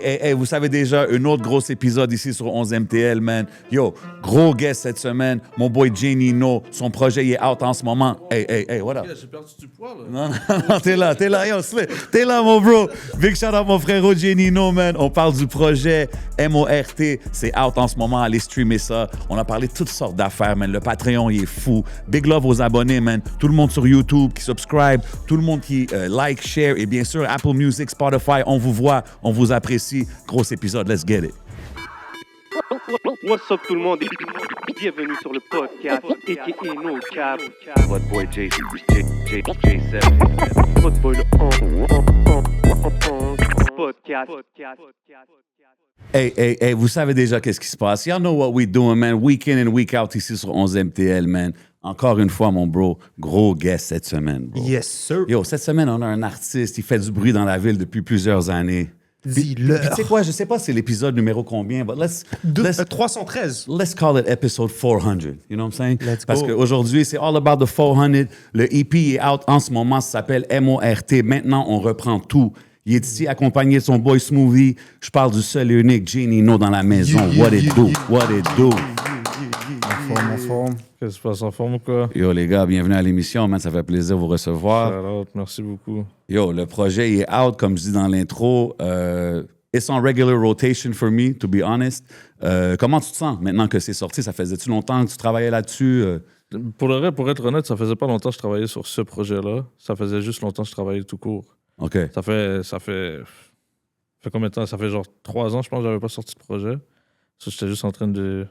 Hey, vous savez déjà, un autre gros épisode ici sur 11MTL, man. Yo, gros guest cette semaine. Mon boy Jay Nino, son projet il est out en ce moment. Hey, what up? J'ai perdu du poids, là. Non, t'es là, yo, Slick. T'es là, mon bro. Big shout out mon frérot Jay Nino, man. On parle du projet MORT. C'est out en ce moment. Allez streamer ça. On a parlé de toutes sortes d'affaires, man. Le Patreon, il est fou. Big love aux abonnés, man. Tout le monde sur YouTube qui subscribe. Tout le monde qui like, share. Et bien sûr, Apple Music, Spotify. On vous voit. On vous apprécie. Gros épisode. Let's get it. What's up tout le monde et bienvenue sur le podcast a.k.a. No Cap. Votre boy J7. Votre boy le podcast. Hey, vous savez déjà qu'est-ce qui se passe. Y'all know what we doing, man. Week in and week out ici sur 11MTL, man. Encore une fois, mon bro, gros guest cette semaine, bro. Yes, sir. Yo, cette semaine, on a un artiste, il fait du bruit dans la ville depuis plusieurs années. Dis-le. Puis tu sais quoi, je sais pas c'est l'épisode numéro combien, but let's 313. call it episode 400. You know what I'm saying? Let's Parce go. qu'aujourd'hui, c'est all about the 400. Le EP est out en ce moment, ça s'appelle MORT. Maintenant, on reprend tout. Il est ici accompagné de son boy Smoothie. Je parle du seul et unique Jay Nino dans la maison. What it do? En forme. Qu'est-ce qui se passe en forme ou quoi? Yo, les gars, bienvenue à l'émission, man. Ça fait plaisir de vous recevoir. Shout-out, merci beaucoup. Yo, le projet il est out, comme je dis dans l'intro. It's on regular rotation for me, to be honest. Comment tu te sens maintenant que c'est sorti? Ça faisait-tu longtemps que tu travaillais là-dessus? Pour le vrai, pour être honnête, ça faisait pas longtemps que je travaillais sur ce projet-là. Ça faisait juste longtemps que je travaillais tout court. OK. Ça fait combien de temps? Ça fait genre 3 ans, je pense, que j'avais pas sorti de projet. Ça, j'étais juste en train de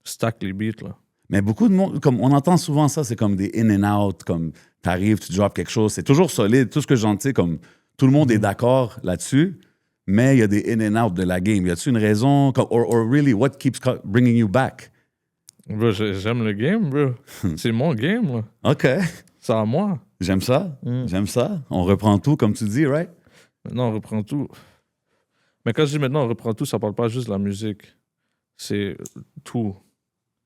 stack les beats, là. Mais beaucoup de monde, comme on entend souvent ça, c'est comme des in and out, comme t'arrives, tu drops quelque chose. C'est toujours solide. Tout ce que j'en sais, comme tout le monde est d'accord là-dessus, mais il y a des in and out de la game. Y a-tu une raison, comme, or really, what keeps bringing you back? Bro, j'aime le game, bro. C'est mon game, là. OK. C'est à moi. J'aime ça. J'aime ça. On reprend tout, comme tu dis, right? Maintenant, on reprend tout. Mais quand je dis maintenant, on reprend tout, ça parle pas juste de la musique. C'est tout.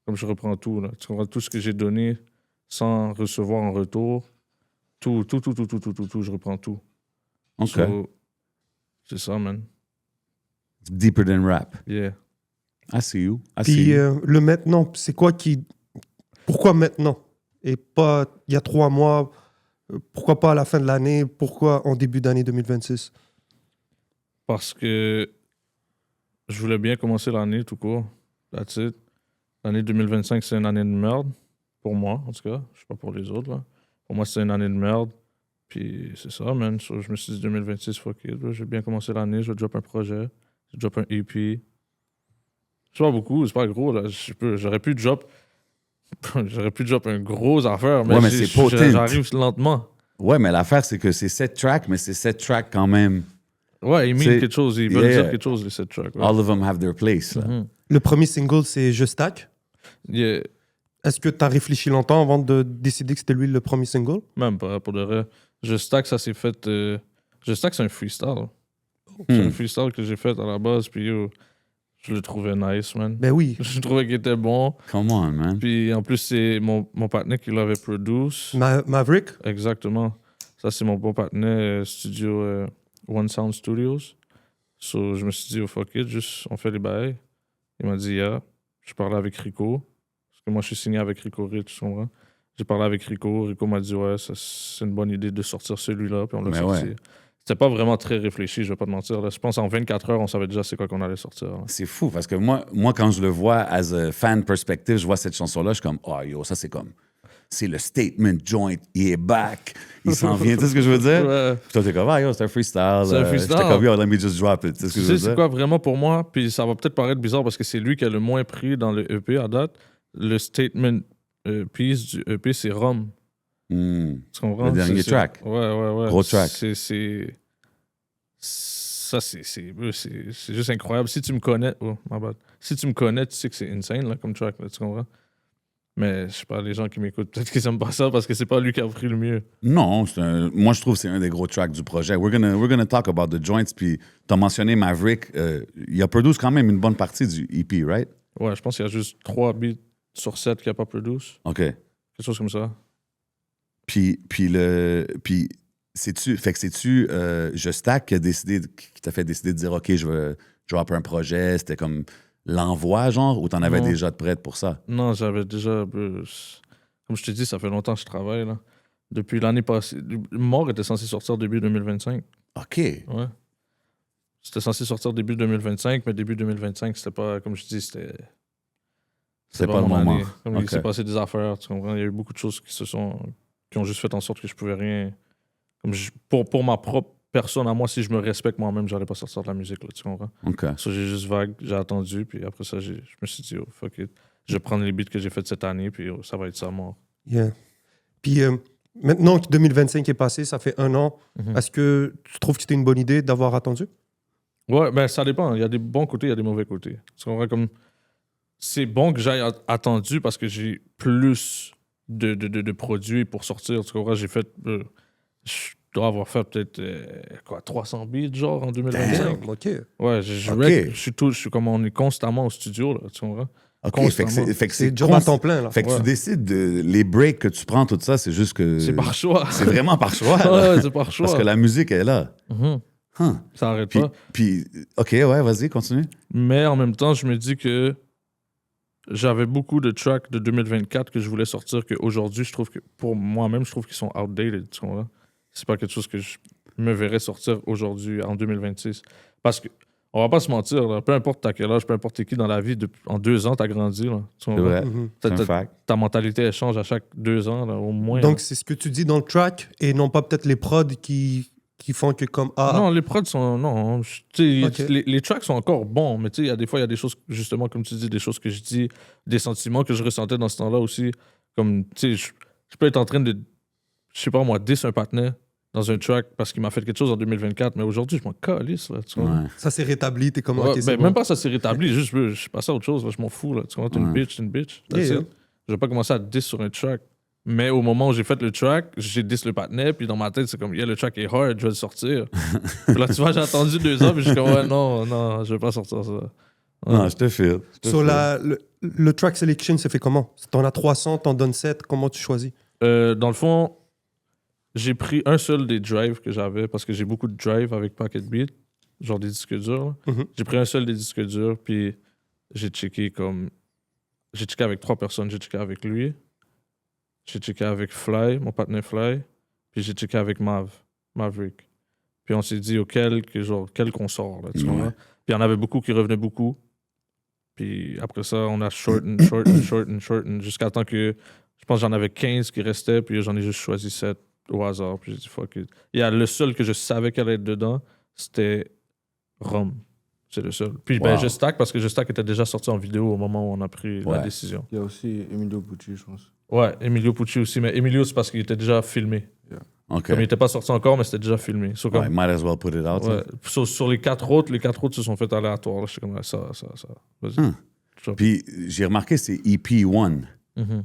Comme je reprends tout, là. Tu comprends tout ce que j'ai donné sans recevoir en retour. Tout, je reprends tout. OK. So, c'est ça, man. It's deeper than rap. Yeah. I see you. Puis le maintenant, c'est quoi qui. Pourquoi maintenant? Et pas il y a 3 mois? Pourquoi pas à la fin de l'année? Pourquoi en début d'année 2026? Parce que je voulais bien commencer l'année, tout court. That's it. L'année 2025, c'est une année de merde. Pour moi, en tout cas. Je sais pas pour les autres, là. Pour moi, c'est une année de merde. Puis c'est ça, man. So, je me suis dit 2026, fuck it. Je vais bien commencer l'année. Je vais drop un projet. Je drop un EP. C'est pas beaucoup, c'est pas gros, là. J'aurais pu drop un gros affaire, mais, Ouais, mais c'est potent. j'arrive lentement. Ouais, mais l'affaire, c'est que c'est 7 tracks, mais c'est 7 tracks quand même. Ouais, ils C'est- mettent quelque chose. Ils veulent Yeah. dire quelque chose, les 7 tracks. Ouais. All of them have their place. Là. Mhm. Le premier single, c'est Je Stack. Yeah. Est-ce que tu as réfléchi longtemps avant de décider que c'était lui le premier single? Même pas, pour de vrai. Je Stack, ça s'est fait... Je Stack, c'est un freestyle. C'est un freestyle que j'ai fait à la base, puis yo, je le trouvais nice, man. Ben oui. Je trouvais qu'il était bon. Come on, man. Puis en plus, c'est mon partenaire qui l'avait produit. Maverick? Exactement. Ça, c'est mon bon partenaire studio One Sound Studios. So, je me suis dit, oh fuck it, juste on fait les bails. Il m'a dit, yeah. Je parlais avec Rico. Parce que moi, je suis signé avec Rico Rich, tu comprends? J'ai parlé avec Rico. Rico m'a dit, ouais, ça, c'est une bonne idée de sortir celui-là. Puis on l'a Mais sorti. ouais. C'était pas vraiment très réfléchi, je vais pas te mentir. Là. Je pense en 24 heures, on savait déjà c'est quoi qu'on allait sortir. Là. C'est fou parce que moi, quand je le vois as a fan perspective, je vois cette chanson-là, je suis comme, oh yo, ça c'est comme, c'est le statement joint, il est back, il s'en vient, tu sais ce que je veux dire? Ouais. Puis toi, t'es comme, ah yo, c'est un freestyle. C'est un freestyle. J'étais comme, yo, let me just drop it, tu sais ce que Tu je sais, veux c'est dire? quoi vraiment pour moi? Puis ça va peut-être paraître bizarre parce que c'est lui qui a le moins pris dans le EP à date. Le statement piece du EP, c'est Rome. Hmm. Tu comprends? Le dernier track. Ouais. Gros track. C'est juste incroyable. Si tu me connais, oh, my bad. Si tu me connais, tu sais que c'est insane là, comme track, là, tu comprends? Mais je sais pas, les gens qui m'écoutent, peut-être qu'ils aiment pas ça parce que c'est pas lui qui a pris le mieux. Non, moi je trouve que c'est un des gros tracks du projet. We're gonna talk about the joints, puis t'as mentionné Maverick, il a produit quand même une bonne partie du EP, right? Ouais, je pense qu'il y a juste 3 beats sur 7 qu'il a pas produit. OK. Quelque chose comme ça. Puis c'est-tu Je Stack qui t'a fait décider de dire, OK, je veux drop un projet, c'était comme l'envoi, genre, ou t'en avais Non. déjà de prête pour ça? Non, j'avais déjà. Comme je te dis, ça fait longtemps que je travaille. Là. Depuis l'année passée. Mort était censé sortir début 2025. OK. Ouais. C'était censé sortir début 2025, mais début 2025, c'était pas. Comme je dis, c'était. C'est pas vraiment le moment. l'année. Comme OK. il s'est passé des affaires, tu comprends? Il y a eu beaucoup de choses qui ont juste fait en sorte que je pouvais rien. Pour ma propre personne à moi, si je me respecte moi-même, j'allais pas sortir de la musique, là, tu comprends? OK. So, j'ai juste vague, j'ai attendu, puis après ça, je me suis dit, oh, fuck it. Je vais prendre les beats que j'ai fait cette année, puis oh, ça va être ça, mort. Yeah. Puis maintenant que 2025 est passé, ça fait 1 an, Mhm. est-ce que tu trouves que c'était une bonne idée d'avoir attendu? Ouais, ben ça dépend. Il y a des bons côtés, il y a des mauvais côtés. Tu comprends? Comme c'est bon que j'aille attendu parce que j'ai plus de produits pour sortir. Tu comprends? J'ai fait. Je dois avoir fait peut-être 300 beats, genre, en 2025. OK. Ouais, je Ok. je suis comme on est constamment au studio, là. Tu comprends? OK, Constamment. fait que C'est job à temps plein, là. Fait que Ouais. tu décides les breaks que tu prends, tout ça, c'est juste que. C'est par choix. C'est vraiment par choix. là. Ouais, c'est par choix. Parce que la musique est là. Mhm. Huh. Ça arrête Puis, pas. puis, OK, ouais, vas-y, continue. Mais en même temps, je me dis que j'avais beaucoup de tracks de 2024 que je voulais sortir qu'aujourd'hui, je trouve que pour moi-même, je trouve qu'ils sont outdated. Tu comprends? C'est pas quelque chose que je me verrais sortir aujourd'hui, en 2026. Parce que, on va pas se mentir, là, peu importe t'as quel âge, peu importe t'es qui dans la vie, en 2 ans, t'as grandi. Là, tu C'est comprends? vrai. Mhm. C'est un fact. Ta mentalité, elle change à chaque 2 ans, là, au moins. Donc, c'est ce que tu dis dans le track et non pas peut-être les prods qui font que comme... Non, les prods sont. Non, tu sais, Ok. les tracks sont encore bons, mais tu sais, il y a des fois, il y a des choses, justement, comme tu dis, des choses que je dis, des sentiments que je ressentais dans ce temps-là aussi. Comme, tu sais, je peux être en train de, je sais pas moi, diss un partenaire dans un track parce qu'il m'a fait quelque chose en 2024, mais aujourd'hui, je m'en calisse, là. Tu vois. Ouais. Ça s'est rétabli, t'es comme... Ouais, OK, ben, c'est bon. même pas ça s'est rétabli, juste, je passe à autre chose, là, je m'en fous, là. Tu vois, t'es une Ouais. bitch, t'es une bitch. That's Yeah, it. Je vais pas commencer à diss sur un track. Mais au moment où j'ai fait le track, j'ai diss le partenaire, puis dans ma tête, c'est comme, yeah, le track est hard, je vais le sortir. Puis là, tu vois, j'ai attendu 2 ans, puis je suis comme, ouais, non, je vais pas sortir ça. Ouais. Non, je te file. Sur le track selection, c'est fait comment? T'en as 300, t'en donnes 7, comment tu choisis? Dans le fond, j'ai pris un seul des drives que j'avais, parce que j'ai beaucoup de drives avec Pocket Beat, genre des disques durs. Là. Mhm. J'ai pris un seul des disques durs, puis j'ai checké avec 3 personnes. J'ai checké avec lui, j'ai checké avec Fly, mon partenaire Fly, puis j'ai checké avec Maverick. Puis on s'est dit auquel qu'on sort, là, tu Ouais. vois. Puis il y en avait beaucoup qui revenaient beaucoup. Puis après ça, on a shorten, jusqu'à temps que je pense que j'en avais 15 qui restaient, puis j'en ai juste choisi 7 au hasard. Puis j'ai dit fuck it. Il y a le seul que je savais qu'elle allait être dedans, c'était Rome. C'est le seul. Puis ben, Wow. Je Stack, parce que Je Stack était déjà sorti en vidéo au moment où on a pris la Ouais. décision. Il y a aussi Emilio Pucci, je pense. Ouais, Emilio Pucci aussi, mais Emilio, c'est parce qu'il était déjà filmé. OK. Comme il n'était pas sorti encore, mais c'était déjà filmé. So, comme- Ouais, might as well put it out. ça. ouais. Sur les 4 autres se sont fait aléatoires. Je suis comme ça. Vas-y. Hmm. Puis j'ai remarqué, c'est EP1. Mhm.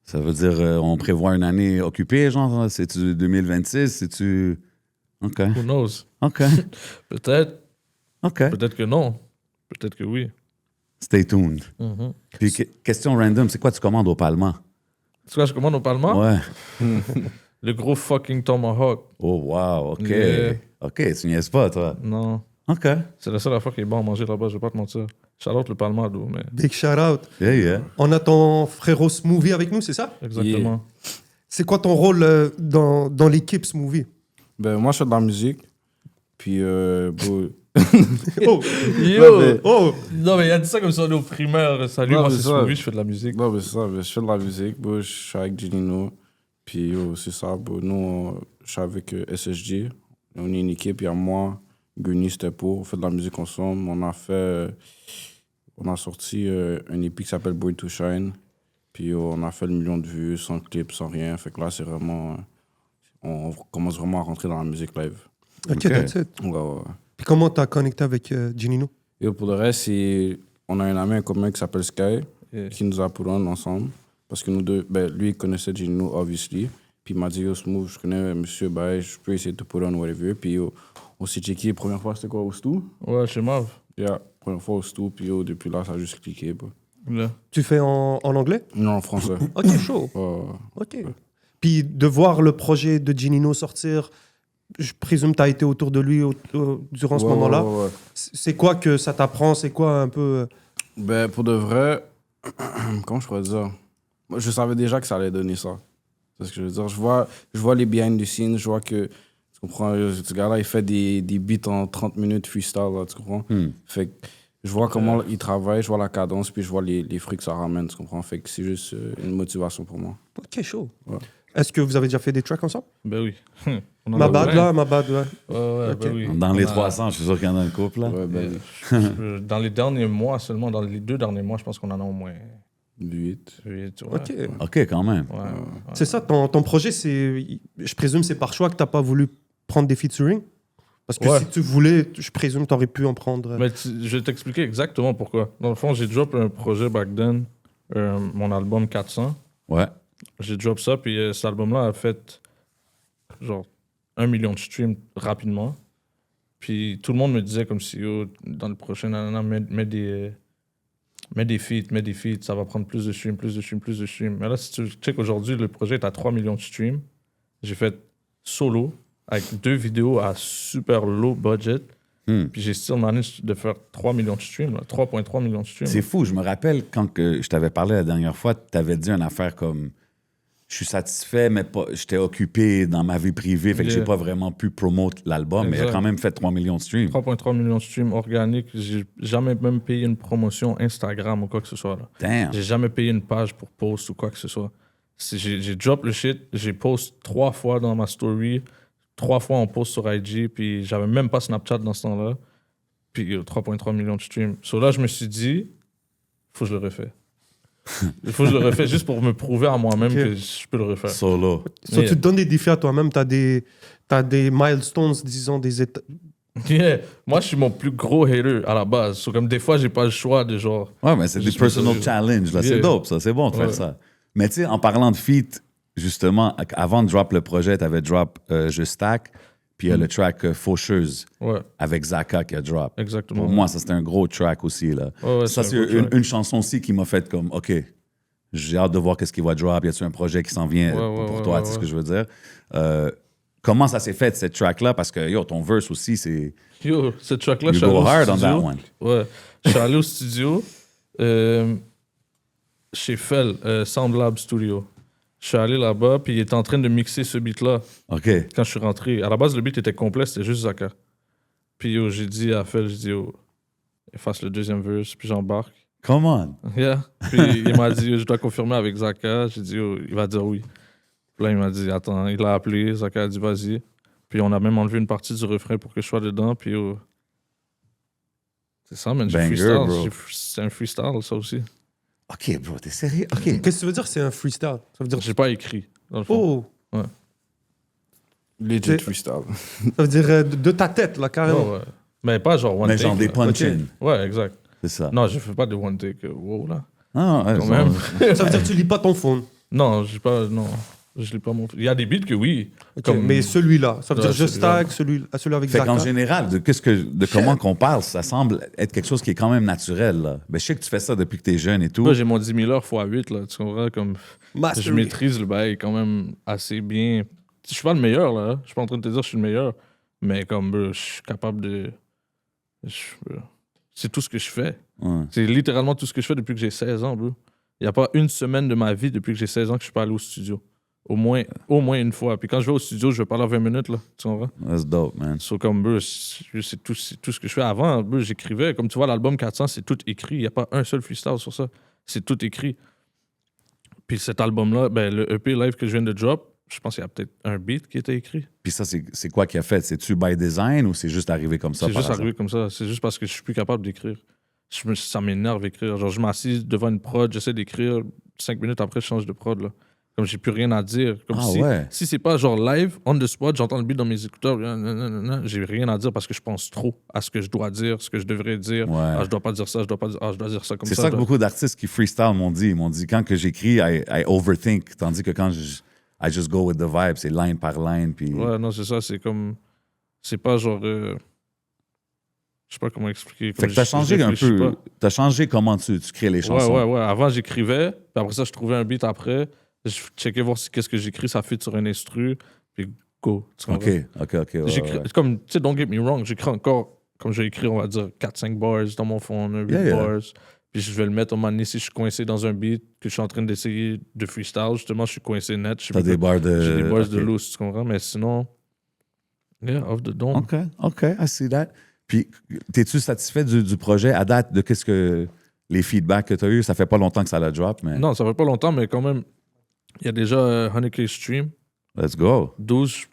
Ça veut dire on prévoit une année occupée, genre, c'est-tu 2026, c'est-tu... OK. Who knows? OK. Peut-être. OK. Peut-être que non. Peut-être que oui. Stay tuned. Mhm. Puis question random, c'est quoi tu commandes au Palma? Tu vois, je commande au Palma? Ouais. Le gros fucking Tomahawk. Oh, wow, OK. Yeah. OK, tu niaises pas, toi. Non. OK. C'est la seule affaire qui est bon à manger là-bas, je vais pas te mentir. Charlotte le Palma, d'où, mais Big shout out. Yeah, yeah. On a ton frérot Smoothie avec nous, c'est ça? exactement. C'est quoi ton rôle dans l'équipe Smoothie? Ben, moi, je fais de la musique. Puis, bon, Oh! Yo! mais- Oh! Non, mais il a dit ça comme si on est au primaire. Salut, Non, moi mais c'est ça. Smoothie, je fais de la musique. non, mais c'est ça. Ben, je fais de la musique. Bon, je suis avec Ginino. Puis, c'est ça. Bon, nous, je suis avec SSG. On est une équipe. Il y a moi, Gunny, c'était pour. On fait de la musique ensemble. On a sorti un EP qui s'appelle Boy to Shine. Puis, on a fait le 1 million de vues, sans clip, sans rien. Fait que là, c'est vraiment... on commence vraiment à rentrer dans la musique live. OK, Ok. that's it. Ouais, ouais. Puis comment t'as connecté avec Ginino? Et pour le reste, on a un ami en commun qui s'appelle Sky, Yeah. qui nous a put on ensemble. Parce que nous deux, ben, lui, il connaissait Gino, obviously. Puis il m'a dit, yo, Smooth, je connais monsieur, ben, je peux essayer de te put on, whatever. Puis yo, on s'est checké, première fois, c'était quoi, au Stu? Ouais, chez Mav. Yeah, première fois au Stu, puis yo, depuis là, ça a juste cliqué, bro. Là. Tu fais en anglais? Non, en français. OK, chaud. Euh, OK. Puis de voir le projet de Ginino sortir, je présume que tu as été autour de lui durant ce moment-là. Ouais. C'est quoi que ça t'apprend? C'est quoi un peu... Ben, pour de vrai, comment je pourrais dire? Moi, je savais déjà que ça allait donner ça. C'est ce que je veux dire. Je vois les behind the scenes, je vois que, tu comprends, ce gars-là, il fait des beats en 30 minutes freestyle, là, tu comprends? Fait que je vois comment il travaille, je vois la cadence, puis je vois les fruits que ça ramène, tu comprends? Fait que c'est juste une motivation pour moi. Ok, chaud. Ouais. Est-ce que vous avez déjà fait des tracks ensemble? Ben oui. On en Ma a bad, plein. là, ma bad, ouais. Ouais, Ok. ben oui. Dans les On a- 300, je suis sûr qu'il y en a un couple, là. Ouais, ben, Dans les derniers mois seulement, dans les 2 derniers mois, je pense qu'on en a au moins 8. 8. Ouais. Ok. OK, quand même. Ouais. C'est ça, ton projet, je présume c'est par choix que tu n'as pas voulu prendre des featuring? Parce que Ouais. si tu voulais, je présume que tu aurais pu en prendre. Mais je vais t'expliquer exactement pourquoi. Dans le fond, j'ai drop un projet back then, mon album 400. Ouais. J'ai drop ça, puis cet album-là a fait genre 1 million de streams rapidement. Puis tout le monde me disait comme si, yo, dans le prochain nanana, mets des feats, ça va prendre plus de streams. Mais là, si tu check aujourd'hui, le projet est à 3 millions de streams. J'ai fait solo avec 2 vidéos à super low budget. Puis j'ai still managed de faire 3 millions de streams, là, 3,3 millions de streams. C'est fou. Je me rappelle quand que je t'avais parlé la dernière fois, tu t'avais dit une affaire comme je suis satisfait, mais pas, j'étais occupé dans ma vie privée, fait que j'ai pas vraiment pu promote l'album, mais il a Exact. quand même fait 3 millions de streams. 3,3 millions de streams organiques. J'ai jamais même payé une promotion Instagram ou quoi que ce soit. Là. Damn. J'ai jamais payé une page pour post ou quoi que ce soit. J'ai drop le shit, j'ai post 3 fois dans ma story, 3 fois on post sur IG, puis j'avais même pas Snapchat dans ce temps-là. Puis 3,3 millions de streams. So là, je me suis dit, faut que je le refais. Il faut que je le refais juste pour me prouver à moi-même Ok. que je peux le refaire. Solo. So, Yeah. tu te donnes des défis à toi-même, tu as des milestones, disons, des étapes. Yeah. Moi, je suis mon plus gros hater à la base. So, comme des fois, j'ai pas le choix de genre. Ouais, mais c'est des Juste personal me- challenges, là. C'est Yeah. dope, ça. C'est bon de faire Ouais. ça. Mais tu sais, en parlant de feat, justement, avant de drop le projet, t'avais drop Je Stack, puis il y a le track Faucheuse Ouais, avec Zaka qui a drop. exactement. Pour moi, ça, c'était un gros track aussi, là. Ouais, Ça, c'est c'est un gros track. une chanson aussi qui m'a fait comme, OK, j'ai hâte de voir qu'est-ce qu'il va drop. Y a-tu un projet qui s'en vient pour ouais, toi, ouais, tu sais ce ouais. que je veux dire? Comment ça s'est fait, cette track-là? Parce que, yo, ton verse aussi, c'est... Yo, ce track-là, You je suis allé go au hard on studio. that one. Ouais, je suis allé au studio chez Fell, Sound Lab Studio. Je suis allé là-bas, puis il était en train de mixer ce beat-là OK. quand je suis rentré. À la base, le beat était complet, c'était juste Zaka. Puis yo, j'ai dit à Fell, j'ai dit, yo, efface le deuxième verse, puis j'embarque. Come on. Yeah. Puis il m'a dit, je dois confirmer avec Zaka. J'ai dit, oh, il va dire oui. Puis là, il m'a dit, attends, il l'a appelé. Zaka a dit, vas-y. Puis on a même enlevé une partie du refrain pour que je sois dedans. Puis c'est ça, man. J'ai Banger, freestyle. bro. C'est un freestyle, ça aussi. OK, bro, t'es sérieux? OK. Qu'est-ce que tu veux dire, c'est un freestyle? Ça veut dire. J'ai pas écrit, dans le fond. Oh! Legit C'est- freestyle. Ça veut dire de ta tête, là, carrément. Ouais, ouais. Mais pas genre one Mais take. genre des là. punch-in. Ouais, exact. C'est ça. Non, je fais pas de one take. Wow, là. Ah, ouais, Quand ça- même. Ça veut dire que tu lis pas ton phone. Non, j'ai pas. Non. Je l'ai pas montré. Il y a des beats que oui. Ok, Comme- mais celui-là, ça veut Ouais, dire je celui-là. stack, celui avec Fait Zaka. qu'en général, de comment qu'on parle, ça semble être quelque chose qui est quand même naturel, là. Ben, je sais que tu fais ça depuis que t'es jeune et tout. Moi, j'ai mon 10 000 heures x 8, là. Tu comprends? Comme. Je Mastery. maîtrise le bail quand même assez bien. Je suis pas le meilleur, là. Je suis pas en train de te dire que je suis le meilleur. Mais comme, bro, je suis capable de. C'est tout ce que je fais. Ouais. C'est littéralement tout ce que je fais depuis que j'ai 16 ans, bro. Il n'y a pas une semaine de ma vie depuis que j'ai 16 ans que je suis pas allé au studio. Au moins une fois. Puis quand je vais au studio, je vais pas là 20 minutes, là. Tu comprends? That's dope, man. So, comme, bro, c'est tout ce que je fais. Avant, bro, j'écrivais. Comme tu vois, l'album 400, c'est tout écrit. Il n'y a pas un seul freestyle sur ça. C'est tout écrit. Puis cet album-là, ben, le EP live que je viens de drop, je pense qu'il y a peut-être un beat qui était écrit. Puis ça, c'est quoi qui a fait? C'est-tu by design ou c'est juste arrivé comme ça? C'est par juste hasard? arrivé comme ça. C'est juste parce que je suis plus capable d'écrire. Ça m'énerve d'écrire. Genre, je m'assise devant une prod, j'essaie d'écrire. 5 minutes après, je change de prod, là. Comme j'ai plus rien à dire. Comme Ah si, ouais. si c'est pas genre live, on the spot, j'entends le beat dans mes écouteurs, j'ai rien à dire parce que je pense trop à ce que je dois dire, ce que je devrais dire. Ouais. Ah, je dois pas dire ça, je dois pas dire, ah, je dois dire ça comme C'est ça. ça que beaucoup d'artistes qui freestyle m'ont dit. Ils m'ont dit, quand que j'écris, I overthink. Tandis que quand I just go with the vibe, c'est line par line. Puis... Ouais, non, c'est ça, c'est comme. C'est pas genre. Je sais pas comment expliquer. Fait que t'as changé un réfléchis peu. pas. T'as changé comment tu crées les chansons. Ouais. Avant, j'écrivais, puis après ça, je trouvais un beat après. Je checkais voir si qu'est-ce que j'écris, ça fit sur un instru. Puis go. Tu comprends? OK. Ouais, J'écris, ouais. comme, tu sais, don't get me wrong, j'écris encore, comme j'ai écrit, on va dire, 4-5 bars dans mon fond, 8 Yeah. bars. Puis je vais le mettre au moment donné si je suis coincé dans un beat, que je suis en train d'essayer de freestyle. Justement, je suis coincé net. T'as des bars de... J'ai des bars de OK. loose, tu comprends? Mais sinon, yeah, off the dome. OK, I see that. Puis, t'es-tu satisfait du projet à date de qu'est-ce que les feedbacks que tu as eu? Ça fait pas longtemps que ça l'a drop, mais Non, ça fait pas longtemps, mais quand même, il y a déjà 100K stream. let's go.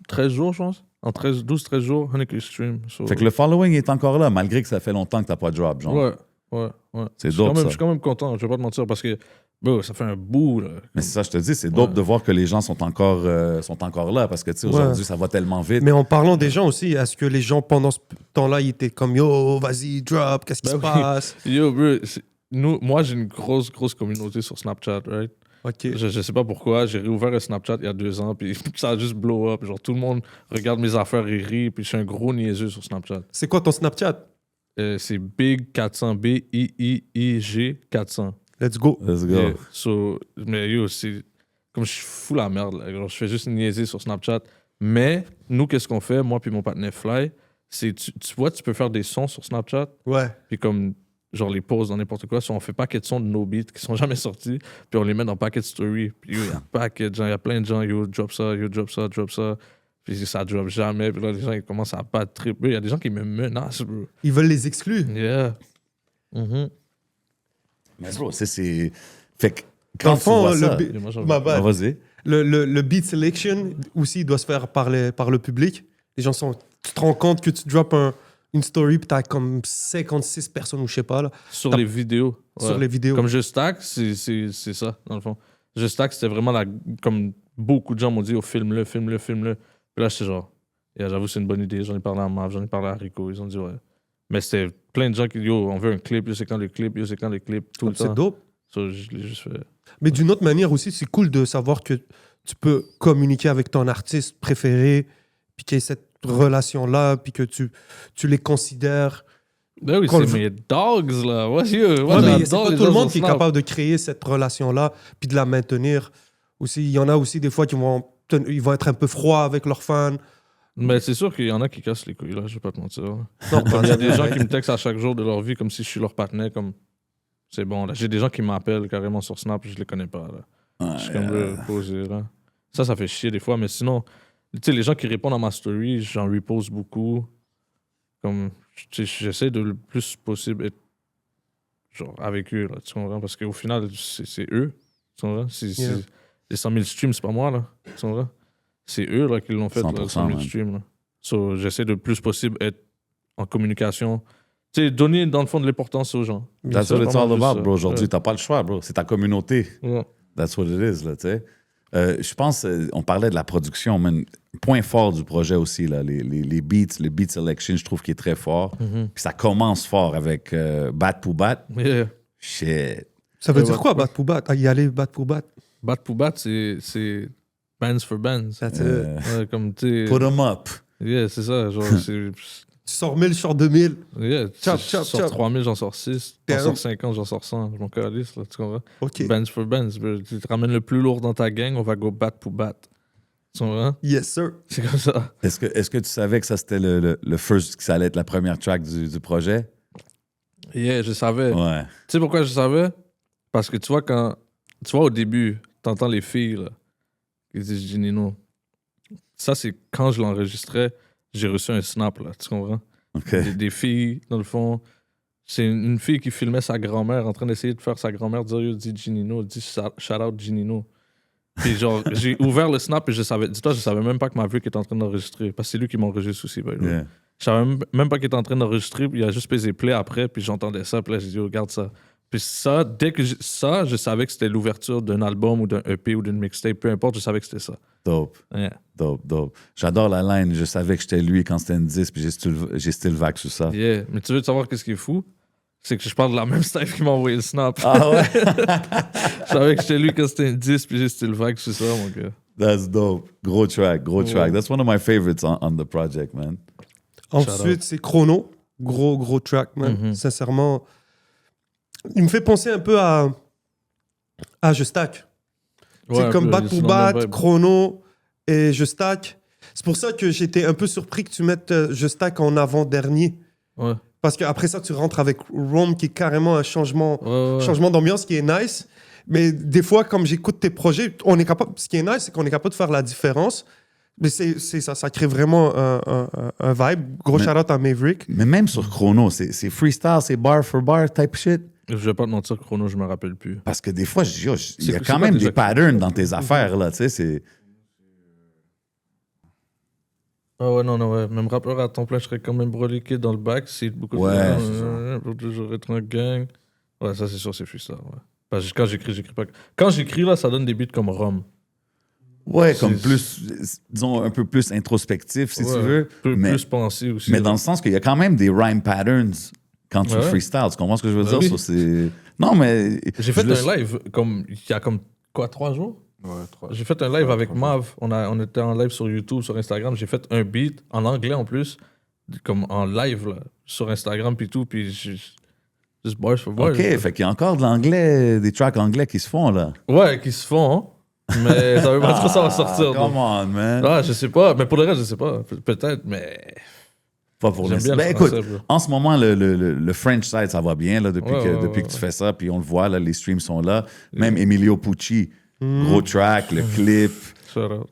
13 jours, je pense. En 12-13 jours, 100K stream. So, Fait que le following est encore là, malgré que ça fait longtemps que t'as pas drop, genre. ouais. C'est Je suis dope, quand même- ça. Je suis quand même content, je vais pas te mentir, parce que bro, ça fait un bout. Là. Mais c'est ça, je te dis, c'est dope Ouais. de voir que les gens sont encore là, parce que, tu sais, aujourd'hui, ça va tellement vite. Mais en parlant des gens aussi, est-ce que les gens pendant ce temps-là, ils étaient comme yo, vas-y, drop, qu'est-ce qui Ben se oui. passe? Yo, bro, moi, j'ai une grosse communauté sur Snapchat, right? Ok. Je sais pas pourquoi, j'ai réouvert un Snapchat il y a 2 ans, puis ça a juste blow up. Genre, tout le monde regarde mes affaires et rit, puis je suis un gros niaiseux sur Snapchat. C'est quoi ton Snapchat? C'est Big 400, B-I-I-I-G 400. Let's go. Let's go. Yeah. So, mais yo, c'est comme je suis fou la merde. Là. Genre, je fais juste niaiser sur Snapchat. Mais nous, qu'est-ce qu'on fait, moi puis mon partenaire Fly, c'est tu vois, tu peux faire des sons sur Snapchat, Ouais. puis comme genre les pauses dans n'importe quoi, si on fait paquet de sons de nos beats qui sont jamais sortis, puis on les met dans paquet de story. Puis yo, il y a paquet de gens, il y a plein de gens, yo, drop ça, drop ça. Puis ça drop jamais. Puis là, les gens, ils commencent à pas tripper. Il y a des gens qui me menacent, bro. Ils veulent les exclure. Yeah. Mhm. Mais bro, c'est... Fait que Dans quand le tu fond, vois le ça... bi- Et moi, j'en- Ma bad. Ah, vas-y. Le beat selection aussi doit se faire par le public. Les gens sont. Tu te rends compte que tu drops une story, puis t'as comme 56 personnes ou je sais pas, là, Sur T'as- les vidéos. sur Ouais. les vidéos. Comme Je Stack, c'est ça, dans le fond. Je Stack, c'était vraiment comme beaucoup de gens m'ont dit, oh, filme-le. Puis là, j'étais genre, yeah, j'avoue, c'est une bonne idée. J'en ai parlé à Mav, j'en ai parlé à Rico. Ils ont dit, ouais. Mais c'était plein de gens qui disent, yo, on veut un clip, yo, c'est quand le clip, tout le C'est temps. dope. So, je l'ai juste fait. Mais d'une autre manière aussi, c'est cool de savoir que tu peux communiquer avec ton artiste préféré, puis qu'il y ait cette relation-là, puis que tu les considères. Ben oui, Quand c'est le- mes dogs, là. Moi, Ouais, mais c'est j'adore pas les tout le gens monde sur qui est Snap. capable de créer cette relation-là, puis de la maintenir. Aussi, il y en a aussi des fois qui ils vont être un peu froids avec leurs fans. Mais c'est sûr qu'il y en a qui cassent les couilles, là, je vais pas te mentir. Non, Comme il y a des gens ouais. qui me textent à chaque jour de leur vie comme si je suis leur partenaire, comme c'est bon. Là. J'ai des gens qui m'appellent carrément sur Snap, je les connais pas. Là. Je suis comme posé. Là. Ça fait chier des fois, mais sinon, tu sais, les gens qui répondent à ma story, j'en repose beaucoup. Comme, tu sais, j'essaie de le plus possible être genre avec eux, là, tu comprends? Parce qu'au final, c'est eux. Tu comprends? Yeah. Les 100 000 streams, c'est pas moi, là. Tu comprends? C'est eux là, qui l'ont fait, là, 100%, 100 000 man. streams. Là. So, j'essaie de le plus possible être en communication. Tu sais, donner dans le fond de l'importance aux gens. That's what C'est it's vraiment all juste about, ça. bro. Aujourd'hui, Ouais. t'as pas le choix, bro. C'est ta communauté. Ouais. That's what it is, là, tu sais. Je pense, on parlait de la production, mais point fort du projet aussi, là, les beats, le beat selection, je trouve qu'il est très fort. Mhm. Puis ça commence fort avec Bat pour Bat. Yeah. Shit. Ça veut Ouais, dire ouais. quoi, battre pour battre? Y aller battre pour battre. Bat pour bat, c'est bands for bands. That's it. Ouais, comme tu Put sais. 'em up. Yeah, c'est ça. Genre, c'est. Tu sors 1000, je sors 2000. Yeah, Chop, je chop, sors chop. 3000, j'en sors 6. J'en Damn. sors 50, j'en sors 100. Je m'en calisse, là, tu comprends? OK. Bands for bands. Bro. Tu te ramènes le plus lourd dans ta gang, on va go bat pour bat. Tu comprends? Yes, sir. C'est comme ça. Est-ce que tu savais que ça, c'était le first, que ça allait être la première track du projet? Yeah, je savais. Ouais. Tu sais pourquoi je savais? Parce que tu vois, au début, t'entends les filles là, qui disent Ginino. Ça, c'est quand je l'enregistrais, j'ai reçu un snap, là, tu comprends? OK. Des filles, dans le fond. C'est une fille qui filmait sa grand-mère en train d'essayer de faire sa grand-mère dire Yo, dis Ginino, dis shout out Ginino. Puis genre, j'ai ouvert le snap et dis-toi, je savais même pas que Maverick était en train d'enregistrer. Parce que c'est lui qui m'enregistre aussi, by the way. Yeah. Je savais même pas qu'il était en train d'enregistrer, puis il a juste pesé play après, puis j'entendais ça, puis là, j'ai dit, oh, regarde ça. Puis ça, dès que je savais que c'était l'ouverture d'un album ou d'un EP ou d'une mixtape, peu importe, je savais que c'était ça. Dope. Yeah. Dope. J'adore la line. Je savais que j'étais lui quand c'était une 10, puis j'ai still vague sur ça. Yeah. Mais tu veux savoir qu'est-ce qui est fou? C'est que je parle de la même style qui m'a envoyé le snap. Ah ouais? Je savais que j'étais lui quand c'était une 10, puis j'ai still vague sur ça, mon gars. That's dope. Gros track. Ouais. That's one of my favorites on the project, man. Ensuite, c'est Chrono. Gros track, man. Mhm. Sincèrement. Il me fait penser un peu à Je Stack. Ouais, C'est un comme peu, Bat c'est pour dans la Bat, vibe. Chrono et Je Stack. C'est pour ça que j'étais un peu surpris que tu mettes Je Stack en avant-dernier. Ouais. Parce qu'après ça, tu rentres avec Rome, qui est carrément un changement, Ouais. changement d'ambiance qui est nice. Mais des fois, comme j'écoute tes projets, on est capable. Ce qui est nice, c'est qu'on est capable de faire la différence. Mais c'est ça, ça crée vraiment un vibe. Gros Mais- shout-out à Maverick. Mais même sur Chrono, c'est freestyle, c'est bar for bar type shit. Je vais pas te mentir, Chrono, je me rappelle plus. Parce que des fois, il y a C'est quand quoi même déjà des patterns dans tes affaires, là, tu sais, c'est... Ah ouais, non, ouais. Même rappeur à temps plein, je serais quand même broliqué dans le bac. C'est beaucoup Ouais, de pour toujours être un gang. Ouais, ça, c'est sûr, c'est freestyle. Ouais. Parce que quand j'écris pas. Quand j'écris, là, ça donne des beats comme Rome. Ouais, comme C'est- plus, disons, un peu plus introspectif, si tu Ouais, veux. Mais, Plus pensé aussi. mais dans le sens qu'il y a quand même des rhyme patterns quand tu Ouais. freestyle. Tu comprends ce que je veux Ouais, dire? oui. Ça, c'est... Non, mais... J'ai fait je le- un live il y a comme quoi, 3 jours? Ouais, 3. J'ai fait un live Ouais, avec 3 Mav. On était en live sur YouTube, sur Instagram. J'ai fait un beat en anglais en plus, comme en live là, sur Instagram puis tout. Puis juste bars for bars. OK, fait qu'il y a encore de l'anglais, des tracks anglais qui se font, là. Ouais, qui se font, hein. Mais ça veut pas dire que ça va sortir. donc. Come on, man. Ah, je sais pas. Mais pour le reste, je sais pas. Peut-être, mais. Pas pour J'aime l'instant. bien Ben le écoute, français, bro. en ce moment, le French side, ça va bien, là, depuis Ouais, que, ouais, depuis ouais, que tu ouais. fais ça, puis on le voit, là, les streams sont là. Même Emilio Pucci, gros track, le clip. Shout out.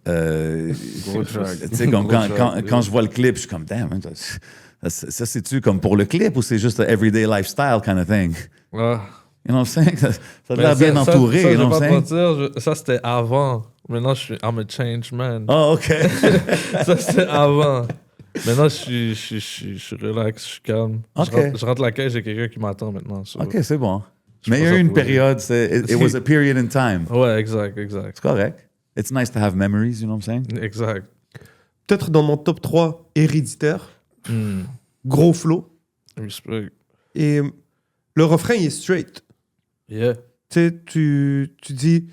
Gros track. Tu sais, comme Gros quand, track, quand, yeah. quand je vois le clip, je suis comme, damn, man, ça c'est-tu comme pour le clip ou c'est juste un everyday lifestyle kind of thing? Ah. You know what I'm saying? Ça a Mais l'air bien ça, entouré, ça, you know je what vais I'm pas te saying? mentir, ça c'était avant. Maintenant, I'm a change man. Ah, OK. Ça c'était avant. Maintenant, je suis relax, je suis calme. Ok. Je rentre la caisse, j'ai quelqu'un qui m'attend maintenant. so- OK, c'est bon. Je Mais il y a pense eu ça une pourrait- période, it was a period in time. Ouais, exact. C'est correct. It's nice to have memories, you know what I'm saying? Exact. Peut-être dans mon top 3, Héréditaire. Gros flow. Respect. Et le refrain, il est straight. Yeah. Tu sais, tu dis,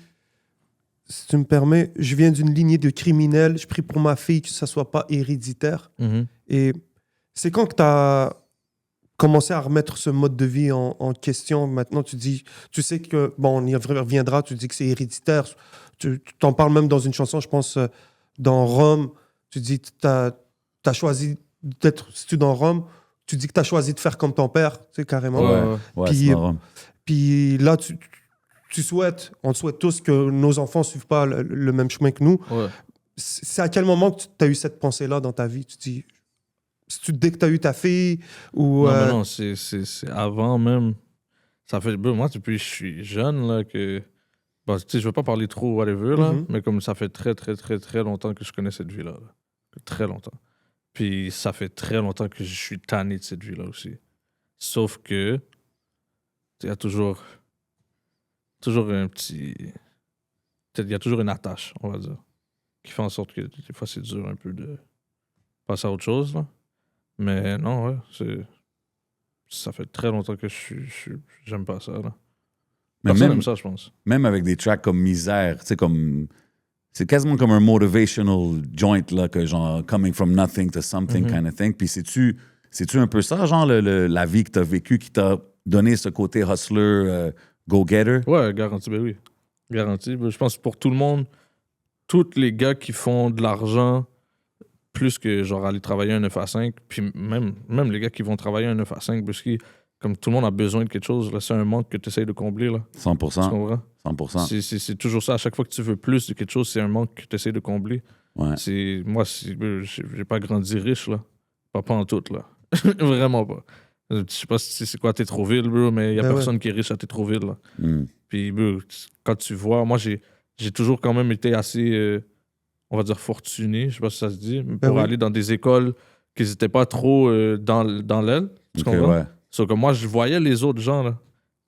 si tu me permets, je viens d'une lignée de criminels, je prie pour ma fille que ça soit pas héréditaire. Mhm. Et c'est quand que tu as commencé à remettre ce mode de vie en question. Maintenant, tu dis, tu sais que, bon, on y reviendra, tu dis que c'est héréditaire. Tu t'en parles même dans une chanson, je pense, dans Rome. Tu dis, tu as choisi d'être, si tu es dans Rome, tu dis que tu as choisi de faire comme ton père, tu sais, carrément. Ouais. Ouais, Puis- c'est marrant. Puis là, tu souhaites, on souhaite tous que nos enfants ne suivent pas le même chemin que nous. Ouais. C'est à quel moment que tu as eu cette pensée-là dans ta vie? Tu te dis, dès que tu as eu ta fille ou... Non, mais non, c'est avant même. Ça fait. Moi, depuis que je suis jeune, là, que. Bon, tu sais, je veux pas parler trop, whatever, là, Mhm. mais comme ça fait très, très, très, très longtemps que je connais cette vie-là. Là. Très longtemps. Puis ça fait très longtemps que je suis tanné de cette vie-là aussi. Sauf que. Il y a toujours un petit. Il y a toujours une attache, on va dire, qui fait en sorte que des fois c'est dur un peu de passer à autre chose. Là. Mais non, ouais, ça fait très longtemps que j'aime pas ça. Là. Mais Personne même, aime ça, je pense. même avec des tracks comme Misère, tu sais, comme... C'est quasiment comme un motivational joint, là, que genre, coming from nothing to something Mhm. kind of thing. Puis c'est-tu un peu ça, genre, la vie que t'as vécue qui t'a donné ce côté hustler, go-getter? Ouais, garanti, ben oui. Garanti. Ben, je pense que pour tout le monde, tous les gars qui font de l'argent plus que genre aller travailler un 9 à 5, puis même les gars qui vont travailler un 9 à 5, parce que comme tout le monde a besoin de quelque chose, là, c'est un manque que tu essayes de combler. Là. Tu 100%. comprends? 100%. C'est toujours ça. À chaque fois que tu veux plus de quelque chose, c'est un manque que tu essaies de combler. Ouais. Moi, j'ai pas grandi riche, là. Pas en tout, là. Vraiment pas. Je sais pas si c'est quoi Tétroville, bro, mais il y a Ben ouais. personne qui est riche à Tétroville, là. Mm. Puis, bro, quand tu vois, moi, j'ai toujours quand même été assez, on va dire, fortuné, je sais pas si ça se dit, pour oui. aller dans des écoles qui n'étaient pas trop dans l'aile. Tu Ok, comprends? ouais. Sauf que moi, je voyais les autres gens, là.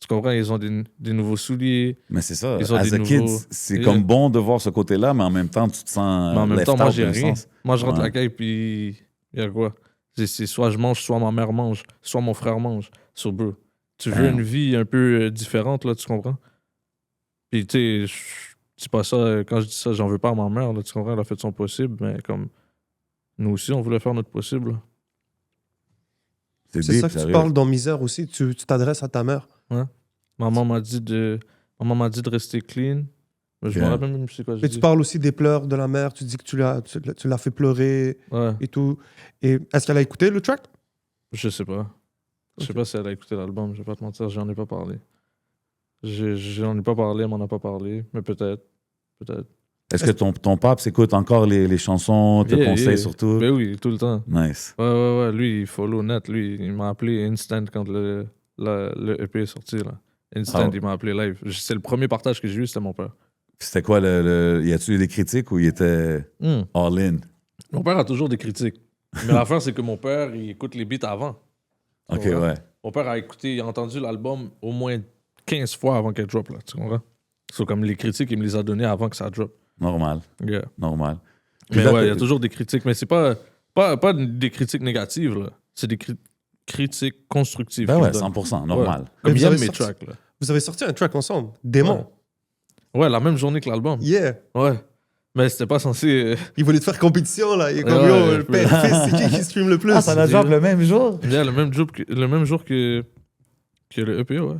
Tu comprends? Ils ont des nouveaux souliers. Mais c'est ça. Ils ont As des a kid, nouveaux- c'est Yeah. comme bon de voir ce côté-là, mais en même temps, tu te sens Mais en même left temps, moi, out j'ai d'un rien. sens. Moi, je rentre Ouais. la caille, puis il y a quoi? C'est soit je mange, soit ma mère mange, soit mon frère mange. So, bro, tu veux Damn. une vie un peu différente, là, tu comprends? Puis, tu sais, c'est pas ça, quand je dis ça, j'en veux pas à ma mère, là, tu comprends? Elle a fait son possible, mais comme nous aussi, on voulait faire notre possible. Là. C'est deep, ça que tu sérieux. parles dans Misère aussi. Tu t'adresses à ta mère. Maman m'a dit de rester clean, Mais je Yeah. me rappelle même c'est quoi j'ai Mais dit. tu parles aussi des pleurs de la mère. Tu dis que tu l'as fait pleurer Ouais, et tout. Et est-ce qu'elle a écouté le track? je sais pas. Je sais Ok. pas si elle a écouté l'album, je vais pas te mentir, j'en ai pas parlé. J'en ai pas parlé, elle m'en a pas parlé, mais peut-être. Peut-être. Est-ce que ton pap s'écoute encore les chansons, te Yeah, conseille yeah. surtout? Ben oui, tout le temps. Nice. Ouais, lui, il follow net. Lui, il m'a appelé instant quand le EP est sorti. Là. Instant, Ah. il m'a appelé live. C'est le premier partage que j'ai eu, c'était mon père. Puis c'était quoi y a-tu eu des critiques ou il était all in? Mon père a toujours des critiques. Mais l'affaire, c'est que mon père, il écoute les beats avant. Tu Ok, comprends? ouais. Mon père a écouté, il a entendu l'album au moins 15 fois avant qu'elle drop. Là, tu comprends? C'est comme les critiques, il me les a données avant que ça drop. Normal, Yeah. normal. Puis Mais là, ouais, il y a toujours des critiques. Mais c'est pas des critiques négatives. Là. C'est des critiques constructives. Ben qu'il ouais, me donne. 100%, normal. Ouais. Comme Mais il vous aime avez mes sorti- tracks. Là. Vous avez sorti un track ensemble. Démon. Ouais, la même journée que l'album. Yeah. Ouais. Mais c'était pas censé. Il voulait te faire compétition, là. Il est comme, Ouais, yo, ouais, le père et fils, c'est qui stream le plus? Ah, ça l'a drop le même jour? Yeah, le même jour que le EP, ouais.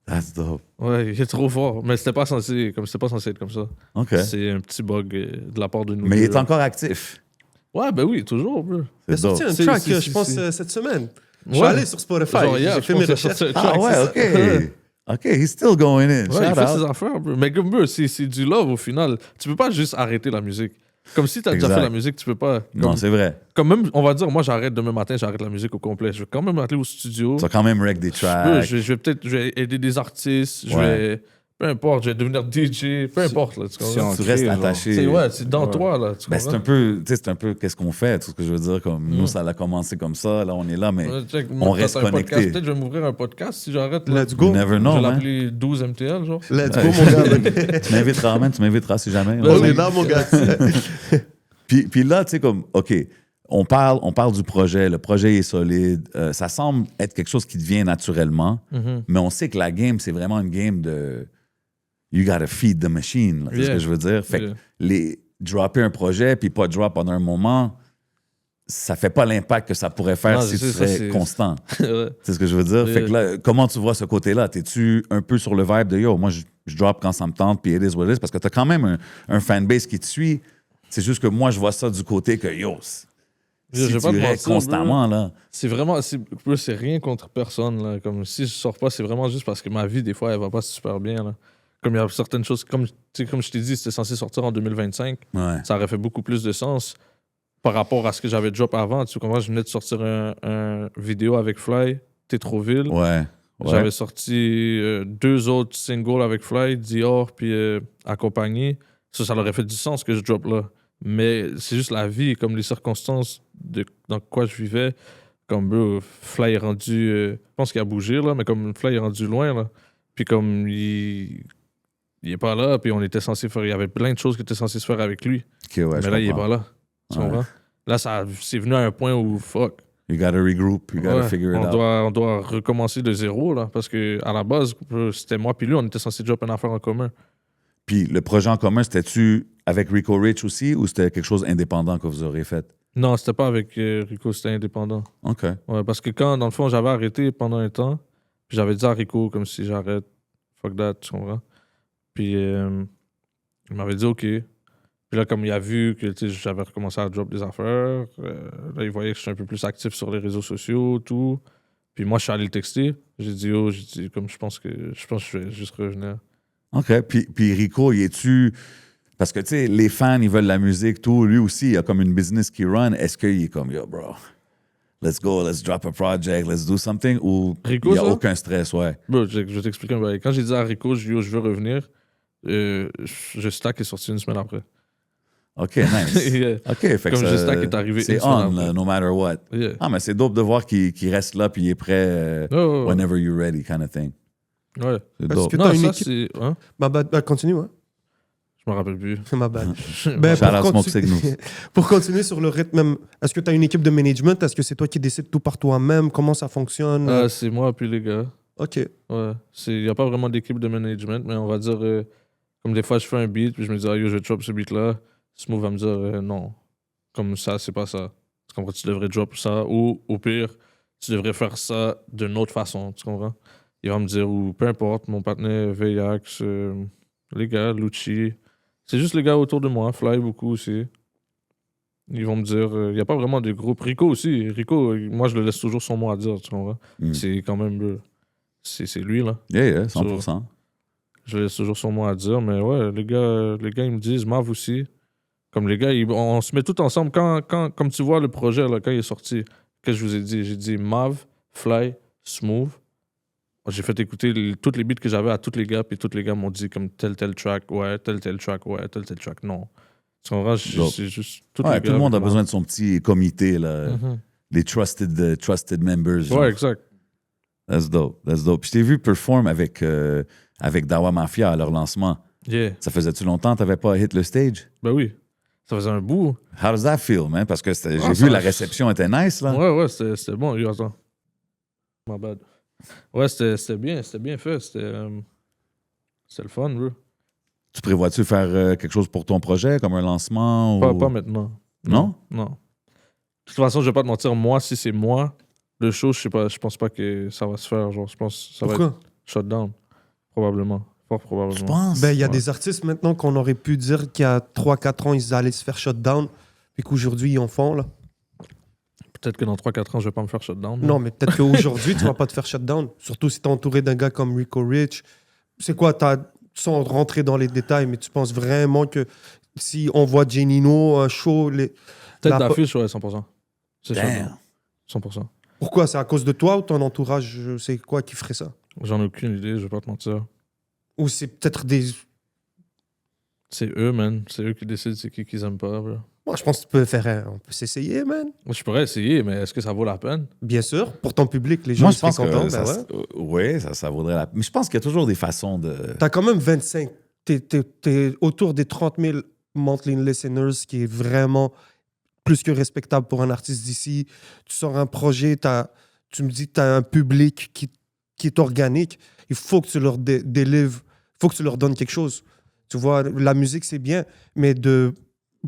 That's dope. Ouais, il est trop fort. Mais c'était pas censé être comme ça. OK. C'est un petit bug de la part de nous. Mais il deux, est là. encore actif. Ouais, ben oui, toujours, bro. Il a C'est dope. sorti un C'est- track, c'est- je pense, c'est- cette semaine. Je suis Ouais. allé sur Spotify. Genre, yeah, J'ai je fait pense mes qu'il a sorti recherches. un track, Ah c'est ça. ouais, OK. OK, he's still going in. Ouais, il Shout fait out. ses affaires, bro. Mais comme bro, c'est du love au final. Tu peux pas juste arrêter la musique. Comme si t'as déjà Exact. fait la musique, tu peux pas. Non, Comme, c'est vrai. comme même, on va dire, moi j'arrête demain matin, j'arrête la musique au complet. Je vais quand même aller au studio. Tu vas quand même wreck des Bro, tracks. je vais aider des artistes. Je Ouais. vais. Peu importe, je vais devenir DJ. Peu importe, là. Tu Si comprends? on Tu restes crée, genre. attaché. C'est dans Ouais. toi, là. Tu Ben, c'est comprends? un peu, tu sais, c'est un peu qu'est-ce qu'on fait, tout ce que je veux dire. Comme nous, ça a commencé comme ça, là, on est là, mais Ouais, check, on moi, reste t'as un podcast, connecté. peut-être je vais m'ouvrir un podcast si j'arrête. là. Let's go. you never Je know, vais man. l'appeler 12 MTL, genre. Let's go, mon gars. Tu m'inviteras, man, tu m'inviteras si jamais. Ben On oui. est là, mon gars. Puis là, tu sais, comme, OK, on parle du projet, le projet est solide, ça semble être quelque chose qui devient naturellement, mais on sait que la game, c'est vraiment une game de you gotta feed the machine, là, c'est ce Yeah. que je veux dire. Fait Yeah. que dropper un projet puis pas drop pendant un moment, ça fait pas l'impact que ça pourrait faire Non, si je tu sais, ça, serais c'est- constant. Ouais. C'est ce que je veux dire. Yeah. Fait que là, comment tu vois ce côté-là? T'es-tu un peu sur le vibe de yo, moi je drop quand ça me tente, puis it is what it is, parce que t'as quand même un fanbase qui te suit. C'est juste que moi, je vois ça du côté que yo, si Je vais tu pas te irais mentir, constamment, là. C'est vraiment. C'est rien contre personne, là. Comme si je sors pas, c'est vraiment juste parce que ma vie, des fois, elle va pas super bien, là. Comme il y a certaines choses. Comme je t'ai dit, c'était censé sortir en 2025. Ouais. Ça aurait fait beaucoup plus de sens par rapport à ce que j'avais drop avant. Tu comprends? Je venais de sortir un vidéo avec Fly, Tétroville. Ouais. J'avais sorti 2 autres singles avec Fly, Dior, puis Accompagné. Ça leur aurait fait du sens que je drop là. Mais c'est juste la vie, comme les circonstances dans quoi je vivais. Comme bro, Fly est rendu. Je pense qu'il a bougé, là, mais comme Fly est rendu loin, là. Puis comme il est pas là, puis on était censé faire. Il y avait plein de choses qui étaient censées se faire avec lui. OK, ouais, mais je là, il est comprends. pas là. Tu Ouais. comprends? Là, c'est venu à un point où fuck. You gotta regroup, you gotta Ouais, figure it out. on doit recommencer de zéro, là, parce que à la base, c'était moi puis lui, on était censé drop une affaire en commun. Puis le projet en commun, c'était-tu avec Rico Rich aussi ou c'était quelque chose indépendant que vous aurez fait? Non, c'était pas avec Rico, c'était indépendant. OK. Ouais, parce que quand, dans le fond, j'avais arrêté pendant un temps, puis j'avais dit à Rico, comme si j'arrête, fuck that, tu comprends? Puis il m'avait dit OK. Puis là, comme il a vu que tu sais, j'avais recommencé à drop des affaires, là, il voyait que j'étais un peu plus actif sur les réseaux sociaux, tout. Puis moi, je suis allé le texter. J'ai dit, comme je pense que je vais juste revenir. OK. Puis Rico, il est-tu... Parce que, tu sais, les fans, ils veulent la musique, tout. Lui aussi, il a comme une business qui run. Est-ce qu'il est comme, yo, bro, let's go, let's drop a project, let's do something? Ou Rico, il n'y a ça? aucun stress, ouais. Bro, je vais t'expliquer un bail. Quand j'ai dit à Rico, je veux revenir, je Stack est sorti une semaine après. OK, nice. Yeah. OK, fait que Comme ça- Justin qui est arrivé c'est une semaine on, après. là, no matter what. Yeah. Ah, mais c'est dope de voir qu'il reste là puis il est prêt Ouais. whenever you're ready, kind of thing. Ouais. C'est Parce dope. que Non, t'as une ça, équipe. c'est. Hein? Ma bad, continue, hein. Je me rappelle plus. Ma bad. Shout Ben, out Smoke Signals. pour continuer sur le rythme, même, est-ce que tu as une équipe de management? Est-ce que c'est toi qui décides tout par toi-même? Comment ça fonctionne? C'est moi puis les gars. OK. Ouais. Il n'y a pas vraiment d'équipe de management, mais on va dire, comme des fois, je fais un beat, puis je me dis, ah, yo, je vais drop ce beat-là. Smooth va me dire, non, comme ça, c'est pas ça. Tu comprends? Tu devrais drop ça, ou au pire, tu devrais faire ça d'une autre façon. Tu comprends? Il va me dire, ou peu importe, mon partenaire VX, Les gars, Lucci. C'est juste les gars autour de moi. Fly beaucoup aussi. Ils vont me dire... Il n'y a pas vraiment de groupe. Rico aussi. Rico, moi, je le laisse toujours son mot à dire, tu comprends? C'est quand même... c'est lui, là. Yeah, 100%. Je laisse toujours son mot à dire. Mais ouais, les gars ils me disent, Mav aussi. Comme les gars, on se met tout ensemble. Comme tu vois le projet, là, quand il est sorti, qu'est-ce que je vous ai dit? J'ai dit Mav, Fly, Smooth. J'ai fait écouter toutes les beats que j'avais à tous les gars, puis tous les gars m'ont dit comme tel track, ouais, tel track, ouais, tel track, non. Tu comprends? C'est juste tous les gars. Tout le monde a besoin de son petit comité, là. Les trusted members. Genre. Ouais, exact. That's dope. Puis je t'ai vu perform avec Dawa Mafia à leur lancement. Yeah. Ça faisait-tu longtemps que t'avais pas hit le stage? Ben oui. Ça faisait un bout. How does that feel, man? Parce que j'ai vu la réception était nice, là. Ouais, c'était bon. Yo, attends. My bad. Ouais, c'était bien fait. C'était le fun, bro. Tu prévois-tu faire quelque chose pour ton projet, comme un lancement? Pas maintenant. Non? Non. De toute façon, je vais pas te mentir, moi, si c'est moi, le show, je pense pas que ça va se faire. Genre, je pense que ça va être shutdown. Probablement. Fort probablement. Je pense. Ben, il y a des artistes maintenant qu'on aurait pu dire qu'il y a 3-4 ans, ils allaient se faire shutdown, puis qu'aujourd'hui, ils en font, là. Peut-être que dans 3-4 ans, je vais pas me faire shutdown. Non, mais peut-être qu'aujourd'hui, tu vas pas te faire shutdown. Surtout si t'es entouré d'un gars comme Rico Rich. C'est quoi, sans rentrer dans les détails, mais tu penses vraiment que si on voit Genino, un show... Tête d'affiche, ouais, 100%. C'est Damn. shutdown. 100%. Pourquoi? C'est à cause de toi ou ton entourage? C'est quoi qui ferait ça? J'en ai aucune idée, je vais pas te mentir. Ou c'est peut-être des... C'est eux, man. C'est eux qui décident c'est qui qu'ils aiment pas, bro. Moi, je pense que tu peux faire... On peut s'essayer, man. Je pourrais essayer, mais est-ce que ça vaut la peine? Bien sûr. Pour ton public, les gens Moi, je seraient pense contents. que Ben ouais. ça vaudrait la... Mais je pense qu'il y a toujours des façons de... T'as quand même 25. T'es autour des 30 000 monthly listeners, ce qui est vraiment plus que respectable pour un artiste d'ici. Tu sors un projet, tu me dis que t'as un public qui est organique. Il faut que tu leur délivres, il faut que tu leur donnes quelque chose. Tu vois, la musique, c'est bien, mais de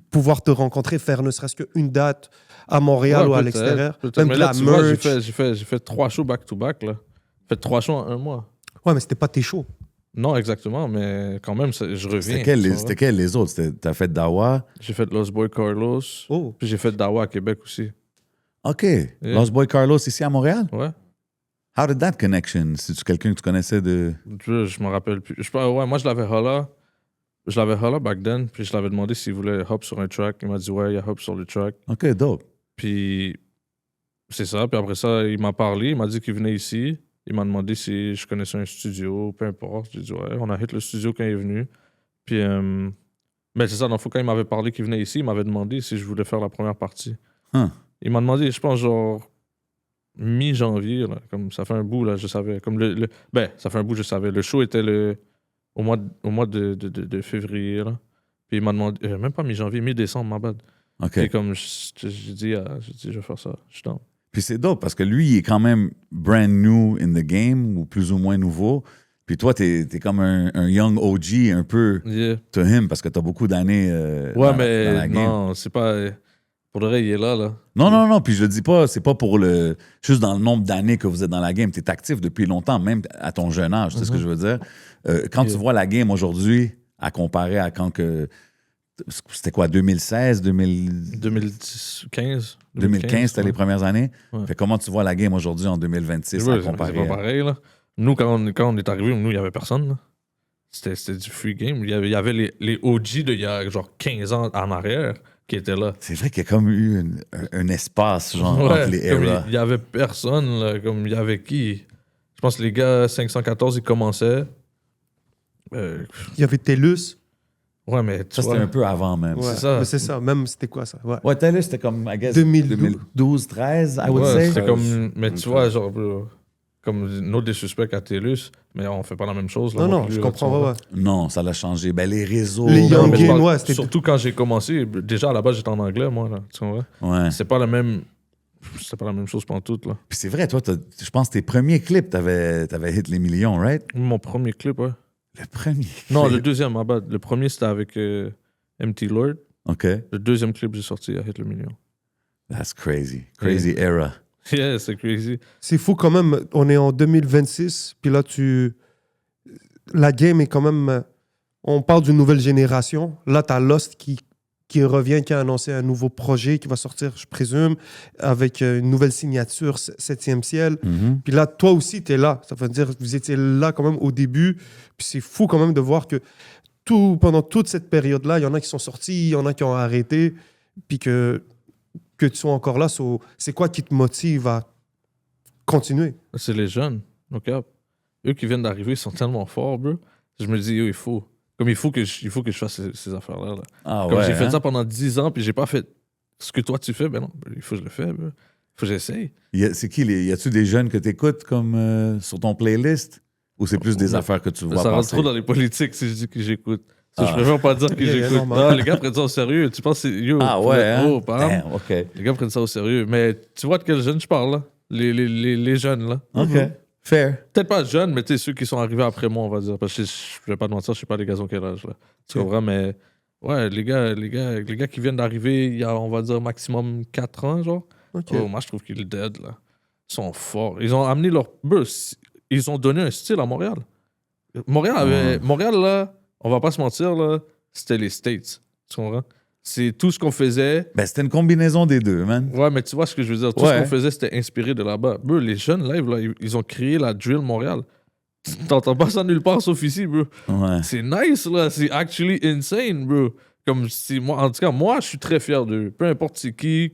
pouvoir te rencontrer, faire ne serait-ce qu'une date à Montréal ou à l'extérieur. Même mais de là, la tu vois, merch. j'ai fait 3 shows back-to-back, là. J'ai fait 3 shows en un mois. Ouais, mais c'était pas tes shows. Non, exactement, mais quand même, je reviens. C'était quels les autres? T'as fait Dawa? J'ai fait Lost Boy Carlos, Oh. puis j'ai fait Dawa à Québec aussi. OK. Lost Boy Carlos ici à Montréal? Ouais. How did that connection? C'est-tu quelqu'un que tu connaissais de... Je me rappelle plus. Ouais, moi, je l'avais holla. Je l'avais holla back then, puis je l'avais demandé s'il voulait hop sur un track. Il m'a dit, ouais, il y a hop sur le track. OK, dope. Puis c'est ça. Puis après ça, il m'a parlé. Il m'a dit qu'il venait ici. Il m'a demandé si je connaissais un studio, peu importe. J'ai dit, ouais, on a hit le studio quand il est venu. Puis, mais c'est ça, dans le fond, quand il m'avait parlé qu'il venait ici, il m'avait demandé si je voulais faire la première partie. Huh. Il m'a demandé, je pense, genre mi-janvier, là, comme ça fait un bout, là, je savais. Comme ben, ça fait un bout, je savais. Le show était au mois de février, là. Puis il m'a demandé, même pas mi-janvier, mi-décembre, ma bad. OK. Et comme j'ai dit, je vais faire ça, je suis down. Puis c'est dope parce que lui, il est quand même brand new in the game ou plus ou moins nouveau. Puis toi, t'es comme un young OG un peu Yeah. to him parce que t'as beaucoup d'années dans la game. Non, c'est pas... Pour le vrai, il est là. Non. Puis je le dis pas, c'est pas pour juste dans le nombre d'années que vous êtes dans la game. T'es actif depuis longtemps, même à ton jeune âge. Tu sais ce que je veux dire? Quand tu vois la game aujourd'hui, à comparer à quand que... C'était quoi, 2016, 2015. 2015, c'était ouais. les premières années. Ouais. Fait comment tu vois la game aujourd'hui en 2026 Ouais, à c'est comparer? pas pareil, là. Nous, quand on est arrivé, il n'y avait personne, là. C'était du free game. Il y avait les OG d'il y a genre 15 ans en arrière qui étaient là. C'est vrai qu'il y a comme eu un espace genre entre les comme eras. il y avait personne, là, comme il y avait qui? Je pense que les gars 514, ils commençaient. Il y avait TELUS. Ouais, mais tu Ça, c'était vois, un peu avant même. Ouais, ça. mais c'est ça. Même, c'était quoi ça? Ouais. Ouais, TELUS, c'était comme, I guess, 2012, 13, I would ouais, say. c'était comme... Mais tu vois, genre, comme nos des suspects à TELUS, mais on fait pas la même chose. Là, Non, plus, je là, comprends. tu vois. Ouais. Non, ça l'a changé. Ben, les réseaux. Les Non, Young mais je Game, parle- ouais, c'était... Surtout quand j'ai commencé, déjà à la base, j'étais en anglais, moi, là. Tu vois? Ouais. C'est pas la même... C'était pas la même chose pendant tout, là. Puis c'est vrai, toi, je pense que tes premiers clips, t'avais hit les millions, right? Mon premier clip, ouais. Le premier. Non, le clip. deuxième, ma bad. Le premier, c'était avec MT Lord. OK. Le deuxième clip que j'ai sorti a hit le million. That's crazy. Crazy era. Yeah, c'est crazy. C'est fou quand même. On est en 2026, puis là, la game est quand même on parle d'une nouvelle génération. Là, tu as Lost qui revient, qui a annoncé un nouveau projet qui va sortir, je présume, avec une nouvelle signature, 7e ciel. Puis là, toi aussi, tu es là. Ça veut dire que vous étiez là quand même au début. Puis c'est fou quand même de voir que pendant toute cette période-là, il y en a qui sont sortis, il y en a qui ont arrêté, puis que tu sois encore là. C'est quoi qui te motive à continuer? C'est les jeunes, ok? Eux qui viennent d'arriver, ils sont tellement forts, bro. Je me dis, yo, il faut que je fasse ces affaires-là. Là. Ah Comme ouais, j'ai fait hein? ça pendant 10 ans, puis j'ai pas fait ce que toi tu fais, ben non, il faut que je le fasse, bro. Il faut que j'essaye. C'est qui? Y a-tu des jeunes que tu écoutes comme sur ton playlist? Ou c'est plus des Ouais. affaires que tu vois Ça rentre passer? trop dans les politiques si je dis que j'écoute. Ça, Ah. je préfère pas dire que Yeah, j'écoute. normal. Non, les gars prennent ça au sérieux. Tu penses que c'est... Yo, Ah pour ouais, être hein? gros, pam. Damn, OK. Les gars prennent ça au sérieux. Mais tu vois de quels jeunes je parle, là? Les jeunes, là. OK. Fair. Peut-être pas jeunes, mais tu sais, ceux qui sont arrivés après moi, on va dire. Parce que je vais pas te mentir, je sais pas les gars ont quel âge, là. Tu comprends? Mais ouais, les gars qui viennent d'arriver, il y a, on va dire, maximum 4 ans, genre. OK. Oh, moi, je trouve qu'ils dead, là. Ils sont forts. Ils ont amené leur... Ils ont donné un style à Montréal. Montréal, là, on va pas se mentir, là, c'était les States. Tu comprends? C'est tout ce qu'on faisait. Ben, c'était une combinaison des deux, man. Ouais, mais tu vois ce que je veux dire. Tout Ouais. ce qu'on faisait, c'était inspiré de là-bas. Bro, les jeunes live, là, ils ont créé la drill Montréal. T'entends pas ça nulle part sauf ici, bro. Ouais. C'est nice, là. C'est actually insane, bro. Comme si moi, en tout cas, moi, je suis très fier d'eux. Peu importe c'est qui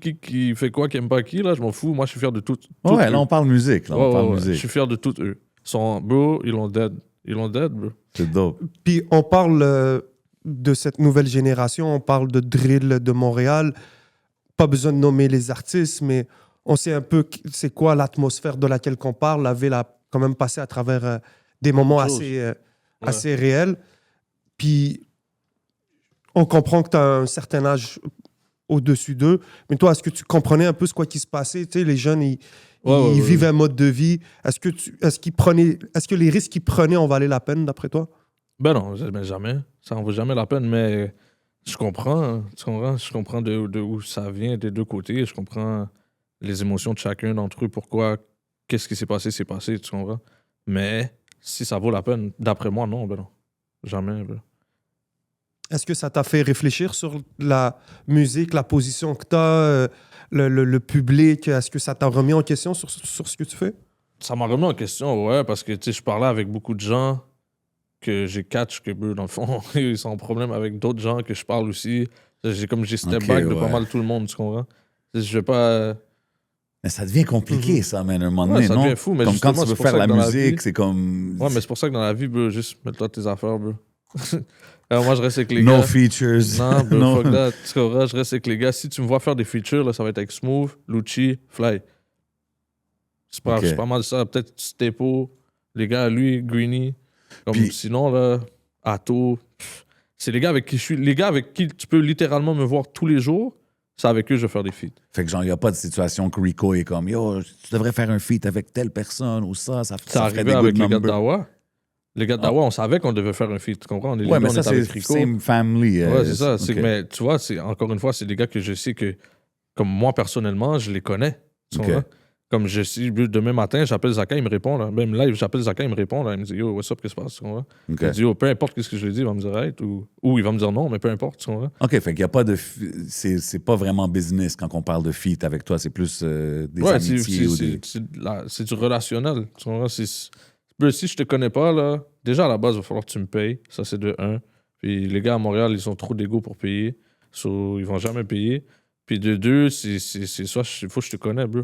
fait quoi, qui aime pas qui, là, je m'en fous. Moi, je suis fier de tout. Ouais, eux. là, on parle musique. Là, on parle Je musique. suis fier de tout eux. Bro, ils l'ont dead. Ils l'ont dead, bro. C'est dope. Puis on parle de cette nouvelle génération, on parle de drill de Montréal. Pas besoin de nommer les artistes, mais on sait un peu c'est quoi l'atmosphère de laquelle on parle. La ville a quand même passé à travers des moments Chose. assez réels. Puis on comprend que tu as un certain âge au-dessus d'eux. Mais toi, est-ce que tu comprenais un peu ce qui se passait? Tu sais, les jeunes, ils vivent un mode de vie. Est-ce que les risques qu'ils prenaient en valaient la peine, d'après toi? Ben non, jamais. Ça en vaut jamais la peine, mais je comprends. Hein. Tu comprends? Je comprends de où ça vient des deux côtés. Je comprends les émotions de chacun d'entre eux. Pourquoi, qu'est-ce qui s'est passé, tu comprends? Mais si ça vaut la peine, d'après moi, non, ben non. Jamais. Ben. Est-ce que ça t'a fait réfléchir sur la musique, la position que tu as, le public? Est-ce que ça t'a remis en question sur ce que tu fais? Ça m'a remis en question, ouais, parce que tu sais, je parlais avec beaucoup de gens que j'ai catch que, dans le fond, ils sont en problème avec d'autres gens que je parle aussi. J'ai step back de pas ouais. mal tout le monde, tu comprends? Je vais pas... Mais ça devient compliqué, ça, man, à un moment Ouais, donné, ça non? devient fou, mais comme quand justement, tu veux c'est pour faire ça la que dans la musique, vie- c'est comme... Ouais, mais c'est pour ça que dans la vie, bro, juste mets-toi tes affaires, bro. Alors moi, je reste avec les No gars. features. Non, bro, No. fuck that. Tu comprends? Je reste avec les gars. Si tu me vois faire des features, là, ça va être avec Smooth, Lucci, Fly. C'est pas, Ok. c'est pas mal ça. Peut-être Stepo, les gars, lui, Greeny. Comme Puis- sinon, là, Atto. C'est les gars avec qui je suis. Les gars avec qui tu peux littéralement me voir tous les jours, c'est avec eux que je vais faire des feats. Fait que genre, il n'y a pas de situation que Rico est comme, yo, tu devrais faire un feat avec telle personne ou ça C'est ferait arrivé des avec good les gars de numbers. Dawa. Les gars de Dawa, on savait qu'on devait faire un feat, tu comprends? On est, les Ouais, gars, mais on ça, est avec c'est Rico. same family. Ouais, c'est ça. C'est- ok. Mais tu vois, encore une fois, c'est des gars que je sais que, comme moi, personnellement, je les connais. Tu Ok. comprends? Comme je sais, demain matin, j'appelle Zaka, il me répond. Là. Même live, j'appelle Zaka, il me répond. Là. Il me dit, yo, what's up, qu'est-ce qui se passe? Tu comprends? Ok. Il dit, yo, peu importe ce que je lui dis, il va me dire, right, ou il va me dire non, mais peu importe. Tu comprends? OK, fait qu'il n'y a pas de... C'est pas vraiment business quand on parle de feat avec toi, c'est plus des Ouais, amitiés ou des... c'est du relationnel. Tu comprends? Bro, si je te connais pas, là, déjà à la base, il va falloir que tu me payes. Ça, c'est de 1. Puis les gars à Montréal, ils ont trop d'ego pour payer. So, ils vont jamais payer. Puis de 2, c'est soit il faut que je te connais, bro.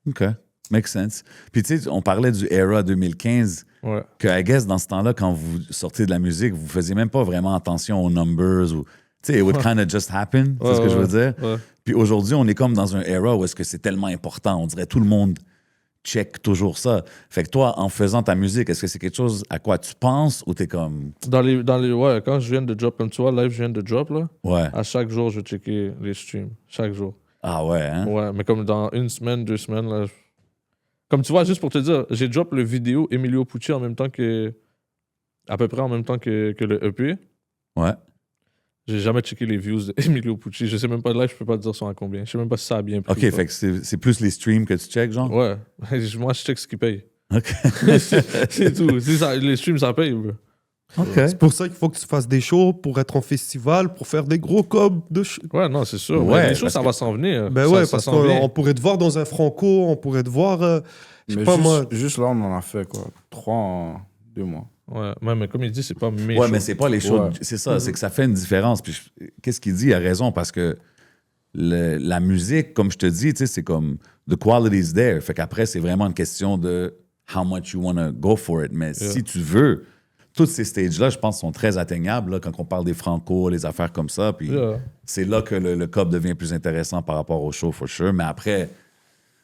OK, makes sense. Puis tu sais, on parlait du era 2015, Ouais. que, I guess, dans ce temps-là, quand vous sortez de la musique, vous faisiez même pas vraiment attention aux numbers ou... Tu sais, it would kind of just happen, c'est ce que je veux dire. Ouais. Puis aujourd'hui, on est comme dans un era où est-ce que c'est tellement important. On dirait tout le monde check toujours ça. Fait que toi, en faisant ta musique, est-ce que c'est quelque chose à quoi tu penses ou t'es comme... Ouais, quand je viens de drop, comme tu vois, live, je viens de drop, là. Ouais. À chaque jour, je vais checker les streams. Chaque jour. Ah ouais, hein? Ouais, mais comme dans 1 semaine, 2 semaines, là. Comme tu vois, juste pour te dire, j'ai drop le vidéo Emilio Pucci en même temps que. À peu près en même temps que le EP. Ouais. J'ai jamais checké les views d'Emilio Pucci. Je sais même pas de live, je peux pas te dire son à combien. Je sais même pas si ça a bien pris. OK, ou pas. fait que c'est plus les streams que tu check, genre? Ouais. Moi, je check ce qu'il paye. OK. C'est tout. Si ça, les streams, ça paye, bro. OK. C'est pour ça qu'il faut que tu fasses des shows pour être en festival, pour faire des gros cobs de Ouais, non, c'est sûr. Ouais, Mais les choses, parce ça que- va s'en venir. Ben Ça- ouais, ça parce s'en vient. qu'on pourrait te voir dans un Franco, on pourrait te voir. Je sais Mais pas juste, moi. juste là, on en a fait quoi 3 en 2 mois. Ouais, mais comme il dit, c'est pas mes Ouais, shows. mais c'est pas les choses. Ouais. C'est ça, c'est que ça fait une différence. Puis qu'est-ce qu'il dit? Il a raison parce que la musique, comme je te dis, tu sais, c'est comme the quality's there. Fait qu'après, c'est vraiment une question de how much you want to go for it. Mais si tu veux, tous ces stages-là, je pense, sont très atteignables là, quand on parle des Franco, les affaires comme ça. Puis Yeah. c'est là que le COP devient plus intéressant par rapport au show, for sure. Mais après,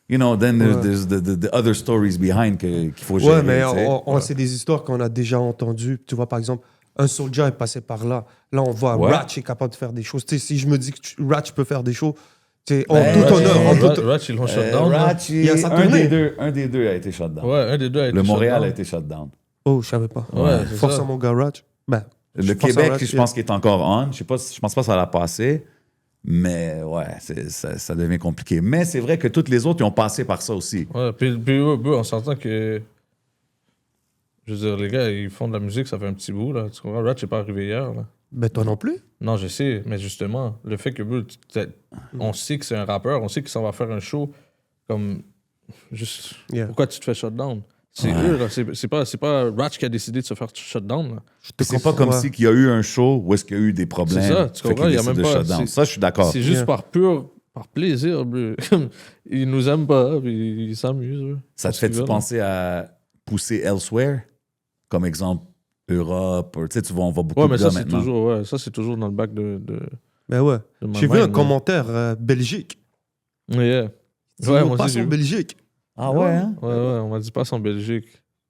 you know, then there's the other stories behind qu'il faut gérer. Ouais, mais tu sais. c'est des histoires qu'on a déjà entendues. Tu vois, par exemple, un Soulja est passé par là. Là, on voit Ouais. Ratch est capable de faire des choses. Tu sais, si je me dis que Ratch peut faire des shows, tu sais, en Ben, tout Ratch, honneur. En tout... Ratch, ils l'ont shut down. là. Ratch, Il y a sa un tournée. des deux a été shut down. Ouais, un des deux a été Le shut Montréal down. a été shut down. Oh, je savais pas. Ouais, c'est Force ça. à mon gars Ratch. Ben, Le je pense à Québec, Ratch, je pense qu'il est encore on. Je pense pas que ça l'a passé. Mais ouais, ça devient compliqué. Mais c'est vrai que toutes les autres, ils ont passé par ça aussi. Ouais, puis on s'entend que. Je veux dire, les gars, ils font de la musique, ça fait un petit bout, là. Tu comprends? Ratch n'est pas arrivé hier, là. Ben, toi non plus. Non, je sais, mais justement, le fait que on sait que c'est un rappeur, on sait qu'il s'en va faire un show comme. Juste. Yeah. Pourquoi tu te fais shutdown? C'est eux, là. C'est pas Ratch qui a décidé de se faire shutdown, là. C'est pas comme si qu'il y a eu un show où est-ce qu'il y a eu des problèmes. C'est ça, tu fait comprends? qu'il Il y a décide même de pas- shut down. c'est- Ça, je suis d'accord. C'est juste Yeah. par plaisir, bro. Ils nous aiment pas, puis ils s'amusent, bro. Ça te Parce fait-tu qu'ils veulent. penser à pousser elsewhere? Comme exemple, Europe. Tu sais, tu vois, on voit beaucoup Ouais, de mais gars ça, c'est maintenant. toujours, ouais, ça, c'est toujours dans le bac de Ben ouais. my J'ai vu un mind, commentaire, Belgique. Yeah. Dis, Ouais, on moi passe aussi, j'ai en vu. Belgique. Ah ouais, hein? Ouais, on m'a dit passe en Belgique.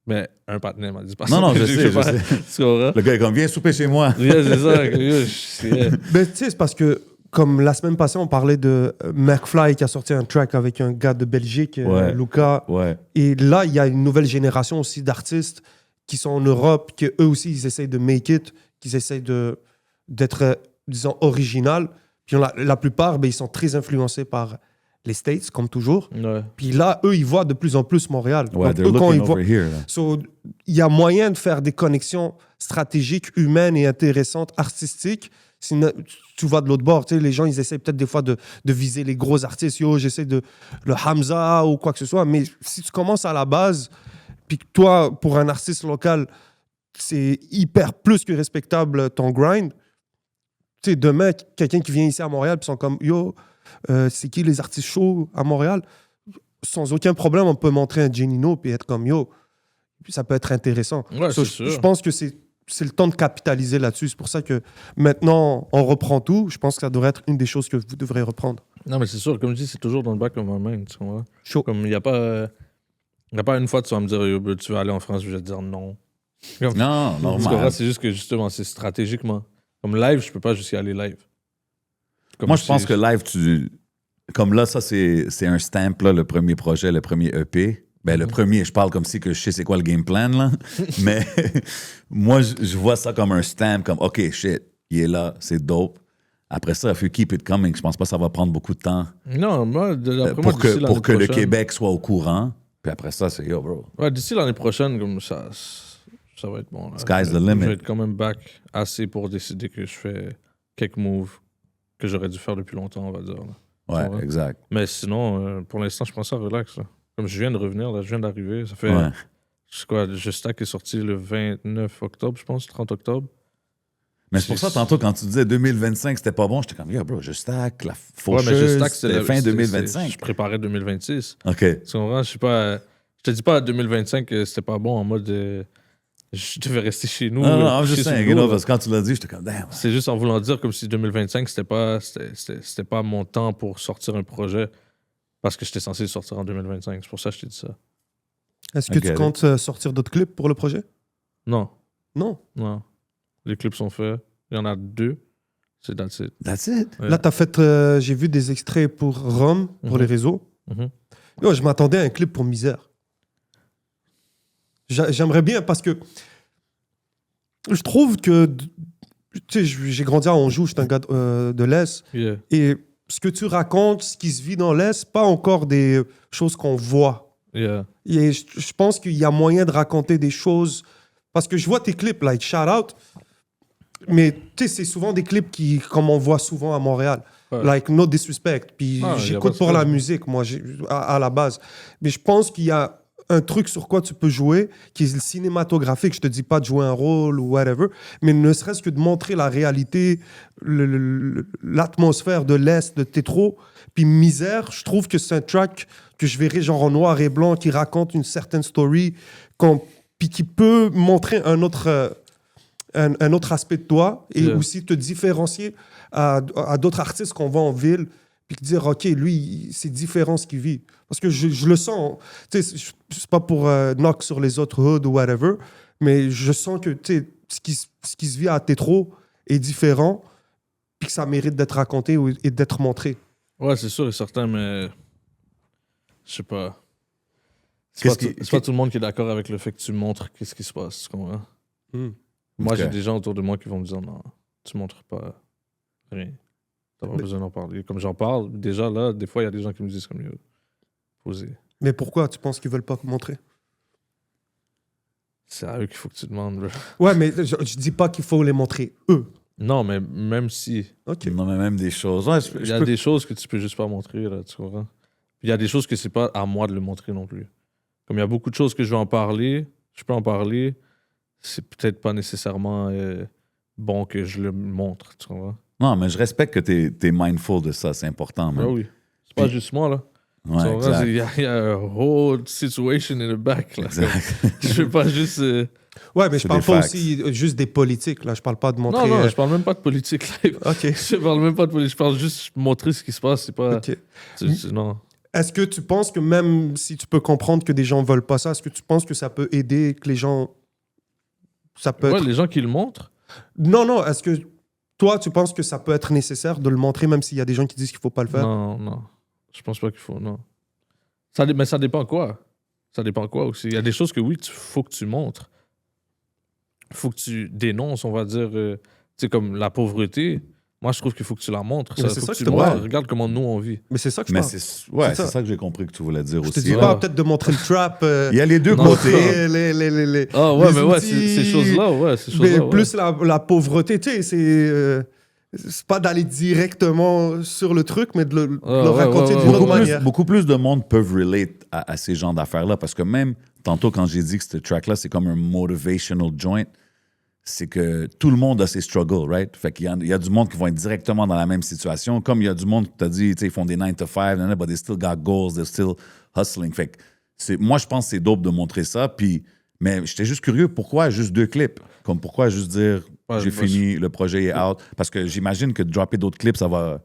Mais un partenaire m'a dit passe Non, en non, je Belgique. sais, je pas- sais. Tu comprends? Le gars est comme, viens souper chez moi. Yeah, c'est ça. Yeah. Ben, tu sais, c'est parce que, comme la semaine passée, on parlait de McFly qui a sorti un track avec un gars de Belgique, Ouais. Luca. Ouais. Et là, il y a une nouvelle génération aussi d'artistes qui sont en Europe, qui eux aussi, ils essayent de make it, qu'ils essayent d'être, disons, original. Puis la plupart, ben, ils sont très influencés par les States, comme toujours. Ouais. Puis là, eux, ils voient de plus en plus Montréal. Ouais, Donc, they're eux, quand looking ils voient... over here. là. So, il y a moyen de faire des connexions stratégiques, humaines et intéressantes, artistiques. Sinon, tu vas de l'autre bord. Tu sais, les gens, ils essaient peut-être des fois de viser les gros artistes. Yo, j'essaie de le Hamza ou quoi que ce soit. Mais si tu commences à la base, puis que toi, pour un artiste local, c'est hyper plus que respectable ton grind. Tu sais, demain, quelqu'un qui vient ici à Montréal, puis sont comme, yo, c'est qui les artistes chauds à Montréal? Sans aucun problème, on peut montrer un Genino puis être comme, yo, puis ça peut être intéressant. Ouais, So, c'est sûr. je pense que c'est le temps de capitaliser là-dessus. C'est pour ça que maintenant, on reprend tout. Je pense que ça devrait être une des choses que vous devrez reprendre. Non, mais c'est sûr, comme je dis, c'est toujours dans le bac of my mind, tu comprends? Chaud. Comme il n'y a pas. Il n'y a pas une fois tu vas me dire, yo, bro, tu veux aller en France, je vais te dire non. Non, Tu comprends? normal. C'est juste que justement, c'est stratégiquement. Comme live, je peux pas juste y aller live. Comme Moi, je si- pense que live, comme là, ça, c'est un stamp, là, le premier projet, le premier EP. Ben, le premier, je parle comme si que je sais c'est quoi le game plan, là. Mais moi, je vois ça comme un stamp, comme, OK, shit, il est là, c'est dope. Après ça, if you keep it coming, je pense pas que ça va prendre beaucoup de temps Non, moi, d'après moi, pour d'ici que l'année le prochaine- Québec soit au courant. Puis après ça, c'est yo, bro. Ouais, d'ici l'année prochaine, comme ça va être bon. Là. Sky's the Je limit. vais être quand même back assez pour décider que je fais quelques moves que j'aurais dû faire depuis longtemps, on va dire. Là. Ouais, Ouais. exact. Mais sinon, pour l'instant, je pense à relax. Là. Comme je viens de revenir, là, je viens d'arriver. Ça fait. Ouais. C'est quoi, Je Stack est sorti le 29 octobre, je pense, 30 octobre. Mais c'est pour ça, tantôt, quand tu disais 2025, c'était pas bon, j'étais comme, yo, bro, je stack, la Ouais, faucheuse, mais Je Stack, c'était fin 2025. Je préparais 2026. OK. Tu comprends? Je sais pas. Je te dis pas à 2025 que c'était pas bon en mode. Je devais rester chez nous. Non, non, coucher juste sur saying, le you dos, know, là. parce que quand tu l'as dit, j'étais comme, damn. C'est juste en voulant dire comme si 2025, c'était pas mon temps pour sortir un projet parce que j'étais censé le sortir en 2025. C'est pour ça que je t'ai dit ça. Est-ce que Ok. tu comptes sortir d'autres clips pour le projet? Non, Non. non. Les clips sont faits. Il y en a 2. C'est that's it. That's it. Ouais. Là, tu as fait, j'ai vu des extraits pour Rome, pour Mhm. les réseaux. Mhm. Yo, je m'attendais à un clip pour Misère. J'aimerais bien parce que je trouve que, tu sais, j'ai grandi à Anjou, j'étais un gars de l'Est. Yeah. Et ce que tu racontes, ce qui se vit dans l'Est, pas encore des choses qu'on voit. Yeah. Et je pense qu'il y a moyen de raconter des choses Parce que je vois tes clips, like, shout out. Mais tu sais, c'est souvent des clips qui, comme on voit souvent à Montréal. Ouais. Like, no disrespect. Puis Ah, y a pas j'écoute de pour la stress. musique, moi, à la base. Mais je pense qu'il y a un truc sur quoi tu peux jouer qui est le cinématographique. Je te dis pas de jouer un rôle ou whatever, mais ne serait-ce que de montrer la réalité, l'atmosphère de l'Est, de Tétro. Puis Misère, je trouve que c'est un track que je verrais genre en noir et blanc qui raconte une certaine story, puis qui peut montrer un autre aspect de toi et Yeah. aussi te différencier à d'autres artistes qu'on voit en ville, puis dire, OK, lui, c'est différent ce qu'il vit. Parce que je le sens. Tu sais, c'est pas pour knock sur les autres hoods ou whatever, mais je sens que tu sais, ce qui se vit à Tétro est différent, puis que ça mérite d'être raconté et d'être montré. Ouais, c'est sûr et certain, mais. Je sais pas. Qu'est-ce C'est pas tout le monde qui est d'accord avec le fait que tu montres qu'est-ce qui se passe. Tu comprends? Moi, Ok. j'ai des gens autour de moi qui vont me dire non, tu montres pas rien. T'as pas Mais- besoin d'en parler. Comme j'en parle, déjà là, des fois, il y a des gens qui me disent comme yo, posez. Mais pourquoi tu penses qu'ils veulent pas montrer? C'est à eux qu'il faut que tu demandes. bro. Ouais, mais je dis pas qu'il faut les montrer eux. Non, mais même si. OK. Non, mais même des choses. Ouais, Il y a des choses que tu peux juste pas montrer, là, tu comprends? Puis il y a des choses que c'est pas à moi de le montrer non plus. Comme il y a beaucoup de choses que je vais en parler, je peux en parler, c'est peut-être pas nécessairement bon que je le montre, tu comprends? Non, mais je respecte que t'es mindful de ça, c'est important. Ah Man. oui. C'est pas Puis- juste moi, là. Ouais, Tu comprends? exact. Il y a a whole situation in the back, là. Exact. Je veux pas juste... Ouais, mais je C'est parle des pas facts. aussi juste des politiques, là. Je parle pas de montrer... Non, non, je parle même pas de politique, là. OK. Je parle même pas de politique, je parle juste montrer ce qui se passe, c'est pas... OK. Non. Est-ce que tu penses que même si tu peux comprendre que des gens veulent pas ça, est-ce que tu penses que ça peut aider, que les gens... Ça peut Ouais, être... les gens qui le montrent, Non, non, est-ce que toi, tu penses que ça peut être nécessaire de le montrer, même s'il y a des gens qui disent qu'il faut pas le faire? non, non. Je pense pas qu'il faut, non. Mais ça dépend quoi. Ça dépend quoi aussi. Il y a des choses que oui, faut que tu montres. Faut que tu dénonces, on va dire, tu sais, comme la pauvreté. Moi, je trouve qu'il faut que tu la montres. Mais c'est Faut ça que que tu je te montres. parle. Regarde comment nous, on vit. Mais c'est ça que je Mais parle. c'est ça. ça que j'ai compris que tu voulais dire Je te aussi. dis ouais. pas peut-être de montrer le trap, Il y a les deux Non, côtés. les Ah ouais, les mais ouais, outils, ces choses-là, ouais, ces mais choses-là. ouais. plus la pauvreté, tu sais, c'est pas d'aller directement sur le truc, mais de le ouais, raconter ouais, d'une ouais, autre ouais. manière. Beaucoup plus de monde peuvent relate à ces genres d'affaires-là parce que même tantôt, quand j'ai dit que ce track-là, c'est comme un motivational joint, c'est que tout le monde a ses struggles, right? Fait qu'il y a du monde qui vont être directement dans la même situation, comme il y a du monde qui t'a dit, tu sais, ils font des 9 to 5, but they still got goals, they're still hustling. Fait que moi, je pense que c'est dope de montrer ça. Mais j'étais juste curieux, pourquoi juste 2 clips? Comme pourquoi juste dire, Ouais, j'ai moi, fini, le projet est out? Parce que j'imagine que de dropper d'autres clips, ça va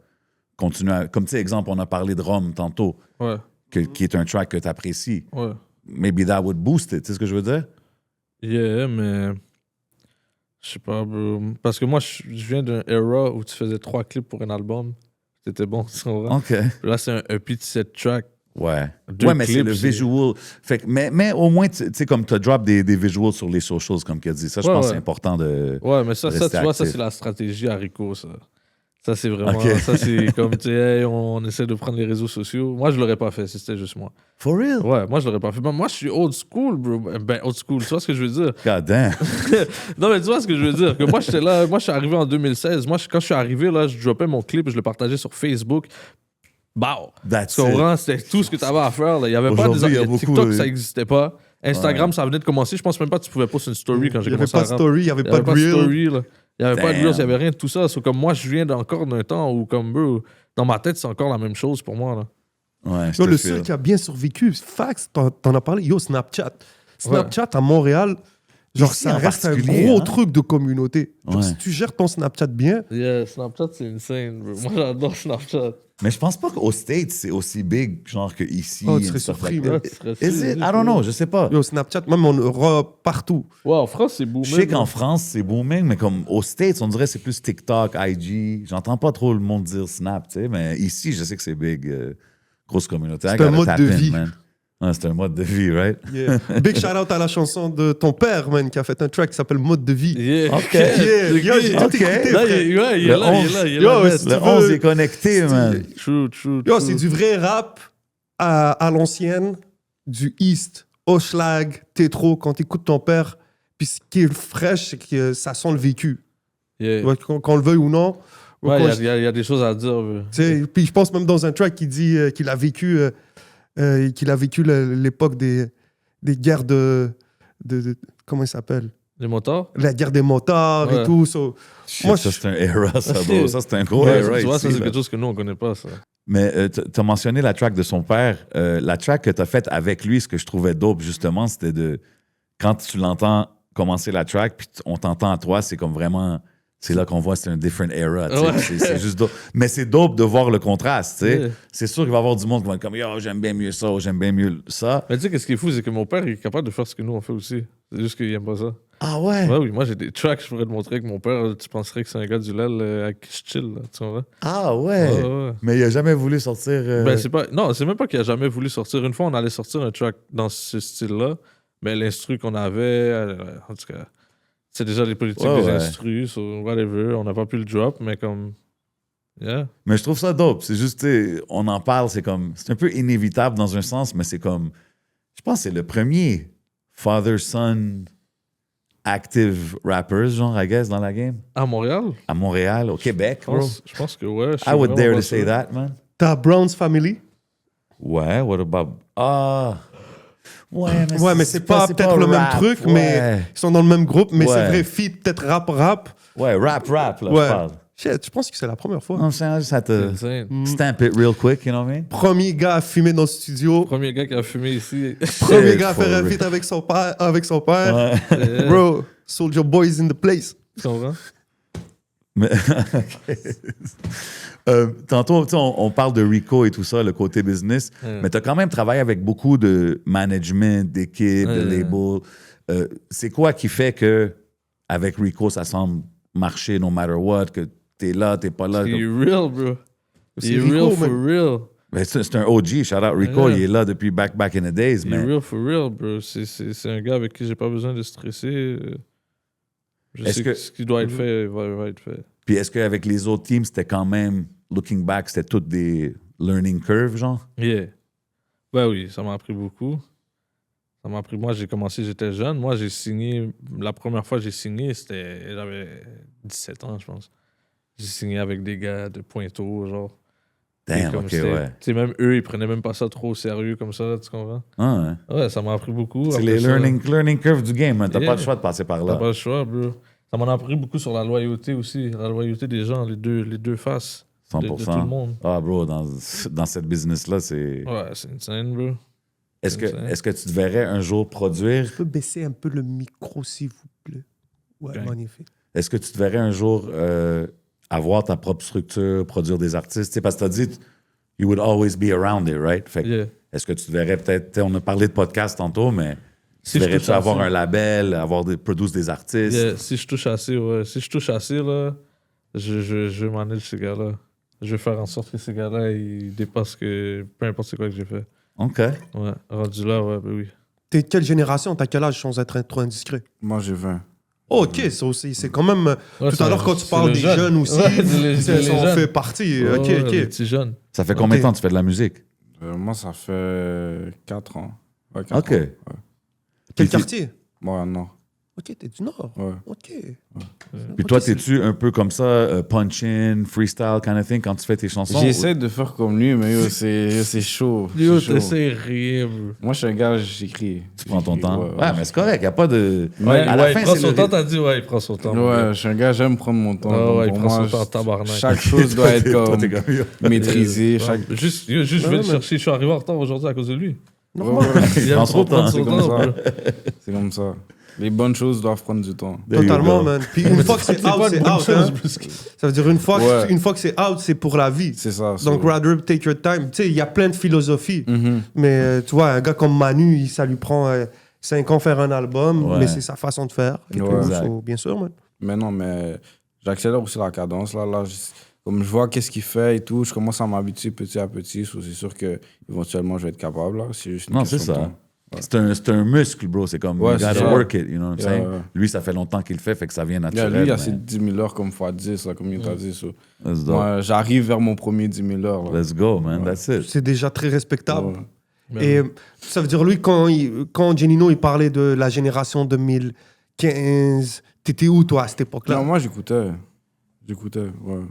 continuer à... Comme, tu sais, exemple, on a parlé de Rome tantôt, Ouais, qui est un track que tu apprécies. ouais. Maybe that would boost it, tu sais ce que je veux dire? Yeah, mais. Je sais pas, bro. Parce que moi, je viens d'un era où tu faisais 3 clips pour un album. C'était bon, tu comprends? OK. Là, c'est un EP de 7 tracks. Ouais. 2 Ouais, mais c'est clips, le visual. Fait que, mais au moins, tu sais, comme tu as drop des visuals sur les socials, comme tu as dit. Ça, je Ouais, pense que ouais. c'est important de. Ouais, mais ça tu Rester vois, ça, actif. c'est la stratégie Haricot, ça. Ça, c'est vraiment. Ok. Ça, c'est comme, tu sais, hey, on essaie de prendre les réseaux sociaux. Moi, je l'aurais pas fait si c'était juste moi. For real? Ouais, moi, je l'aurais pas fait. Ben, moi, je suis old school, bro. Ben, old school, tu vois ce que je veux dire? God damn. Non, mais tu vois ce que je veux dire? Que moi, j'étais là, moi, je suis arrivé en 2016. Moi, quand je suis arrivé, là, je droppais mon clip, je le partageais sur Facebook. Bah, That's tu it. comprends? C'était tout ce que tu avais à faire. Là. Il y avait pas Aujourd'hui, il y a beaucoup, TikTok, ça n'existait pas. Instagram, Ouais. ça venait de commencer. Je pense même pas que tu pouvais poster une story quand Il j'ai n'y avait commencé à pas de rap. story, il n'y avait Il y pas avait de pas de reel. story, là. Il y avait pas de Damn. reels, il y avait rien de tout ça. C'est comme moi, je viens encore d'un temps où, comme, bro, dans ma tête, c'est encore la même chose pour moi, là. Ouais, je Yo, te le file. seul qui a bien survécu, Fax, t'en as parlé, yo, Snapchat. Snapchat à Montréal, genre, Ici, ça en reste un particulier, gros hein. truc de communauté. Genre, Ouais. si tu gères ton Snapchat bien, Yeah, Snapchat, c'est insane, bro. Moi, j'adore Snapchat. Mais je pense pas qu'aux States, c'est aussi big, genre qu'ici. Oh, tu serais surpris, man. Ouais, tu serais Is sûr, it? I don't know, je sais pas. yo, Snapchat, même en Europe, partout. Ouais, en France, c'est booming. Je sais qu'en là. France, c'est booming, mais comme aux States, on dirait que c'est plus TikTok, IG. J'entends pas trop le monde dire Snap, tu sais, mais ici, je sais que c'est big. Grosse communauté. C'est I gotta un mode tap de in, vie. man. Ouais, c'est un mode de vie, right? Yeah. Big shout out à la chanson de ton père, man, qui a fait un track qui s'appelle Mode de vie. Yeah. OK. Yeah, yo, j'ai tout Ok. écouté, Là, frère. il est là, il Le est là, il est 11. là, il est Yo, là. net. c'est- Le tu 11 veux- est connecté, man. True, true, Yo, true. c'est du vrai rap à l'ancienne, du East, Hochelag, Tétro, quand t'écoutes ton père, Puis ce qui est fraîche, c'est que ça sent le vécu. Yeah. Ouais, qu'on le veuille ou non. Ouais, Quand il y a des choses à dire. tu sais, puis je pense même dans un track qui dit qu'il a vécu, l'époque des guerres de comment il s'appelle? Les motards? La guerre des motards et Ouais. tout. So, Shit, Moi, ça, je- c'est un era, ça, bro. Ça, c'est un gros Ouais, era tu vois, ici, ça, c'est là. quelque chose que nous, on connaît pas, ça. Mais tu as mentionné la track de son père. La track que tu as faite avec lui, ce que je trouvais dope, justement, c'était de... Quand tu l'entends commencer la track, puis on t'entend à toi, c'est comme vraiment... C'est là qu'on voit c'est un different era. Tu sais. Ouais. C'est juste dope. Mais c'est dope de voir le contraste. Tu sais. Yeah. C'est sûr qu'il va y avoir du monde qui va être comme « Yo, j'aime bien mieux ça » ou « J'aime bien mieux ça Mais tu sais, qu'est-ce qui est fou, c'est que mon père il est capable de faire ce que nous, on fait aussi. C'est juste qu'il aime pas ça. ». Ah ouais? Ouais, oui, moi, j'ai des tracks, je pourrais te montrer avec mon père. Tu penserais que c'est un gars du LEL avec qui je chill, là, tu vois. Ah ouais? Ouais, ouais. Mais il a jamais voulu sortir... Ben, c'est pas... Non, c'est même pas qu'il a jamais voulu sortir. Une fois, on allait sortir un track dans ce style-là, mais l'instru qu'on avait, en tout cas, c'est déjà les politiques Ouais, des ouais. instrus, so whatever, on n'a pas pu le drop, mais comme... Yeah. Mais je trouve ça dope. C'est juste, tu sais, on en parle, c'est comme... C'est un peu inévitable dans un sens, mais c'est comme... Je pense que c'est le premier father-son active rappers, genre, I guess, dans la game. À Montréal, À Montréal, au Québec, je bro. pense que ouais. je I sais would vraiment dare pas to ça. say that, man. t'as Brown's Family. Ouais, what about... Ah... Ouais, Mais c'est pas peut-être le même rap, truc, ouais. mais ils sont dans le même groupe. Mais Ouais. c'est vrai, feat, peut-être rap. Ouais, rap, là, Ouais. je parle. Shit, je pense que c'est la première fois. Non, c'est juste à C'est te insane. stamp it real quick, you know what I mean? Premier gars à fumer dans le studio. Premier gars qui a fumé ici. Premier gars à For faire un real. feat avec son père. Ouais. Bro, Soulja Boy is in the place. Tu comprends? Mais, tantôt, tu sais, on parle de Rico et tout ça, le côté business, mais tu as quand même travaillé avec beaucoup de management, d'équipes, de labels. C'est quoi qui fait que avec Rico, ça semble marcher no matter what, que t'es là, t'es pas là? Il est real, bro. C'est Il est Rico, real for man. real. Ben, c'est un OG, shout out Rico, Yeah. il est là depuis back in the days, Il est mais real for real, bro. C'est un gars avec qui j'ai pas besoin de stresser. Je Est-ce sais que- que ce qui doit être fait va être fait. puis est-ce qu'avec les autres teams, c'était quand même, looking back, c'était toutes des learning curves, genre? Yeah. Ben oui, ça m'a appris beaucoup. Ça m'a appris. Moi, j'ai commencé, j'étais jeune. Moi, j'ai signé. La première fois que j'ai signé, j'avais 17 ans, je pense. J'ai signé avec des gars de Pointeau, genre. Et Damn, comme ok, c'était- ouais. Tu sais, même eux, ils prenaient même pas ça trop au sérieux comme ça, tu comprends? Ah, ouais. Ouais, ça m'a appris beaucoup. C'est Après les ça, learning curves du game, man. T'as Yeah. pas le choix de passer par T'as là. pas le choix, bro. Ça m'en a appris beaucoup sur la loyauté aussi. La loyauté des gens, les deux faces. De tout le 100%. monde. Ah, bro, dans cette business-là, c'est... Ouais, c'est insane, bro. Est-ce que, c'est ça. est-ce que tu te verrais un jour produire... Je peux baisser un peu le micro, s'il vous plaît. Ouais, Ok. magnifique. Est-ce que tu te verrais un jour avoir ta propre structure, produire des artistes? Tu sais, parce que t'as dit, you would always be around it, right? Fait que Yeah. est-ce que tu te verrais peut-être... tu sais, on a parlé de podcast tantôt, mais Si tu je verrais-tu touche avoir assez. un label, produire des artistes? Yeah, si je touche assez, ouais. Si je touche assez, là, je vais manage ces gars-là. Je vais faire en sorte que ces gars-là, ils dépassent que peu importe c'est quoi que j'ai fait. OK. Ouais, rendu là, ouais, ben oui. T'es de quelle génération? T'as quel âge sans être trop indiscret? Moi, j'ai 20. Oh, ok, ça aussi, c'est quand même... Ouais, tout à l'heure, quand tu c'est parles le des jeune. jeunes aussi, Ouais, c'est les ça en jeunes. fait partie. Ouais, Ok, ouais, ok. les petits jeunes. Ça fait combien de Ok. temps que tu fais de la musique? Moi, ça fait 4 ans. Ouais, 4 OK. ans. Ouais. Quel Puis- quartier? Moi, non. Ok, t'es du Nord. Ouais. Ok. Puis toi, t'es-tu un peu comme ça, punch-in, freestyle kind of thing, quand tu fais tes chansons? J'essaie de faire comme lui, mais yo, c'est chaud. Yo, C'est chaud. t'essaies rien, bro. Moi, je suis un gars, j'écris. Tu prends ton J'écris, temps? ouais, Ouais, mais c'est correct, il n'y a pas de... Ouais, à la ouais, fin, il prend c'est son le temps, rythme. t'as dit, ouais, il prend son temps. Ouais, je suis un gars, j'aime prendre mon temps. Ah Donc, ouais, il pour prend moi, son temps, tabarnak. chaque chose doit être Toi, comme t'es comme... yo. maîtrisé. Ouais, Chaque... Juste, je vais Ouais, le chercher. Je suis arrivé en retard aujourd'hui à cause de lui. Ouais, ouais, Il aime prend trop son prendre temps, son c'est comme temps, ça. bro. C'est comme ça. Les bonnes choses doivent prendre du temps. There you Totalement, go. man. Puis une fois que c'est out, pas c'est une bonne out. chose, Hein. parce que- Ça veut dire une fois Ouais. que c'est out, c'est pour la vie. C'est ça. Donc, so- rather take your time. Tu sais, il y a plein de philosophies. Mhm. Mais tu vois, un gars comme Manu, ça lui prend 5 ans faire un album, Ouais. mais c'est sa façon de faire. et Ouais. tout. Exact. So, bien sûr, man. Mais non, mais j'accélère aussi la cadence. Là, comme je vois qu'est-ce qu'il fait et tout, je commence à m'habituer petit à petit. So, c'est sûr que éventuellement je vais être capable. Là. C'est juste une Non, question c'est de ça. temps. C'est un muscle, bro. C'est comme, Ouais, you c'est gotta ça. work it, you know what I'm Yeah, saying? ouais. Lui, ça fait longtemps qu'il le fait, fait que ça vient Yeah, naturel. lui, il a mais ses 10 000 heures comme x10, là, comme il t'a dit. So. Let's go. Moi, j'arrive vers mon premier 10 000 heures. Là. Let's go, man. That's it. C'est déjà très respectable. Ouais. Et ça veut dire, lui, quand Genino il parlait de la génération 2015. T'étais où, toi, à cette époque-là? Non, moi, j'écoutais. Ouais.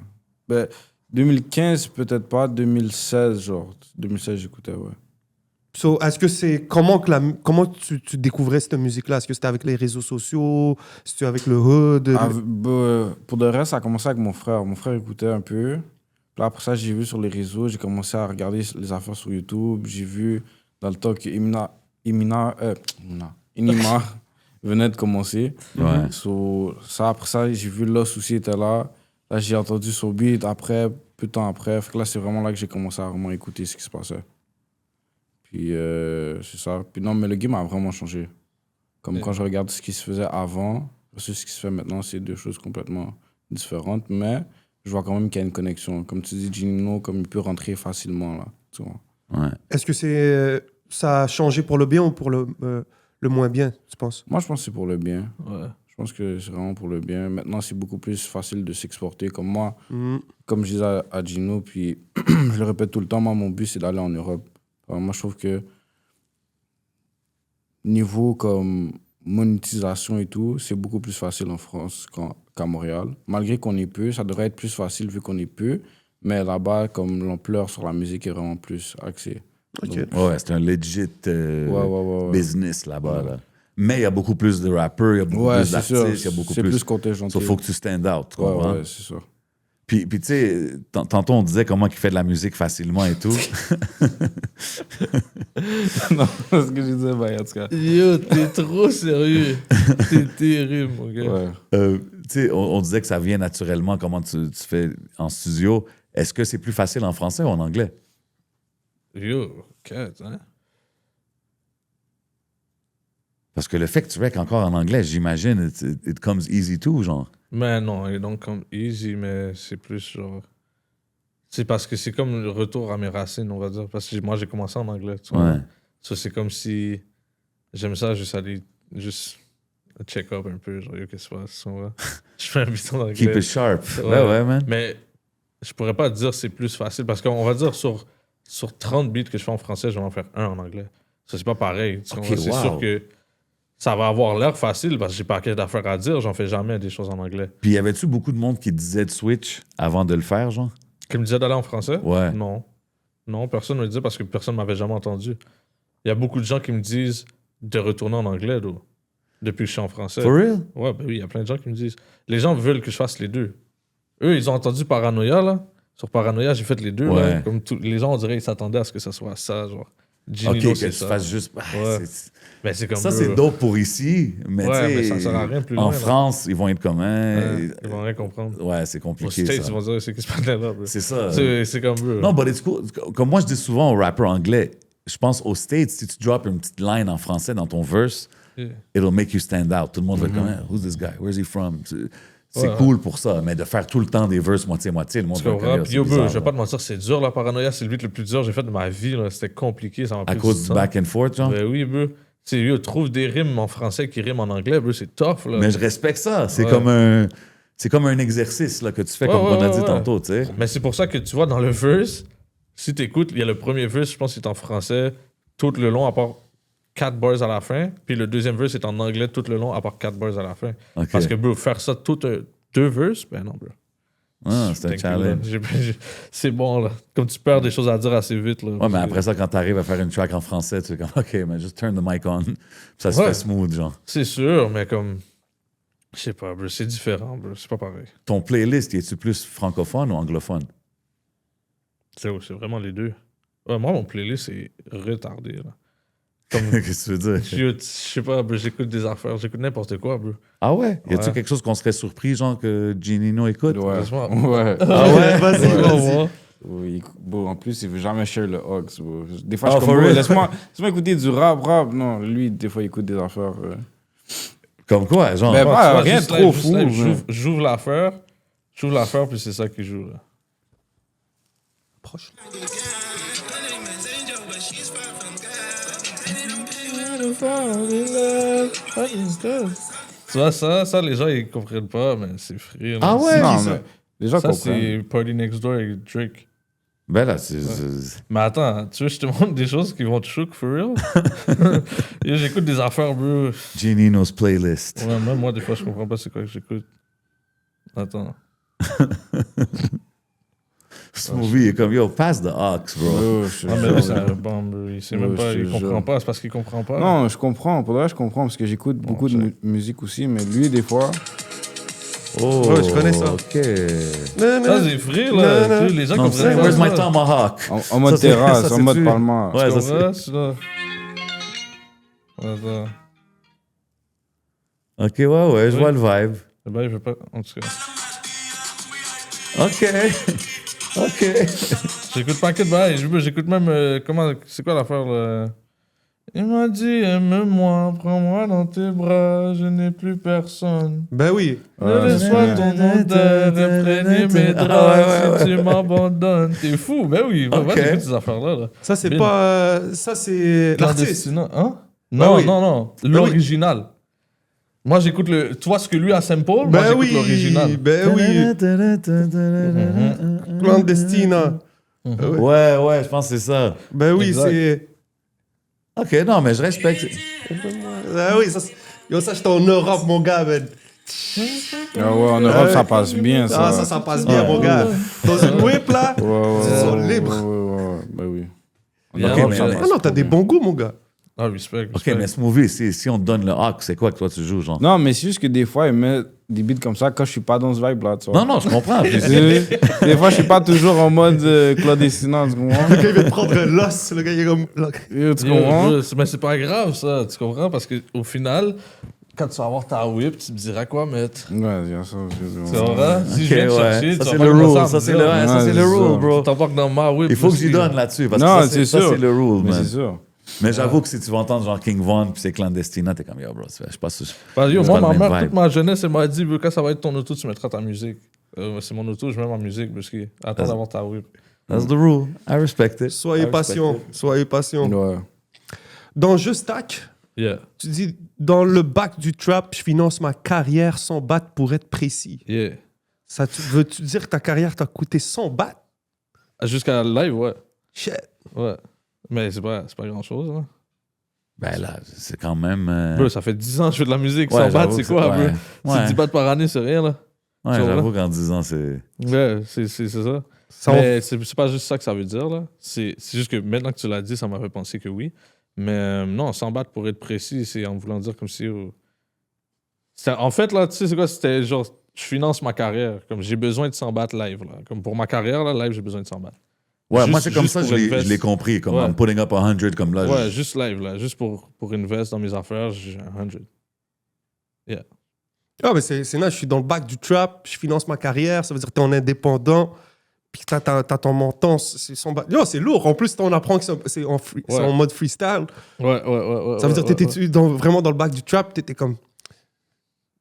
Ben, 2015, peut-être pas. 2016, genre. 2016, j'écoutais, ouais. So, est-ce que c'est... Comment tu découvrais cette musique-là? Est-ce que c'était avec les réseaux sociaux? C'était avec le hood? Pour de reste, ça a commencé avec mon frère. Mon frère écoutait un peu. Puis après ça, j'ai vu sur les réseaux, j'ai commencé à regarder les affaires sur YouTube. J'ai vu dans le temps que Inima venait de commencer. Ouais. So, ça, après ça, j'ai vu Lost aussi était là. Là, j'ai entendu son beat après, peu de temps après. Fait que là, c'est vraiment là que j'ai commencé à vraiment écouter ce qui se passait. Puis c'est ça. Puis non, mais le game a vraiment changé. Comme quand je regarde ce qui se faisait avant versus ce qui se fait maintenant, c'est deux choses complètement différentes. Mais je vois quand même qu'il y a une connexion. Comme tu dis, Gino, comme il peut rentrer facilement là. Tu vois. Ouais. Est-ce que ça a changé pour le bien ou pour le moins bien, tu penses? Moi, je pense que c'est pour le bien. Ouais. Je pense que c'est vraiment pour le bien. Maintenant, c'est beaucoup plus facile de s'exporter. Comme moi, Mhm. comme je disais à Gino, puis je le répète tout le temps, moi, mon but, c'est d'aller en Europe. Alors, moi, je trouve que niveau comme monétisation et tout, c'est beaucoup plus facile en France qu'à Montréal. Malgré qu'on est peu, ça devrait être plus facile vu qu'on est peu. Mais là-bas, comme l'ampleur sur la musique est vraiment plus axée. Ok. Donc, Ouais, c'est un legit ouais. business là-bas. Là. Mais il y a beaucoup plus de rappers, il y a beaucoup plus c'est sûr. d'artistes, il y a beaucoup C'est plus contingenté. Il faut que tu stand out, tu Ouais, comprends? ouais, c'est ça. Puis tu sais, tantôt on disait comment il fait de la musique facilement et tout. Non, c'est ce que je disais, ben, en tout cas. Yo, t'es trop sérieux. T'es terrible, mon gars. Ouais. Tu sais, on disait que ça vient naturellement, comment tu fais en studio. Est-ce que c'est plus facile en français ou en anglais? Yo, quête, hein? Parce que le fait que tu rec encore en anglais, j'imagine, it comes easy too, genre. Mais non, et donc comme easy, mais c'est plus genre. C'est parce que c'est comme le retour à mes racines, on va dire. Parce que moi, j'ai commencé en anglais. Tu vois. Ouais. Ça, c'est comme si j'aime ça, juste aller juste check up un peu. Genre, yo, qu'est-ce qui se passe? Tu vois. Je fais un beat en anglais. Keep it sharp. Ouais, man. Mais je pourrais pas dire c'est plus facile parce qu'on va dire sur 30 beats que je fais en français, je vais en faire un en anglais. Ça, c'est pas pareil. Tu comprends? C'est sûr que ça va avoir l'air facile parce que j'ai pas d'affaires à dire, j'en fais jamais des choses en anglais. Puis y avait-tu beaucoup de monde qui disait de switch avant de le faire, genre? Qui me disait d'aller en français? Ouais. Non. Non, personne ne me le disait parce que personne m'avait jamais entendu. Il y a beaucoup de gens qui me disent de retourner en anglais, depuis que je suis en français. For real? Ouais, ben oui, il y a plein de gens qui me disent. Les gens veulent que je fasse les deux. Eux, ils ont entendu Paranoia, là. Sur Paranoia, j'ai fait les deux, Ouais. là. Comme les gens, on dirait qu'ils s'attendaient à ce que ça soit ça, genre. Ok, Gino, que c'est tu ça. fasses juste... Ouais. Mais c'est comme Ça, c'est dope pour ici, mais Ouais, tu mais sais, ça sert à rien plus en loin, là. France, ils vont être comme... Ils vont rien comprendre. Ouais, c'est Aux compliqué, States, ça. ils vont dire c'est qui se passe là, bro. C'est ça. C'est comme bro. Non, but it's cool. Comme moi, je dis souvent aux rappers anglais, je pense aux States, si tu drops une petite line en français dans ton verse, Yeah. it'll make you stand out. Tout le monde va être comme, hey, who's this guy? Where's he from? C'est Ouais. cool pour ça, mais de faire tout le temps des verses moitié-moitié, le monde Tu va comprends? comme, Puis yo, bro, bizarre, je vais là. pas te mentir, c'est dur, la Paranoia. C'est le beat le plus dur que j'ai fait de ma vie, là. C'était compliqué, ça m'a À pris cause du temps. back and forth, genre? Ben oui, bro. Tu sais, yo, trouve des rimes en français qui riment en anglais, bro, c'est tough, là. Mais je respecte ça. C'est Ouais. comme un exercice là, que tu fais, Ouais, comme on a dit ouais. tantôt, tu sais. Mais c'est pour ça que tu vois, dans le verse, si t'écoutes, il y a le premier verse, je pense qu'il est en français tout le long, à part 4 bars à la fin. Puis le deuxième verse est en anglais tout le long, à part 4 bars à la fin. Ok. Parce que, bro, faire ça tout 2 verses, ben non, bro. Ah, c'est un Thank you, challenge. là. C'est bon, là. Comme tu perds des choses à dire assez vite, là. Ouais, mais après ça, quand t'arrives à faire une track en français, tu es comme, OK, mais just turn the mic on. Puis ça se Ouais. fait smooth, genre. C'est sûr, mais comme... Je sais pas, bro. C'est différent, bro. C'est pas pareil. Ton playlist, es-tu plus francophone ou anglophone? C'est vraiment les deux. Ouais, moi, mon playlist, c'est retardé, là. Comme... Qu'est-ce que tu veux dire? Je sais pas, bro. J'écoute des affaires. J'écoute n'importe quoi, bro. Ah ouais? Y a-tu Ouais. quelque chose qu'on serait surpris, genre, que Ginino écoute? Ouais. Laisse-moi- Ouais. Ah ouais? Vas-y, Ouais. vas-y. Oui, bon, en plus, il veut jamais share le Hawks. Bro. Des fois, Oh, je suis for comme, bro, real? laisse-moi écouter du rap. Non, lui, des fois, il écoute des affaires. Comme quoi, genre? Ben, Tu pas vois, rien juste trop juste fou. mais- J'ouvre l'affaire, puis c'est ça qui joue, là. Proche. Tu vois, ça, les gens, ils comprennent pas, mais c'est free. là. Ah ouais? Non, qui ça? mais les gens Ça, comprennent. c'est Party Next Door avec Drake. Ben là, Mais attends, tu veux que je te montre des choses qui vont te choquer, for real? Yo, j'écoute des affaires, bro. Genino's playlist. Ouais, même moi, des fois, je comprends pas c'est quoi que j'écoute. Attends. Smoothie est comme, yo, pass the ox, bro. Oh, je te Ah, mais jure, lui, c'est bro. un bombe, bro. Il sait Ouais, même pas, je te il comprend jure. pas. C'est parce qu'il comprend pas. Non, je comprends. Pour le reste, je comprends parce que j'écoute beaucoup de musique aussi, mais lui, des fois, Oh, Ouais, je connais ça. OK. Non, Ça, non. c'est vrai, là. Non, non. Tu sais, les gens Non, comprennent c'est pas Where's ça. my tomahawk? en mode Ça, c'est- terrasse, ça, en mode c'est-tu- parlement. Ouais, Tu ça, c'est... comprends, c'est là. Attends. OK, ouais, je vois le vibe. Eh ben, il veut pas. En tout cas. OK. OK. J'écoute pas que de bail. J'écoute même. Comment. C'est quoi l'affaire, là? Il m'a dit, aime-moi, prends-moi dans tes bras, je n'ai plus personne. Ben oui. Ne laisse-moi ton odeur imprégner mes draps Ah, ouais, si tu m'abandonnes. T'es fou, ben oui, va Ok. écouter ces affaires-là. Là. Ça, c'est Bin. pas. Ça, c'est l'artiste. Clandestin, hein? Ben Non, oui. non. oui. L'original. Moi, j'écoute le. Toi, ce que lui a sample, moi, Ben j'écoute oui. l'original. Ben oui. Clandestina. Ouais, je pense que c'est ça. Ben oui, Exact. c'est. OK, non, mais je respecte. Ah oui, ça, yo, ça, j'étais en Europe, mon gars, man. Ah ouais, en Europe, ça passe bien, ça. Ah, ça passe bien, Ouais. mon gars. Dans une whip, là. Ouais, ouais, Ils sont ouais, libres. Ouais. Ben oui. En Yeah, Europe, mais- ça Ah Ah passe non, t'as des bons goûts, mon gars. Ah, respect. OK, mais Smoothie, si on te donne le hawk, c'est quoi que toi tu joues, genre? Non, mais c'est juste que des fois, ils mettent des beats comme ça quand je suis pas dans ce vibe-là, tu vois. Non, je comprends. Puis Des fois, je suis pas toujours en mode clandestin, tu comprends? Le gars, il vient de prendre l'os. Le gars, il est comme. Yo, tu comprends? Mais c'est pas grave, ça, tu comprends? Parce qu'au final, quand tu vas avoir ta whip, tu me diras quoi mettre. Ouais, il y a ça. Tu comprends? Si je viens te OK, chercher, ouais. Ça, tu c'est vas le pas commencer rule. à Ça, me c'est dire, le, ça, c'est le Ouais, rule, c'est bro. Tu t'embarques dans ma whip. Il faut que aussi, j'y là. donne là-dessus. Parce Non, que ça, c'est ça, sûr. c'est le rule, Mais man. c'est sûr. Mais j'avoue que si tu vas entendre genre King Von puis c'est clandestin, t'es comme, yo, bro, je sais pas si... Parce que, yo, C'est moi, pas ma le même mère, vibe. toute ma jeunesse, elle m'a dit, quand ça va être ton auto, tu mettras ta musique. C'est mon auto, je mets ma musique, parce que attends d'avoir ta whip. That's the rule. I respect it. Soyez I respect patient. it. Soyez patient. Ouais. Dans Juste Tac, Yeah, tu dis dans le bac du trap, je finance ma carrière sans battre pour être précis. yeah. Ça, veux-tu dire que ta carrière t'a coûté 100 bahts? Jusqu'à la live, ouais. Shit. Ouais. Mais c'est pas grand-chose, hein. Ben là, c'est quand même... Bro, ça fait 10 ans que je fais de la musique. Ouais, 100 bahts, j'avoue c'est que quoi, ouais. bro? C'est 10 bahts par année, c'est rien, là. Ouais, Tu vois, j'avoue qu'en 10 ans, c'est... Ouais, c'est ça. Ça, Mais c'est pas juste ça que ça veut dire, là. C'est juste que maintenant que tu l'as dit, ça m'a fait penser que oui. Mais non, 100 bahts pour être précis, c'est en voulant dire comme si... En fait, là, tu sais, c'est quoi? C'était genre, je finance ma carrière. Comme j'ai besoin de 100 bahts live, là. Comme pour ma carrière, là, live, j'ai besoin de 100 bahts. Ouais, moi, Juste- c'est comme juste ça, pour je invest. l'ai compris. Comme Ouais. I'm putting up 100, comme là. Ouais, juste live, là. Juste pour invest dans mes affaires, j'ai 100. Ah, mais c'est nice. Je suis dans le bac du trap, je finance ma carrière. Ça veut dire que t'es en indépendant. Puis t'as ton montant, c'est 100 bahts. Yo, c'est lourd. En plus, on apprend que c'est Ouais. en mode freestyle. Ouais. Ça veut dire que t'étais vraiment dans le bac du trap. T'étais comme.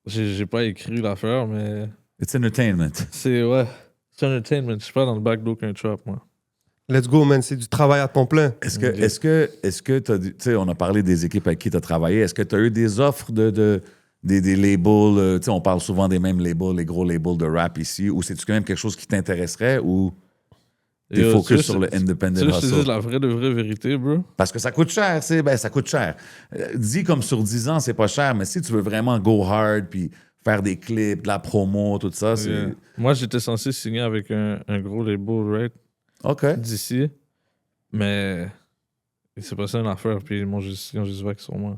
J'ai pas écrit l'affaire, mais It's entertainment. c'est entertainment. Je suis pas dans le bac d'aucun trap, moi. Let's go, man. C'est du travail à temps plein. Est-ce que tu as tu sais, on a parlé des équipes avec qui tu as travaillé. Est-ce que tu as eu des offres des labels? Tu sais, on parle souvent des mêmes labels, les gros labels de rap ici. Ou c'est-tu quand même quelque chose qui t'intéresserait ou t'es Yo, focus tu sais, sur le independent Tu sais, je te hustle? dis la vraie de vraie vérité, bro. Parce que ça coûte cher, ça coûte cher. Dis comme sur 10 ans, c'est pas cher, mais si tu veux vraiment go hard puis faire des clips, de la promo, tout ça, c'est... Yeah. Moi, j'étais censé signer avec un gros label, right, OK. d'ici. Mais il s'est passé une affaire, puis ils ont juste vague sur moi.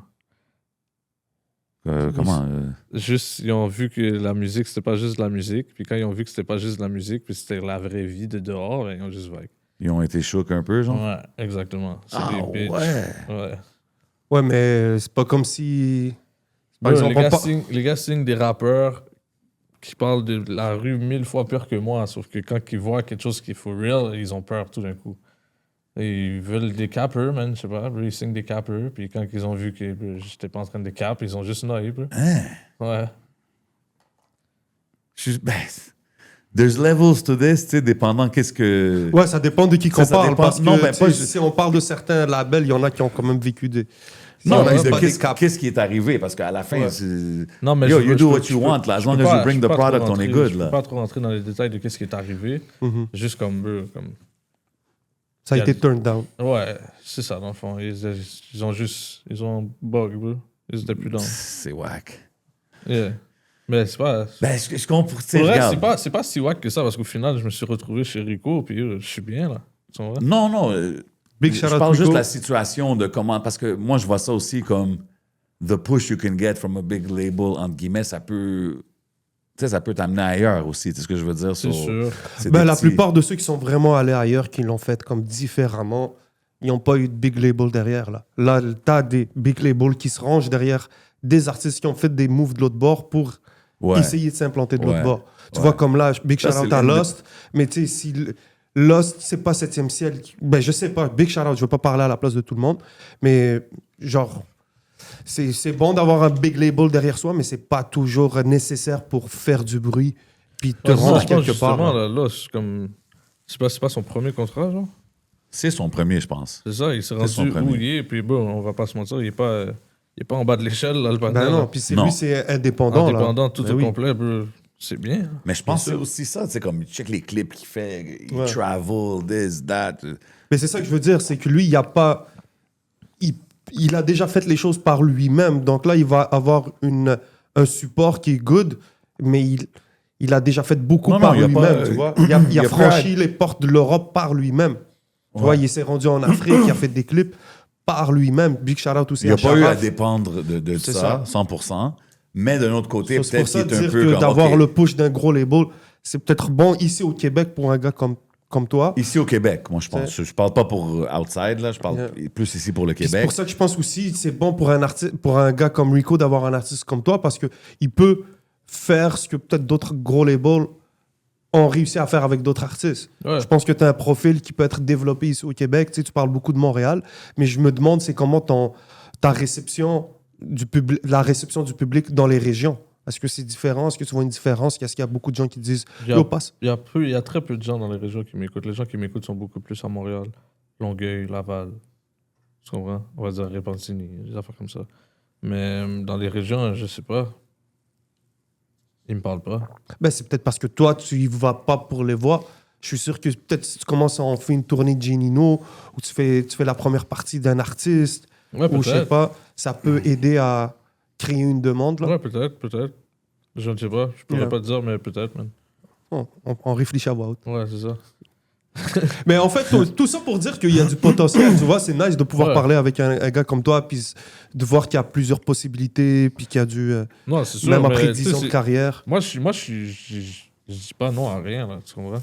Comment? Juste, ils ont vu que la musique, c'était pas juste de la musique. Puis quand ils ont vu que c'était pas juste de la musique, puis c'était la vraie vie de dehors, ben, ils ont juste vague. Ils ont été chocs un peu, genre? Ouais, exactement. C'est Ah des bitches. ouais! Ouais. Ouais, mais c'est pas comme si. Par Bro, exemple, les gars signent des rappeurs qui parlent de la rue 1000 fois pire que moi, sauf que quand ils voient quelque chose qui est for real, ils ont peur tout d'un coup. Et ils veulent des cappers, man, je sais pas, bro, ils signent des cappers, puis quand ils ont vu que bro, j'étais pas en train de cap, ils ont juste noyé, bro. Hein? Ouais. Ben, there's levels to this, tu sais, dépendant qu'est-ce que... Ouais, ça dépend de qui qu'on Ça parle. dépend- Parce que non, ben, tu sais, pas- si on parle de certains labels, il y en a qui ont quand même vécu des. Non, Il y en a mais de pas des qu'est-ce caps. qu'est-ce qui est arrivé? Parce qu'à la fin, Ouais. c'est... Non, mais Yo, je you veux- do je what peux- you je want, peux- là. As je long peux as pas- you bring je the peux pas trop product, on est rentrer- good, Je là. peux pas trop rentrer dans les détails de qu'est-ce qui est arrivé. Mhm. Juste comme, bro, comme... Ça a Il y a été du- turned down. Ouais, c'est ça, dans le fond. Ils ont bug, bro. Ils étaient plus dans. C'est whack. Yeah. Mais c'est pas. Ben, je comprends. Tu sais, Pour vrai, regarde. c'est pas si wack que ça, parce qu'au final, je me suis retrouvé chez Rico, puis je suis bien, là. Tu comprends? Non, non. Big je shout out parle juste Rico. de la situation de comment. Parce que moi, je vois ça aussi comme the push you can get from a big label, entre guillemets, ça peut. Tu sais, ça peut t'amener ailleurs aussi. Tu sais ce que je veux dire? C'est sûr. c'est Ben, des la petits- plupart de ceux qui sont vraiment allés ailleurs, qui l'ont fait comme différemment, ils n'ont pas eu de big label derrière. Là, tu as des big labels qui se rangent derrière des artistes qui ont fait des moves de l'autre bord pour Ouais. essayer de s'implanter de l'autre Ouais. bord. Tu Ouais. vois, comme là, big Ça, shout-out c'est à l'une des- Lost, mais tu sais, si Lost, c'est pas 7e ciel, ben je sais pas, big shout-out, je veux pas parler à la place de tout le monde, mais genre, c'est bon d'avoir un big label derrière soi, mais c'est pas toujours nécessaire pour faire du bruit puis te Ouais, rendre je pense quelque part. justement, là. là, c'est comme. C'est pas son premier contrat, genre? C'est son premier, je pense. C'est ça, il s'est C'est son rendu premier. où il est, puis bon, on va pas se mentir, il est pas en bas de l'échelle, là, le Ben panel. non, puis Non. lui, c'est indépendant. Indépendant, là. tout Ben au oui. complet, bro. C'est bien. Mais je pense que Bien c'est sûr. aussi ça. Tu sais, comme, check les clips qu'il fait. Il Ouais. travel, this, that. Mais c'est ça que je veux dire, c'est que lui, il a pas. Il a déjà fait les choses par lui-même. Donc là, il va avoir un support qui est good, mais il a déjà fait beaucoup Non, non, par il a lui-même, pas- tu vois. Il a il a franchi les portes de l'Europe par lui-même. Tu vois, il s'est rendu en Afrique, il a fait des clips par lui-même. Big shout-out aussi Il n'a à pas eu à Sharaf. dépendre de C'est ça, ça. 100%. Mais d'un autre côté, C'est pour peut-être ça qu'il de est un dire peu que comme... d'avoir OK, le push d'un gros label, c'est peut-être bon ici au Québec pour un gars comme toi. Ici au Québec, moi, je pense. Je parle pas pour outside, là. Je parle plus ici pour le Puis C'est Québec. pour ça que je pense aussi c'est bon pour un artiste, pour un gars comme Rico d'avoir un artiste comme toi parce que il peut faire ce que peut-être d'autres gros labels ont réussi à faire avec d'autres artistes. Ouais. Je pense que tu as un profil qui peut être développé ici au Québec. Tu sais, tu parles beaucoup de Montréal, mais je me demande c'est comment ta réception du public, la réception du public dans les régions. Est-ce que c'est différent? Est-ce que tu vois une différence? Est-ce qu'il y a beaucoup de gens qui disent Il y a- Yo, passe? Il y a très peu de gens dans les régions qui m'écoutent. Les gens qui m'écoutent sont beaucoup plus à Montréal, Longueuil, Laval. Tu comprends? On va dire Repentigny, des affaires comme ça. Mais dans les régions, je sais pas. Ils me parlent pas. Ben, c'est peut-être parce que toi, tu y vas pas pour les voir. Je suis sûr que peut-être si tu commences à en faire une tournée de Genino ou tu fais la première partie d'un artiste Ouais, ou je sais peut-être. pas, ça peut aider à créer une demande. Là. Ouais, peut-être. Je ne sais pas. Je pourrais Ouais. pas te dire, mais peut-être, man. On réfléchit à voix haute. Ouais, c'est ça. Mais en fait, tout ça pour dire qu'il y a du potentiel. Tu vois, c'est nice de pouvoir Ouais. parler avec un gars comme toi puis de voir qu'il y a plusieurs possibilités puis qu'il y a du... Non, c'est sûr. même mais, après tu sais, 10 ans de c'est- carrière. Je dis pas non à rien, là, tu comprends?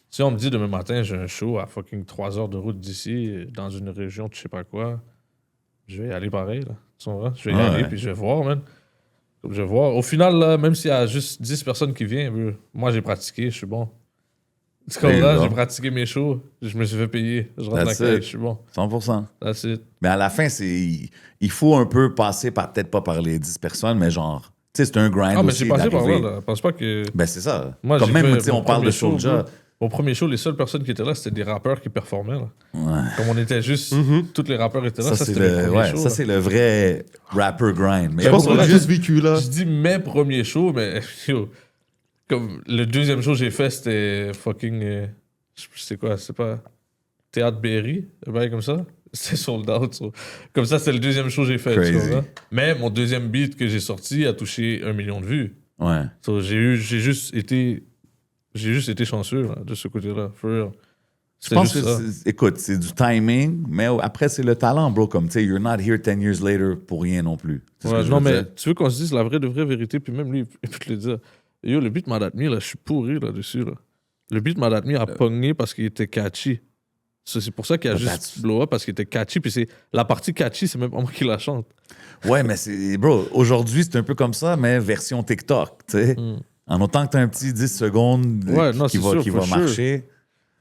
Si on me dit demain matin, j'ai un show à fucking 3 heures de route d'ici, dans une région, tu sais pas quoi, je vais y aller pareil, là. Tu comprends? Je vais y Ouais. aller, puis je vais voir, man. Comme je vais voir. Au final, là, même s'il y a juste 10 personnes qui viennent, moi, j'ai pratiqué, je suis bon. Tu There you comprends? go. J'ai pratiqué mes shows, je me suis fait payer, je rentre la That's caille, it. je suis bon. 100%. That's it. Mais à la fin, il faut un peu passer par, peut-être pas par les 10 personnes, mais genre, tu sais, c'est un grind Ah, mais aussi j'ai passé par là, d'arriver. là. Pense pas que... Ben, c'est ça. Moi, Comme j'ai même, fait tu sais, mon on parle de premier show, Soulja. bro. Au premier show, les seules personnes qui étaient là, c'était des rappeurs qui performaient. Là. Ouais. Comme on était juste, tous les rappeurs étaient là, Ça, ça, c'est c'était le le, premier ouais, show. ça, là. c'est le vrai rapper grind. Mais Je pense qu'on a aujourd'hui- juste vécu là. Je dis mes premiers shows, mais yo, comme le deuxième show que j'ai fait, c'était fucking. C'est quoi? C'est pas. Théâtre Berry, un bail comme ça. C'est sold out. So. Comme ça, c'est le deuxième show que j'ai fait. tu Crazy. comprends? Mais mon deuxième beat que j'ai sorti a touché 1 million de vues. Ouais. So, j'ai juste été chanceux là, de ce côté-là. For real. Je C'était pense juste que, ça. écoute, c'est du timing, mais après, c'est le talent, bro. Comme, tu sais, you're not here 10 years later pour rien non plus. C'est ce Ouais, que je non, veux mais dire. tu veux qu'on se dise la vraie vérité, puis même lui, il peut te le dire. Yo, le beat Mad At Me, là, je suis pourri là-dessus. Là. Le beat Mad At Me a pogné parce qu'il était catchy. C'est pour ça qu'il a But juste that's- blow up parce qu'il était catchy. Puis c'est la partie catchy, c'est même pas moi qui la chante. Ouais, mais c'est, bro, aujourd'hui, c'est un peu comme ça, mais version TikTok, tu sais. En autant que t'as un petit 10 secondes Ouais, non, qui c'est va, sûr, qui for va sure. marcher.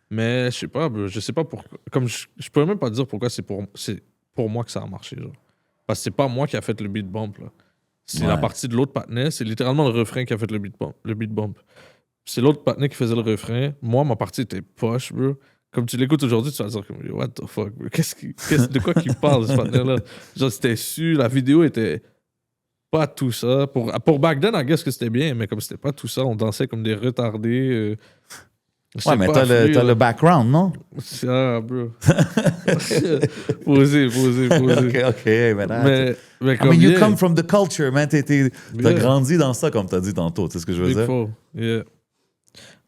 Mais je sais pas, bro, je sais pas pourquoi. Comme je pourrais même pas dire pourquoi c'est pour moi que ça a marché. Genre. Parce que c'est pas moi qui a fait le beat bump. Là. C'est Ouais. la partie de l'autre partenaire. C'est littéralement le refrain qui a fait le beat bump. Le beat bump. C'est l'autre partenaire qui faisait le refrain. Moi, ma partie était poche, bro. Comme tu l'écoutes aujourd'hui, tu vas dire comme what the fuck, bro. De quoi qu'il parle, ce partenaire-là? Genre, c'était su, la vidéo était pas tout ça. Pour back then, I guess que c'était bien, mais comme c'était pas tout ça, on dansait comme des retardés. C'est Ouais, mais pas t'as fluide, le là. background, non? Ah, bro. posez. OK, man. Mais I comme mean, you yeah, come from the culture, man. T'as Yeah. grandi dans ça, comme t'as dit tantôt. Tu sais ce que je veux Big dire? four, yeah.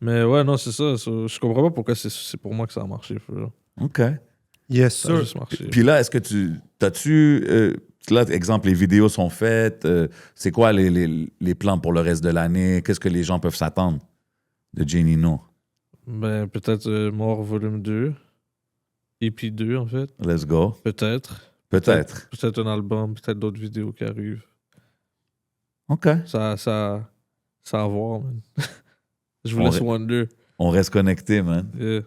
Mais ouais, non, c'est ça. Je comprends pas pourquoi c'est pour moi que ça a marché. For real. OK. Yes, Ça a sir. juste marché. Puis là, est-ce que là, exemple, les vidéos sont faites. C'est quoi les plans pour le reste de l'année? Qu'est-ce que les gens peuvent s'attendre de Janino? Ben, peut-être Mort volume 2. EP 2, en fait. Let's go. Peut-être. Peut-être. Peut-être un album, peut-être d'autres vidéos qui arrivent. OK. Ça à voir, man. Je vous On laisse ré- wonder. On reste connecté, man. Yeah.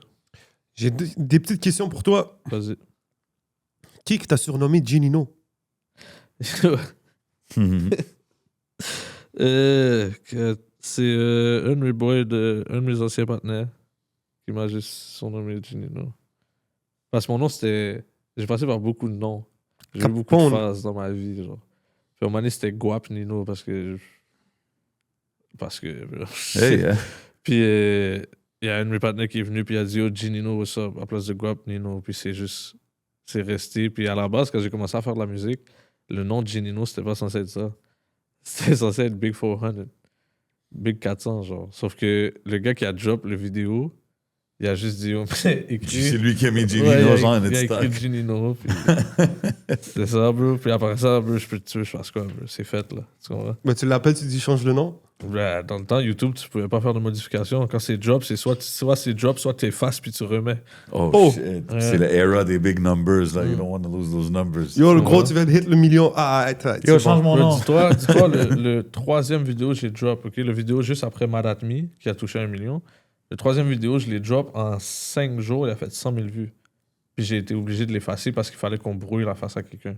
J'ai des petites questions pour toi. Vas-y. Qui que t'as surnommé Ginino? C'est un de mes boys, un de mes anciens partenaires qui m'a juste surnommé Ginino. Parce que mon nom, c'était... J'ai passé par beaucoup de noms. J'ai eu beaucoup de Capone. phases dans ma vie, genre. Puis à un moment donné, c'était Guap Nino parce que... Hey, hein? Puis il y a un de mes partenaires qui est venu puis il a dit « Oh, Ginino, what's up? » à place de Guap Nino. Puis c'est juste... C'est resté. Puis à la base, quand j'ai commencé à faire de la musique, le nom de Ginino, c'était pas censé être ça. C'était censé être Big 400. Big 400, genre. Sauf que le gars qui a drop le vidéo, il a juste dit... C'est écrit... lui qui a mis Janino, Ouais, genre, il a stock. écrit Ginino. Puis... c'est ça, bro. Puis après ça, bro, je peux te tuer, je fasse quoi, bro? C'est fait, là. Tu comprends? Ben, tu l'appelles, tu dis change le nom. Ouais, dans le temps, YouTube, tu pouvais pas faire de modifications. Quand c'est drop, c'est soit c'est drop, soit tu effaces puis tu remets. Oh, shit. Ouais. C'est l'era des big numbers, là. You don't want to lose those numbers. Yo, le Ouais. gros, tu viens de hit le million. Ah, arrête. Yo, c'est change bon. mon Bro, nom. dis-toi le troisième vidéo que j'ai drop, ok? Le vidéo juste après Mad At Me, qui a touché 1 million. Le troisième vidéo, je l'ai drop en 5 jours, il a fait 100 000 vues. Puis j'ai été obligé de l'effacer parce qu'il fallait qu'on brouille la face à quelqu'un.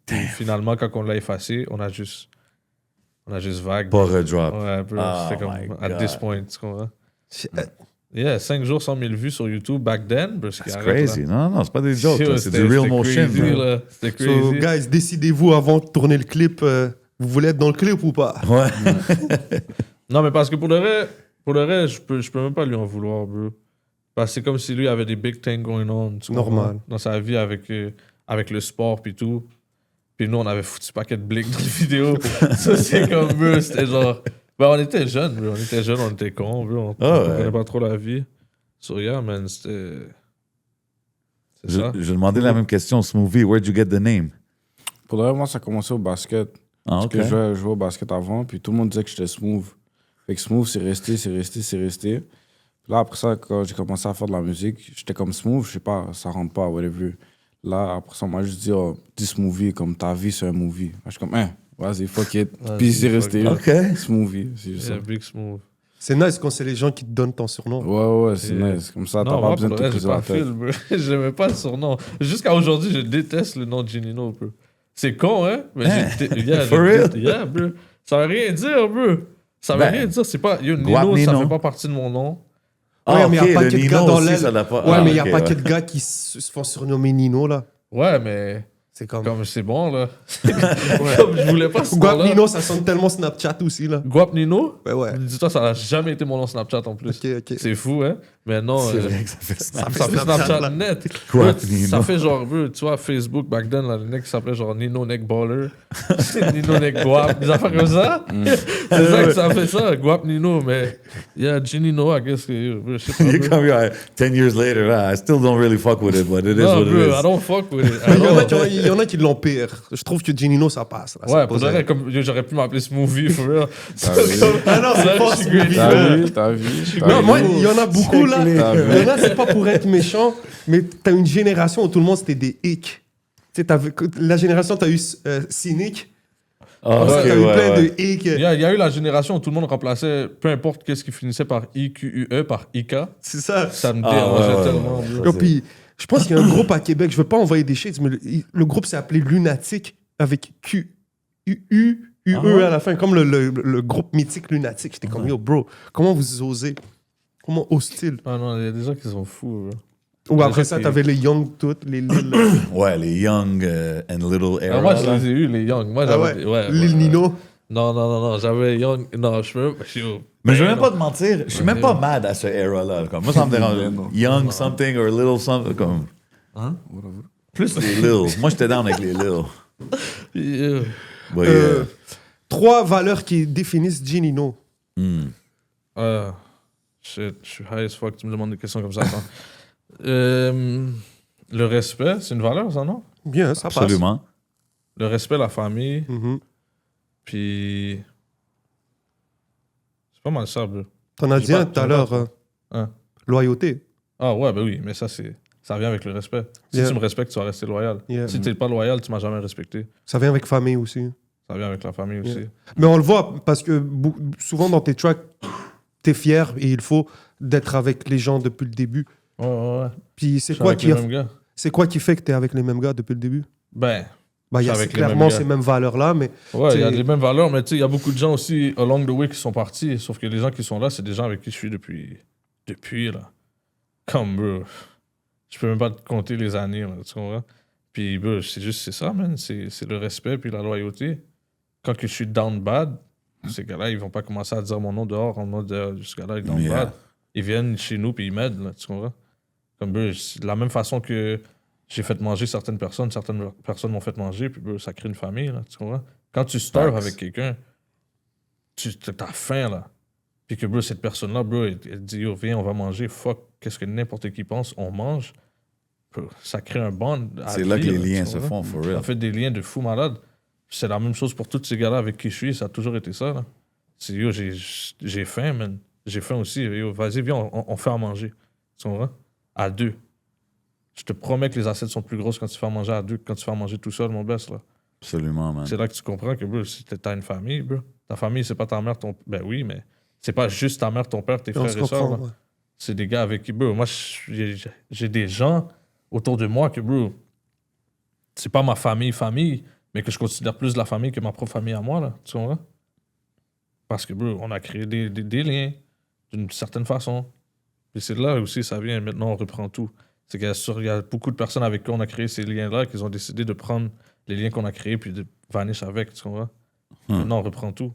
Puis finalement, quand on l'a effacé, on a juste vague. Pas redrop. Ouais, bro, Oh c'était my comme at God. this point, tu comprends? Shit. Yeah, 5 jours, 100 000 vues sur YouTube back then, bro. C'est crazy. Non, c'est pas des jokes, Yo, là. C'est du c'était real motion. crazy, là. là. C'était So, crazy. guys, décidez-vous avant de tourner le clip. Vous voulez être dans le clip ou pas? Ouais. Non, mais parce que pour le reste, je peux même pas lui en vouloir, bro. Parce que c'est comme si lui avait des big things going on. tu comprends? Normal. Dans sa vie avec le sport puis tout. Puis nous, on avait foutu paquet de blick dans les vidéos. Ça, c'est comme, bro, c'était genre... Ben, on était jeunes, bro. On était cons, bro. On comprenait pas trop la vie. So, yeah, man, c'était... C'est ça. Je demandais la même question, Smoothie. Where'd you get the name? Pour le reste, moi, ça a commencé au basket. Ah, Parce OK. que je jouais au basket avant, puis tout le monde disait que j'étais smooth. Fait que smooth, c'est resté. Puis là, après ça, quand j'ai commencé à faire de la musique, j'étais comme smooth, je sais pas, ça rentre pas, whatever. Là, après ça, on m'a juste dit, oh, dis smoothie, comme ta vie, c'est un movie. Là, je suis comme, vas-y, fuck it. Vas-y, Puis c'est fuck resté. it. OK. Smoothie, c'est juste Yeah, ça. big smooth. C'est nice quand c'est les gens qui te donnent ton surnom. Ouais, c'est Yeah. nice. Comme ça, t'as Non, pas moi, besoin pour de le tout reste, briser j'ai la pas tête. fil, bro. J'aimais pas le surnom. Jusqu'à aujourd'hui, je déteste le nom de Ginino, bro. C'est con, hein? Mais For real? Yeah, bro. Ça veut rien dire, bro. Ça veut Ben, rien dire. C'est pas... Yo, Guap Nino, ça Nino. fait pas partie de mon nom. Ah, Ouais, mais OK, y a pas le que de Nino gars dans aussi, l'aile. ça l'a pas... Ouais, Ah, mais il n'y a OK, pas ouais. que de gars qui se font surnommer Nino, là. Ouais, mais... C'est comme... Comme c'est bon, là. Comme je voulais pas ce Guap nom-là. Nino, ça sonne tellement Snapchat aussi, là. Guap Nino? Ouais. Dis-toi, ça n'a jamais été mon nom Snapchat en plus. Ok. C'est fou, hein? Mais non... C'est vrai que ça fait snap. Ça fait Snapchat net. Guap Bro, Nino. Ça fait genre, bro, tu vois, Facebook, back then, là, le mec qui s'appelait genre Nino Neck Baller. Nino Neck Guap, des affaires comme ça. C'est ça que ça fait ça, Guap Nino. Mais, yeah, Ginino, I guess que, bro, je sais pas. You bro. come here, 10 years later, I still don't really fuck with it, but it is Non, what bro, I it is. don't fuck with it. Il y en a qui l'ont pire. Je trouve que Ginino, ça passe. Là, Ouais, ça pour pose de un- vrai, comme yo, j'aurais pu m'appeler Smoothie, for real. Ah non, c'est pas Je suis greedy. T'as vu? Non, moi, il y en a beaucoup, là. Il y T'as vu? en a, c'est pas pour être méchant, mais t'as une génération où tout le monde, c'était des hicks. Tu sais, la génération, t'as eu Cynic. Ah, Après ça, ok, t'as eu plein ouais. de hicks. Il y a eu la génération où tout le monde remplaçait, peu importe qu'est-ce qui finissait par IQUE, par IK. C'est ça. Ça me Ah, dérangeait ouais, tellement, ouais. bro. Yo, puis, je pense qu'il y a un groupe à Québec, je veux pas envoyer des shades, mais le groupe s'est appelé Lunatic avec UE Ah ouais? à la fin, comme le groupe mythique Lunatic. J'étais comme, yo, bro, comment vous osez? Comment hostile? Ah non, il y a des gens qui sont fous, bro. Ou après gens ça, qui- t'avais les Young toutes, les Lil. Ouais, les Young and Little Ah, Era. moi, je là. les ai eus, les Young. Moi, Ah j'avais... ouais, Lil Nino. Non, j'avais Young. Non, je peux. Mais je veux même non. pas te mentir, je suis même pas mad à ce era-là. Comme, moi, ça me dérange. Non. Young something or little something. Comme, plus les little. Moi, j'étais down avec les little. Yeah. Ouais, 3 valeurs qui définissent Ginino. Shit, je suis high as fuck, tu me demandes des questions comme ça. Attends. Le respect, c'est une valeur, ça, non? Bien, ça passe. absolument. Le respect, la famille, Mhm. puis. C'est pas mal ça, bro. T'en as J'ai dit pas- un tout à j'en ai l'heure. pas- Hein? Loyauté. Ah ouais, ben oui, mais ça vient avec le respect. Si Yeah. tu me respectes, tu vas rester loyal. Yeah. Si t'es pas loyal, tu m'as jamais respecté. Ça vient avec famille aussi. Ça vient avec la famille aussi. Yeah. Mais on le voit parce que souvent dans tes tracks, t'es fier et il faut d'être avec les gens depuis le début. Ouais. Puis Je suis avec les mêmes gars. c'est quoi qui fait que t'es avec les mêmes gars depuis le début? Ben, Bah, il y Je a suis avec les clairement mêmes gars. ces mêmes valeurs-là, mais ouais, il y a T'sais- les mêmes valeurs, mais tu sais, il y a beaucoup de gens aussi along the way qui sont partis. Sauf que les gens qui sont là, c'est des gens avec qui je suis depuis là. Comme, bro. Je peux même pas te compter les années, là, tu comprends? Puis, bro, c'est ça, man. C'est le respect puis la loyauté. Quand que je suis down bad, ces gars-là, ils vont pas commencer à dire mon nom dehors en mode ce gars-là est down Yeah. bad. Ils viennent chez nous puis ils m'aident, là, tu comprends? Comme, bro, c'est de la même façon que j'ai fait manger certaines personnes m'ont fait manger, puis bro, ça crée une famille, là, tu comprends? Quand tu starves Facts. avec quelqu'un, t'as faim, là. Puis que, bro, cette personne-là, bro, elle dit, yo, viens, on va manger, fuck, qu'est-ce que n'importe qui pense, on mange. Bro, ça crée un bond. à C'est là vie, que les tu liens se comprends? font, for Ça real. fait des liens de fou malade. C'est la même chose pour tous ces gars-là avec qui je suis, ça a toujours été ça, là. C'est, yo, j'ai faim, man. J'ai faim aussi. Yo, vas-y, viens, on fait à manger. Tu comprends? À 2. Je te promets que les assiettes sont plus grosses quand tu fais à manger à 2 que quand tu fais à manger tout seul, mon best, là. Absolument, man. C'est là que tu comprends que, bro, si t'as une famille, bro, ta famille, c'est pas ta mère, ton... Ben oui, mais c'est pas juste ta mère, ton père, tes on frères se et sœurs, comprend. là. Ouais. C'est des gars avec qui, bro, moi, j'ai des gens autour de moi que, bro, c'est pas ma famille, mais que je considère plus la famille que ma propre famille à moi, là. Tu comprends? Parce que, bro, on a créé des liens d'une certaine façon. Et c'est là aussi, ça vient. Maintenant, on reprend tout. C'est qu'il y a beaucoup de personnes avec qui on a créé ces liens-là qui ont décidé de prendre les liens qu'on a créés puis de vanish avec, tu comprends? Maintenant, on reprend tout.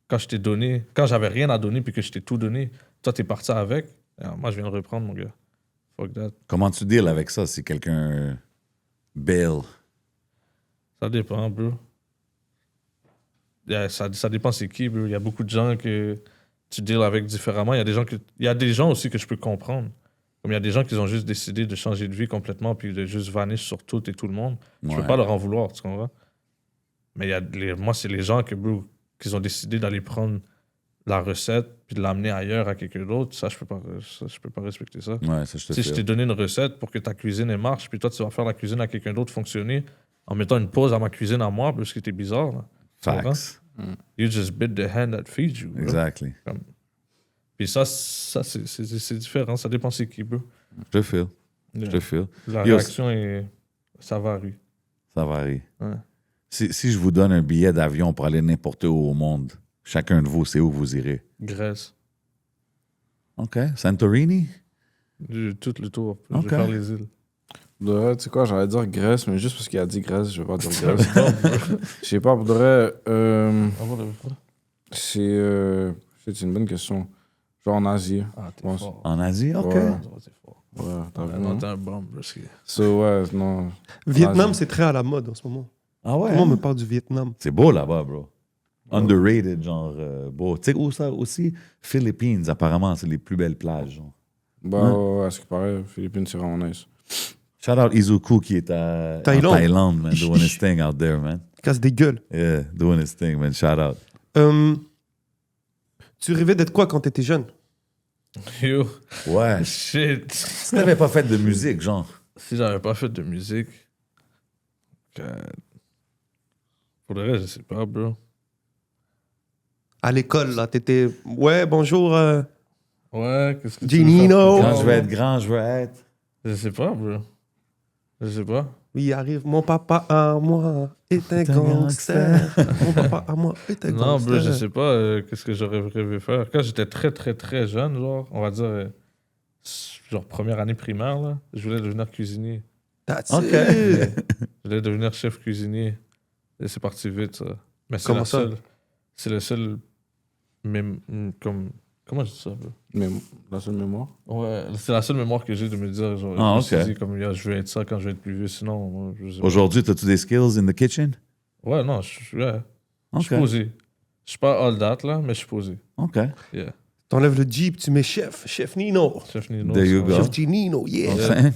Quand je t'ai donné, quand j'avais rien à donner puis que je t'ai tout donné, toi, t'es parti avec. Alors, moi, je viens de reprendre, mon gars. Fuck that. Comment tu deals avec ça si quelqu'un bail? Ça dépend, bro. Ça dépend c'est qui, bro. Il y a beaucoup de gens que tu deals avec différemment. Il y a des gens aussi que je peux comprendre. Comme il y a des gens qui ont juste décidé de changer de vie complètement puis de juste vanish sur tout et tout le monde. Je peux Ouais. pas leur en vouloir, tu comprends? Mais moi, c'est les gens bro, qui ont décidé d'aller prendre la recette puis de l'amener ailleurs à quelqu'un d'autre. Ça, je peux pas respecter ça. Ouais, ça, je te Si je file. t'ai donné une recette pour que ta cuisine elle marche, puis toi, tu vas faire la cuisine à quelqu'un d'autre fonctionner en mettant une pause à ma cuisine à moi, parce que t'es bizarre. Là. Tu comprends? Facts. You just bit the hand that feeds you. Bro. Exactly. Puis ça c'est différent. Ça dépend c'est qui, bro. Je te file. Je te file. La Yo, réaction, ça varie. Ça varie. Ouais. Si je vous donne un billet d'avion pour aller n'importe où au monde, chacun de vous, c'est où vous irez? Grèce. OK. Santorini? Tout le tour. Ok. Je vais faire les îles. De vrai, tu sais quoi, j'allais dire Grèce, mais juste parce qu'il a dit Grèce, je vais pas dire Grèce. Je sais pas, pour de vrai, c'est une bonne question. Genre en Asie. Ah, t'es pense. fort. En Asie? OK. Ouais. T'es fort. Ouais, t'as vu, Non, non? t'es un bombe, parce que... So, ouais, non. Vietnam, Asie. c'est très à la mode en ce moment. Ah ouais? Tout le monde hein? me parle du Vietnam. C'est beau là-bas, bro. Underrated, genre, beau. Tu sais où ça aussi? Philippines, apparemment, c'est les plus belles plages. Genre. Bah, ouais, à ce qui paraît, Philippines, c'est vraiment nice. Shout out Izuku qui est en Thaïlande. Thaïlande, man, doing his thing out there, man. Casse des gueules. Yeah, doing his thing, man. Shout out. Tu rêvais d'être quoi quand t'étais jeune? Yo, Ouais. shit. Si t'avais pas fait de musique, genre. Si j'avais pas fait de musique... Pour le reste, je sais pas, bro. À l'école, là, t'étais... Ouais, bonjour. Ouais, qu'est-ce que tu veux Ginino. faire? Quand je vais être grand, je veux être. Je sais pas, bro. Je sais pas. Oui, arrive. Mon papa à moi est un un gangster. Mon papa à moi est un Non, gangster. bro, je sais pas qu'est-ce que j'aurais rêvé faire. Quand j'étais très, très, très jeune, genre, on va dire, genre première année primaire, là, je voulais devenir cuisinier. That's OK. it. Je voulais devenir chef cuisinier. Et c'est parti vite, ça. Mais c'est Comment la ça? seule. C'est le seul. Comment je dis ça, bro? Mais la seule mémoire. Ouais, c'est la seule mémoire que j'ai de me dire. Genre, Ah, je me suis ok. dit, comme, je vais être ça quand je vais être plus vieux. Sinon, moi, je sais pas. Aujourd'hui, as-tu des skills in the kitchen? Ouais, non, je OK. suis posé. Je suis pas all that, là, mais je suis posé. OK. Yeah. T'enlèves le Jeep, tu mets chef Nino. Chef Nino. There you ça. go. Chef Nino, yeah. Enfin,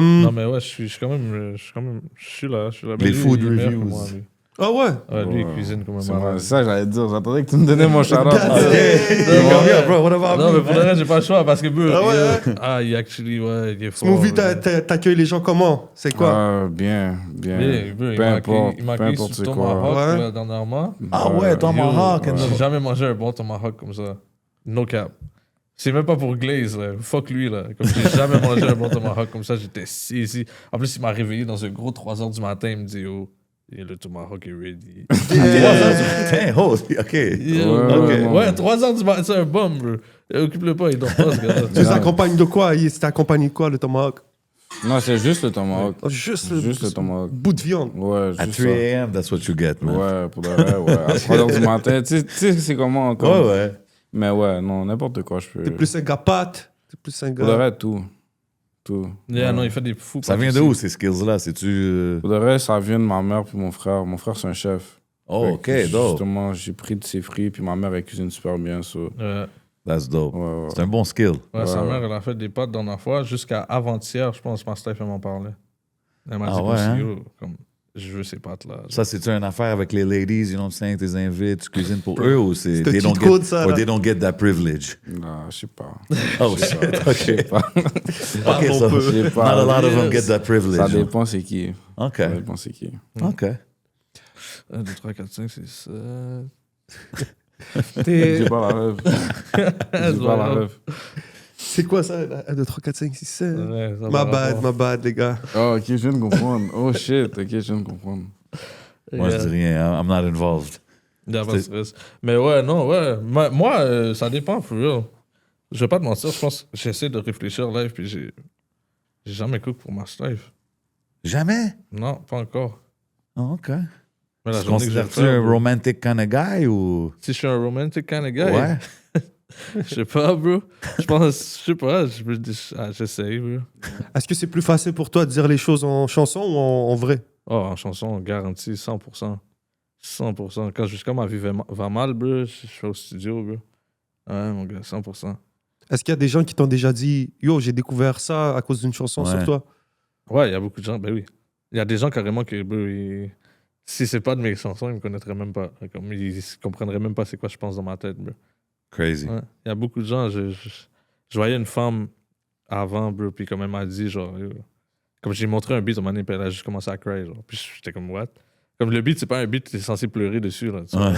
Non, mais ouais, je suis quand même. Je suis là. Mais Les lui, food il est meilleur que reviews. moi, lui. Ah ouais? Ouais, lui, il Ouais. cuisine comme un C'est malade. ça, j'allais dire. J'attendais que tu me donnais mon shout-out. Yeah, bro, what about Non, me, mais pour le man? reste, j'ai pas le choix parce que, bro, Ah ouais, il actually, ouais, il est fort. Smoothie, ouais. t'accueilles les gens comment? C'est quoi? Bien. Yeah, bro, Peu importe. il m'a Peu accueilli importe sur c'est Tomahawk, quoi. Ouais. là, dernièrement. Ah ouais, Tomahawk. Yo, and J'ai the- jamais mangé un bon Tomahawk comme ça. No cap. C'est même pas pour Glaze, là. Fuck lui, là. Comme j'ai jamais mangé un bon Tomahawk comme ça, j'étais si. En plus, il m'a réveillé dans un gros 3h du matin. Il me dit, oh, le Tomahawk est ready. Damn, holy, OK. Ouais, 3h du matin, c'est un bum, bro. Occupe-le pas, il dort pas, ce gars-là. Tu les accompagnes de quoi? C'était accompagné de quoi, le tomahawk? Non, c'est juste le tomahawk. Oh, juste le tomahawk. bout de viande. Ouais, At juste 3 ça. a.m., that's what you get, man. Ouais, pour de vrai, ouais. À 3h du matin. Tu sais, c'est comment encore. Ouais. Mais ouais, non, n'importe quoi, je peux. T'es plus un gars pâte. T'es plus un Pour de gars. vrai, tout. Yeah, non, il fait des fous. Ça vient de où, ces skills-là? C'est-tu... Pour de vrai, ça vient de ma mère puis mon frère. Mon frère, c'est un chef. Oh, Fait OK, que dope. Justement, j'ai pris de ses fruits, puis ma mère, elle cuisine super bien, ça. Ouais, That's dope. Ouais. C'est un bon skill. sa Ouais. mère, elle a fait des pâtes dernière fois, jusqu'à avant-hier, je pense, ma Steph, elle m'en parlait. Elle m'a Ah dit, ouais, hein? yo, comme, je veux ces pâtes-là. Ça, c'est-tu une affaire avec les ladies, you know what I'm saying? T'es invites, tu cuisines pour eux ou c'est... C'est They un don't cheat get, code, ça, or là. they don't get that privilege? Non, je sais pas. Oh, shit, OK. pas. OK, so Je sais not pas. a lot of them get that privilege. Ça dépend c'est qui. OK, Ça dépend c'est qui. OK. 1, 2, 3, 4, 5, 6, 7. J'ai pas la rêve. J'ai pas la rêve. C'est quoi ça? 1, 2, 3, 4, 5, 6, 7. Ouais, ça Ma va bad, les gars. Oh, ok, je viens de comprendre. Oh shit, ok, je viens de comprendre. Moi, je dis rien. I'm not involved. Il y a pas de stress. Mais ouais, non, ouais. Moi, ça dépend, for real. Je vais pas te mentir, je pense que j'essaie de réfléchir live, puis j'ai jamais cook pour ma live. Jamais? Non, pas encore. Oh, OK. Mais la Tu journée que je vais le considères-tu faire, un bro. romantic kind of guy ou... Si je suis un romantic kind of guy, Ouais. je sais pas, bro. Je pense, je sais pas, j'essaye, bro. Est-ce que c'est plus facile pour toi de dire les choses en chanson ou en vrai? Oh, en chanson, garantie, 100%. 100%. Quand ma vie va mal, bro, je suis au studio, bro. Ouais, mon gars, 100%. Est-ce qu'il y a des gens qui t'ont déjà dit « Yo, j'ai découvert ça à cause d'une chanson Ouais. sur toi Ouais, il y a beaucoup de gens, ben oui. Il y a des gens carrément qui, bro, si c'est pas de mes chansons, ils me connaîtraient même pas. Comme, ils comprendraient même pas c'est quoi je pense dans ma tête, bro. Crazy. Ouais. Il y a beaucoup de gens, je voyais une femme avant, bro, puis comme elle m'a dit, genre, yo, comme j'ai montré un beat au moment donné, puis elle a juste commencé à cry, genre. Puis j'étais comme, what? Comme le beat, c'est pas un beat, t'es censé pleurer dessus, là. Tu vois. Ouais.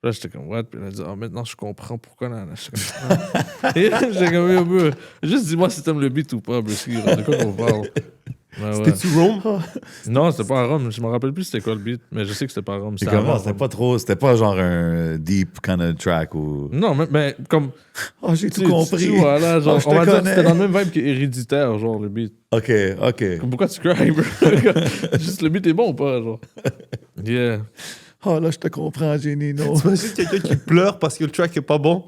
Là, j'étais comme, what? Puis elle a dit, oh, maintenant je comprends pourquoi. Là. J'étais comme, ah. Et j'étais comme, yo, bro, juste dis-moi si t'aimes le beat ou pas, bro. De quoi qu'on parle? Ouais, ouais. C'était-tu Rome? Non, c'était pas à Rome. Je me rappelle plus c'était quoi le beat, mais je sais que c'était pas à Rome. C'est C'était comment? avant C'était Rome. pas trop... C'était pas genre un deep kind of track ou... Non, mais comme. Oh, j'ai tout tu- compris. tu vois, là, genre, Oh, je te on va dire que connais. c'était dans le même vibe que Héréditaire, genre, le beat. OK. Comme, pourquoi tu cries, bro? Juste le beat est bon ou pas, genre? Yeah. Oh, là, je te comprends, Genino. T'imagines quelqu'un qui pleure parce que le track est pas bon?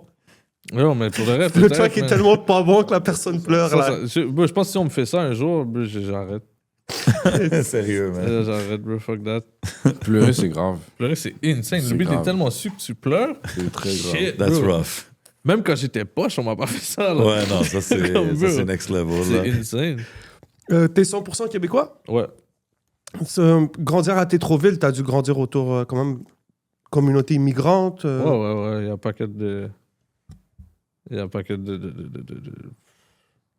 Non, mais pour le reste. Le track est tellement pas bon que la personne pleure. là. Je pense que si on me fait ça un jour, bro, j'arrête. Sérieux, man. J'arrête, bro, fuck that. Pleurer, c'est grave. Pleurer, c'est insane. Le C'est beat grave. est tellement su que tu pleures. C'est très grave. Shit, That's bro. rough. Même quand j'étais poche, on m'a pas fait ça, là. Ouais, non, ça, c'est Comme, ça, bro. c'est next level, C'est là. insane. T'es 100% québécois? Ouais. Grandir à Tétroville, t'as dû grandir autour quand même communauté immigrante. Ouais. Il y a un paquet de.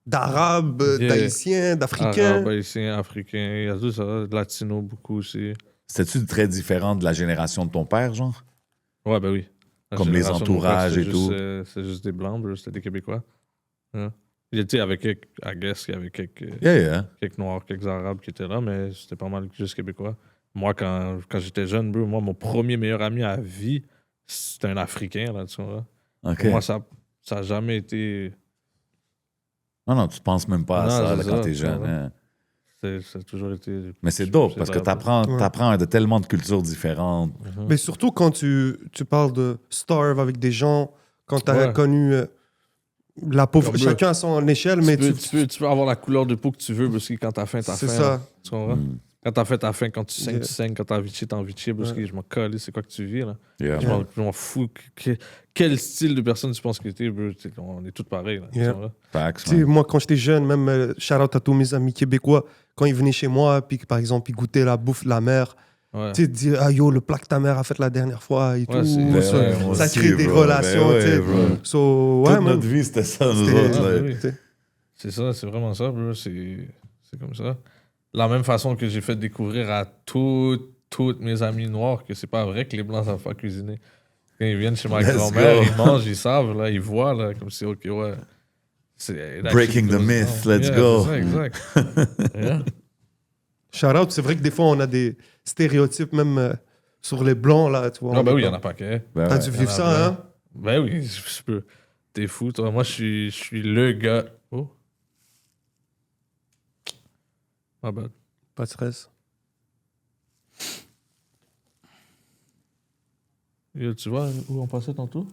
D'Arabes, Yeah. d'Haïtiens, d'Africains. Arabes, haïtiens, africains, il y a tout ça. Latinos, beaucoup aussi. C'était-tu très différent de la génération de ton père, genre? Ouais, ben oui. La Comme les génération de mon père, entourages c'était et tout. C'est juste des blancs, bro, c'était des Québécois. Hein. Il était avec quelques, I guess, il y avait quelques Yeah. noirs, quelques arabes qui étaient là, mais c'était pas mal juste Québécois. Moi, quand j'étais jeune, bro, mon premier meilleur ami à vie, c'était un Africain, là, tu vois. OK. Pour moi, ça a jamais été. Non, tu penses même pas à Non, ça c'est là, ça, quand t'es tu jeune. vois. Hein. Ça a toujours été. Mais c'est dope parce que vrai. t'apprends de tellement de cultures différentes. Mais surtout quand tu parles de starve avec des gens, quand tu as Ouais. connu la pauvre. Comme Chacun à son échelle, mais tu peux avoir la couleur de peau que tu veux, parce que quand t'as faim, t'as faim. C'est ça. là. Tu comprends? Quand t'as faim, t'as faim. Quand tu saignes, Yeah. tu saignes. Quand t'as envie de chier, t'as envie de chier, parce que je m'en colle, c'est quoi que tu vis, là. Yeah. Je m'en fous. Quel style de personne tu penses que t'es, bro? On est tous pareils, là. Yeah. Tu comprends? Facts, Tu sais, man. moi, quand j'étais jeune, même shout-out à tous mes amis québécois, quand ils venaient chez moi, puis que, par exemple, ils goûtaient la bouffe de la mère, Ouais. tu sais, dire, ah yo, le plat que ta mère a fait la dernière fois et Ouais, tout. c'est- Ben ça, ouais, moi ça aussi, crée des bro. relations, Ben tu sais. ouais, bro. So, ouais, Toute man. notre vie, c'était ça, nous C'était- autres. là. oui. Tu sais. C'est ça, c'est vraiment ça, bro. C'est comme ça. La même façon que j'ai fait découvrir à toutes mes amis noirs que c'est pas vrai que les blancs savent pas cuisiner. Quand ils viennent chez ma Let's grand-mère, go. ils mangent, ils savent, là, ils voient, là, comme si, ok, ouais. C'est Breaking the myth, let's Yeah, go. c'est ça, exact. Yeah. Shout-out, c'est vrai que des fois, on a des stéréotypes, même sur les blancs, là, tu vois. Ah, on ben est oui, il y comme- en a pas qu'un. Ben T'as ouais. dû Il y en vivre a ça, plein. hein? Ben oui, je peux. T'es fou, toi. Moi, je suis le gars. Oh. Ah ben. Pas de stress. Yo, tu vois où on passait tantôt?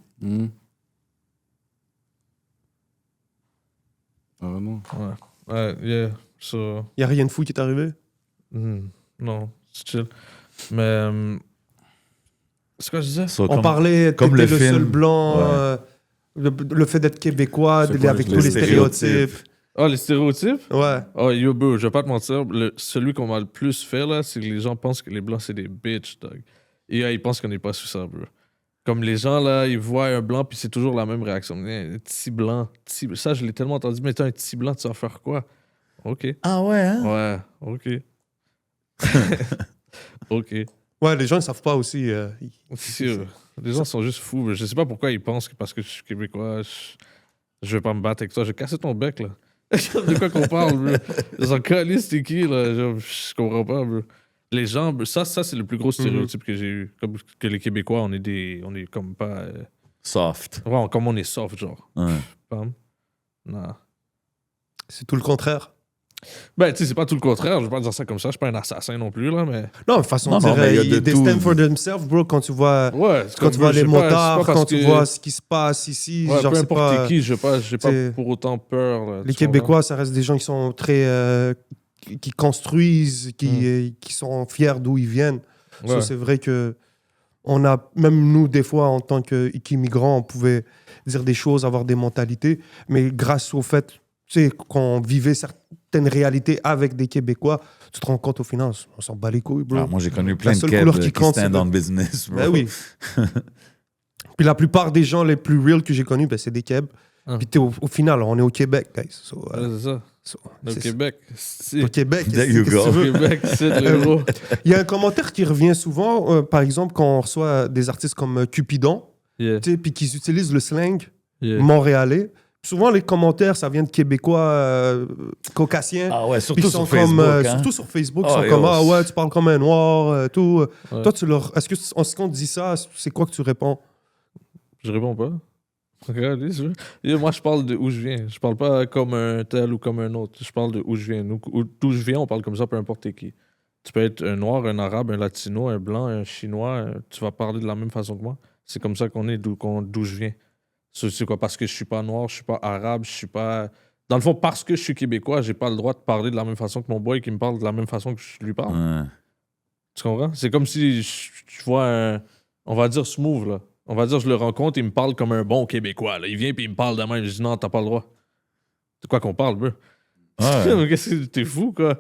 Ah, non. Ouais. Ouais, yeah. So, Y a rien de fou qui t'est arrivé? non, c'est chill. Mais. c'est quoi je disais? So, On comme- parlait, comme t'étais le le seul film. blanc, Ouais. le fait d'être québécois, C'est d'aller quoi, avec les tous les stéréotypes? stéréotypes. Ah, les stéréotypes? Ouais. Oh, yo, bro, je vais pas te mentir. Celui qu'on m'a le plus fait, là, c'est que les gens pensent que les blancs, c'est des bitches, dog. Et ils pensent qu'on n'est pas sous ça, bro. Comme les gens, là, ils voient un blanc, puis c'est toujours la même réaction. Un petit blanc. Ça, je l'ai tellement entendu. Mais t'as un petit blanc, tu vas faire quoi? OK. Ah ouais, hein? Ouais, OK. OK. Ouais, les gens ne savent pas aussi. C'est sûr. Les gens sont juste fous. Mais je sais pas pourquoi ils pensent que parce que je suis québécois, je vais pas me battre avec toi. Je vais casser ton bec, là. De quoi qu'on parle, bro? Ils ont calé, c'était qui, là? Genre, je comprends pas, bro. Les gens, bro, ça c'est le plus gros stéréotype que j'ai eu. Comme que les Québécois, on est comme pas. Soft. Ouais, comme on est soft, genre. Ouais. Pam. Non. C'est tout le contraire. Ben, tu sais, c'est pas tout le contraire. Je vais pas dire ça comme ça. Je suis pas un assassin non plus, là, mais. Non, de façon Non, de non, dire, mais il y a de they tout. stand for themselves, bro, quand tu vois, Ouais, c'est quand comme, tu vois bro, les je sais pas, motards, c'est pas parce quand tu que- vois ce qui se passe ici, Ouais, genre, peu c'est importe pas... t'es qui, j'ai pas c'est- pour autant peur. Là, Les tu comprends? Québécois, ça reste des gens qui sont très... qui construisent, qui sont fiers d'où ils viennent. So, Ouais. c'est vrai que on a, même nous, des fois, en tant qu'immigrants, on pouvait dire des choses, avoir des mentalités, mais grâce au fait, tu sais, qu'on vivait certaines réalités avec des Québécois, tu te rends compte au final, on s'en bat les couilles, bro. Ah, moi, j'ai connu plein de seule Keb couleur qui qui compte, stand c'est on le- business, bro. Ben oui. Puis la plupart des gens les plus real que j'ai connus, ben, c'est des Keb. Ah. Puis au final, on est au Québec, guys. So, Ouais, c'est ça. so, Au c'est- Québec. Au Québec, There qu'est-ce you que go. tu Au veux? Québec, c'est le gros. Il y a un commentaire qui revient souvent, par exemple, quand on reçoit des artistes comme Cupidon, Yeah, tu sais, puis qu'ils utilisent le slang yeah. montréalais. Souvent, les commentaires, ça vient de Québécois caucasiens. Ah ouais, Puis surtout ils sont sur Facebook. comme, hein? surtout sur Facebook, ils Oh, sont yo. comme ah ouais, tu parles comme un noir, tout. Ouais. Toi, est-ce qu'on te dit ça, c'est quoi que tu réponds? Je réponds pas. Regardez, moi, je parle de où je viens. Je parle pas comme un tel ou comme un autre. Je parle de où je viens. D'où je viens, on parle comme ça, peu importe t'es qui. Tu peux être un noir, un arabe, un latino, un blanc, un chinois. Tu vas parler de la même façon que moi. C'est comme ça qu'on est, d'où je viens. C'est quoi? Parce que je suis pas noir, je suis pas arabe, je suis pas... Dans le fond, parce que je suis québécois, j'ai pas le droit de parler de la même façon que mon boy qui me parle de la même façon que je lui parle. Ouais. Tu comprends? C'est comme si je vois un... On va dire smooth, là. On va dire, je le rencontre, il me parle comme un bon Québécois, là. Il vient puis il me parle de même. Je dis non, t'as pas le droit. De quoi qu'on parle, bro? Ouais. Qu'est-ce que t'es fou, quoi?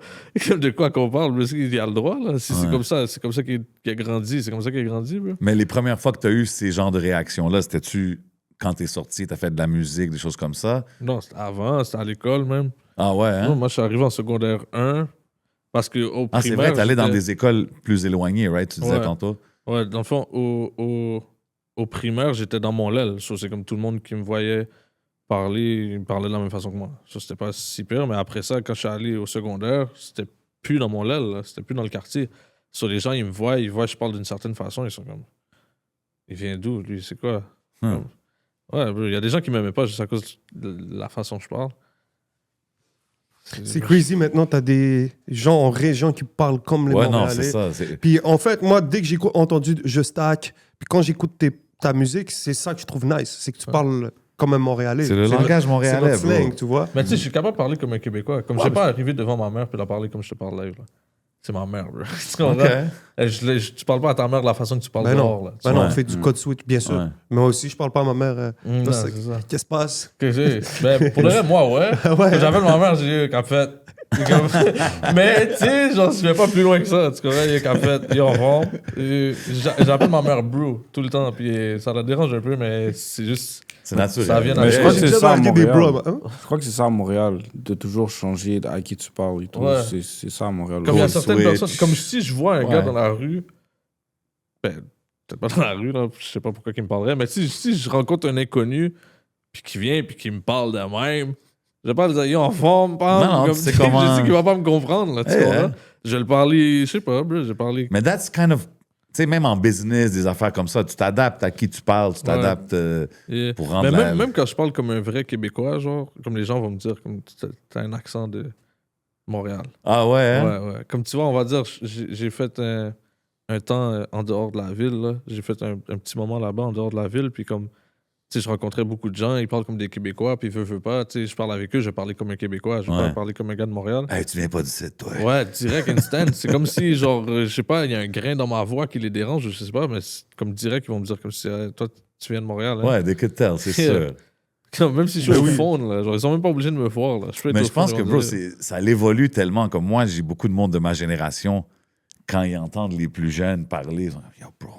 De quoi qu'on parle? Parce qu'il a le droit, là. C'est Ouais. comme ça qu'il a grandi. C'est comme ça qu'il a grandi, bro. Mais les premières fois que tu as eu ces genres de réactions-là, c'était-tu quand t'es sorti, t'as fait de la musique, des choses comme ça? Non, c'était avant, c'était à l'école, même. Ah ouais, hein? Non, moi, je suis arrivé en secondaire 1 parce que au Ah, c'est primaire, vrai, t'allais dans j'étais- des écoles plus éloignées, right? Tu disais Ouais. tantôt. Ouais, dans le fond, au primaire, j'étais dans mon aile. So, c'est comme tout le monde qui me voyait parler, il me parlait de la même façon que moi. Ça, c'était pas si pire, mais après ça, quand je suis allé au secondaire, c'était plus dans mon aile, là. C'était plus dans le quartier. So, les gens, ils me voient, je parle d'une certaine façon, ils sont comme... Il vient d'où, lui? C'est quoi? Hmm. Ouais, bro, il y a des gens qui m'aimaient pas juste à cause de la façon que je parle. C'est crazy maintenant, t'as des gens en région qui parlent comme les Ouais, non, Montréalais. c'est ça. c'est- Puis en fait, moi, dès que j'ai entendu Je Stack, puis quand j'écoute ta musique, c'est ça que je trouve nice. C'est que tu parles comme un Montréalais. C'est le langage C'est montréalais, notre bro. slang, tu vois. Mais tu sais, je suis capable de parler comme un Québécois. Comme je sais pas arriver devant ma mère puis la parler comme je te parle live. Là. C'est ma mère, bro. Tu comprends? Tu parles pas à ta mère de la façon que tu parles Ben dehors. non, Là. ben non, Ouais. on fait du code switch, bien sûr. Ouais. Mais moi aussi, je parle pas à ma mère. Non, Là, c'est ça. Qu'est-ce qui se passe? Que j'ai. Ben, pour le vrai, moi, ouais. Ouais. Quand j'appelle ma mère, j'ai dit, qu'en fait. C'est comme- Mais, tu sais, genre, je vais pas plus loin que ça. Tu comprends? Il y a qu'en fait, il est en forme. J'appelle ma mère Bro tout le temps. Puis ça la dérange un peu, mais c'est juste. C'est naturel. Ça vient Mais avec. je crois que J'ai c'est déjà ça à largué des Montréal. bros. Hein? Je crois que c'est ça à Montréal, de toujours changer à qui tu parles et tout. Ouais. C'est ça à Montréal. Comme il y a Code certaines switch. personnes. Comme si je vois un gars Ouais. dans la rue. Ben, peut-être pas dans la rue, là. Je sais pas pourquoi il me parlerait. Mais si je rencontre un inconnu, puis qui vient, puis qui me parle de même. Je vais pas le dire, yo, en forme, pas. Non, Comme, tu sais je comment- sais qu'il va pas me comprendre, là. Tu Hey, vois? hein. Je vais le parler, je sais pas, bro. Je vais parler. Mais that's kind of. Tu sais, même en business, des affaires comme ça, tu t'adaptes à qui tu parles, tu t'adaptes Yeah. pour rendre Mais la... même quand je parle comme un vrai Québécois, genre, comme les gens vont me dire, comme t'as un accent de Montréal. Ah ouais, hein? Ouais, ouais. Comme tu vois, on va dire, j'ai fait un temps en dehors de la ville. Là. J'ai fait un petit moment là-bas en dehors de la ville. Puis comme, tu sais, je rencontrais beaucoup de gens, ils parlent comme des Québécois, puis veut pas. Tu sais, je parle avec eux, je vais parler comme un Québécois, je vais Ouais. pas parler comme un gars de Montréal. Hey, tu viens pas du site, toi. Ouais, direct, instant. C'est comme si, genre, je sais pas, il y a un grain dans ma voix qui les dérange, je sais pas, mais comme direct, ils vont me dire comme si, toi, tu viens de Montréal. Hein? Ouais, they could tell, c'est Yeah. sûr. Comme, même si je suis au fond, là, genre, ils sont même pas obligés de me voir. Là. peux être Mais au je pense fond, que, ils vont bro, dire, ça l'évolue tellement. Comme moi, j'ai beaucoup de monde de ma génération, quand ils entendent les plus jeunes parler, ils sont comme, yo, bro,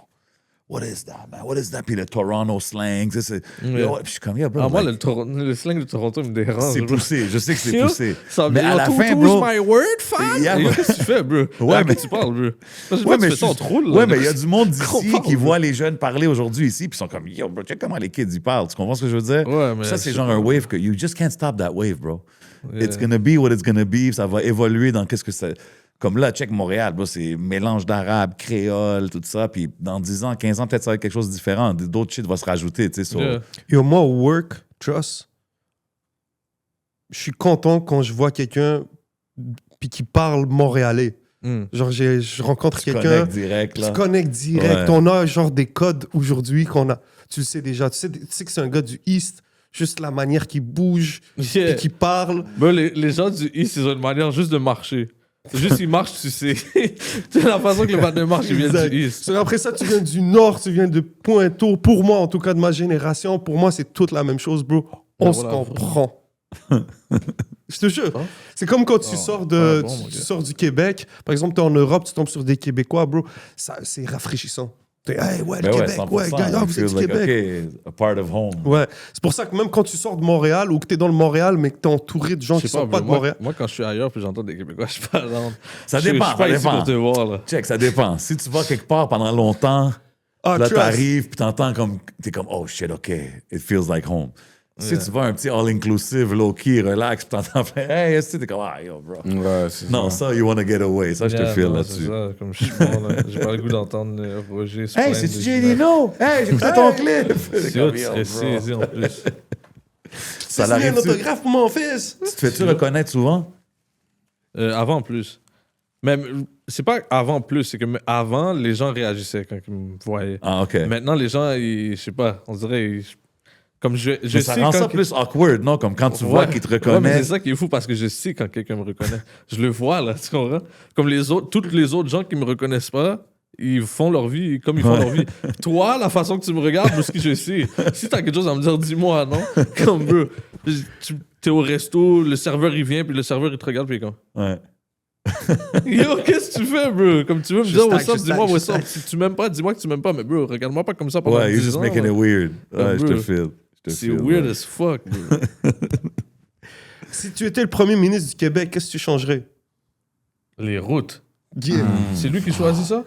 what is that, man? What is that? Puis le Toronto slang, tu sais, c'est... Yeah. Yo, puis je suis comme, yo, bro, Ah, moi, like, le slang de Toronto me dérange. c'est bro. poussé. Je sais que c'est Yo, poussé. Ça Mais me à dit, la oh, fin, who's bro... my word, fan? Yeah, Yo, bro. qu'est-ce que tu fais, bro? Ouais, À mais- qui tu parles, bro? Parce que Ouais, tu mais fais ça en troule. Ouais, mais il y a du monde Qu'on d'ici parle, qui bro. voit les jeunes parler aujourd'hui ici, puis ils sont comme, yo, bro, check comment les kids y parlent. Tu comprends ce que je veux dire? Ouais, mais ça, c'est je genre sais un pas. wave que you just can't stop that wave, bro. Yeah. It's gonna be what it's gonna be. Ça va évoluer dans qu'est-ce que ça. Comme là, check Montréal, bro, c'est mélange d'arabe, créole, tout ça. Puis dans 10 ans, 15 ans, peut-être ça va être quelque chose de différent. D'autres shit vont se rajouter, tu sais. so- Yeah. Yo, moi, au work, trust, je suis content quand je vois quelqu'un puis qui parle montréalais. Mm. Genre, je rencontre Tu quelqu'un, connectes direct, tu là. connectes direct. Ouais. On a genre des codes aujourd'hui qu'on a. Tu le sais déjà. Tu sais que c'est un gars du East, juste la manière qu'il bouge, Yeah. puis qu'il parle. Bro, les gens du East, ils ont une manière juste de marcher. C'est juste qu'ils marchent, tu sais. C'est la façon que le matin marche, il vient Exact. du East. Après ça, tu viens du Nord, tu viens de Pointeau. Pour moi, en tout cas, de ma génération, pour moi, c'est toute la même chose, bro. On Ben se voilà. comprend. Je te jure. Hein? C'est comme quand tu Oh, sors ouais, bon, tu mon gars. sors du Québec. Par exemple, tu es en Europe, tu tombes sur des Québécois, bro. C'est rafraîchissant. T'es, hey, ouais, le Ben ouais, Québec, 100%. ouais, gars, You vous êtes feel du like, Québec. OK, a part of home. Ouais. C'est pour ça que même quand tu sors de Montréal ou que tu es dans le Montréal, mais que tu es entouré de gens Je qui sais sont pas bro, de Montréal. moi, quand je suis ailleurs puis j'entends des Québécois, je suis pas dans. Ça Je dépend, suis pas ça ici dépend. pour te voir, là. Check, ça dépend. Si tu vas quelque part pendant longtemps, Ah, là, trust. t'arrives, puis t'entends comme... T'es comme, oh shit, OK, it feels like home. Si tu vas un petit all-inclusive, low-key, relax, puis t'entends faire, hey, est-ce que t'es comme, ah, yo, bro. Ouais, c'est Non, ça, you wanna get away. Ça, je te Yeah, file non, là-dessus. c'est ça, comme je suis bon, là. J'ai pas le goût d'entendre Roger se Hey, plaindre c'est-tu de Janino? Hey, j'ai écouté ton clip! C'est hot, stressé, en plus. Ça Signer un l'arrive-tu? autographe pour mon fils. Tu te fais-tu reconnaître souvent? Avant plus. Mais c'est pas avant plus, c'est que avant, les gens réagissaient quand ils me voyaient. Ah, OK. Maintenant, les gens, je sais pas, on dirait. Comme je Mais ça sais rend quand ça plus awkward, non? Comme quand tu vois qu'ils te Ouais, mais reconnaissent. c'est ça qui est fou parce que je sais quand quelqu'un me reconnaît. Je le vois, là, tu comprends? Comme les autres, tous les autres gens qui me reconnaissent pas, ils font leur vie comme ils font leur vie. Toi, la façon que tu me regardes, parce que je sais. Si t'as quelque chose à me dire, dis-moi, non? Comme, bro, t'es au resto, le serveur, il vient, puis le serveur, il te regarde, puis il est comme... Ouais. Yo, qu'est-ce que tu fais, bro? Comme tu veux me Je dire, stack, what's up, je dis-moi stack, what's je up. Si tu m'aimes pas, dis-moi que tu m'aimes pas. Mais bro, regarde-moi pas comme ça pendant Ouais, you're 10 just ans. making là. it weird. Ouais, je te bro. file. Je te C'est file, weird ouais. as fuck, bro. Si tu étais le premier ministre du Québec, qu'est-ce que tu changerais? Les routes. Yeah. C'est lui qui choisit ça?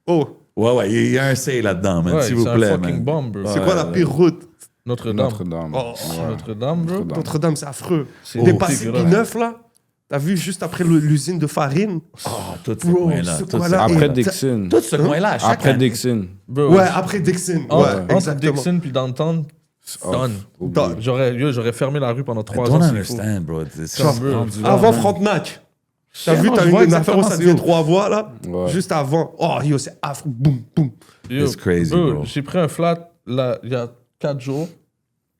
Oh, Ouais, ouais, il y a un say là-dedans, man, Ouais, s'il vous c'est un plaît, fucking man. bomb, bro. c'est Ouais, quoi la pire route? Notre-Dame. Notre-Dame. Oh, Ouais. Notre-Dame, bro. Notre-Dame. Notre-Dame, c'est affreux. C'est Dépasser dégueulasse. I9, là, t'as vu juste après l'usine de farine? Ah, tout ce Bro, coin-là. ce tout coin-là Après Et- Dixon. Tout ce coin-là, à chaque Après année. Dixon. Bro, Ouais, après Dixon. Entre, Ouais, entre exactement. Dixon puis Downtown, C'est off. Done. Oublie. Done. J'aurais fermé la rue pendant I 3 don't ans. s'il faut. understand, bro. C'est Genre, rendu là, Avant man. Frontenac. T'as Yeah, vu, non, t'as je vois une affaire où ça exactement devient c'est où. 3 voix, là? Ouais. Juste avant. Oh, yo, c'est affreux. Boum, boum. Yo, It's crazy, bro. J'ai pris un flat là, il y a 4 jours.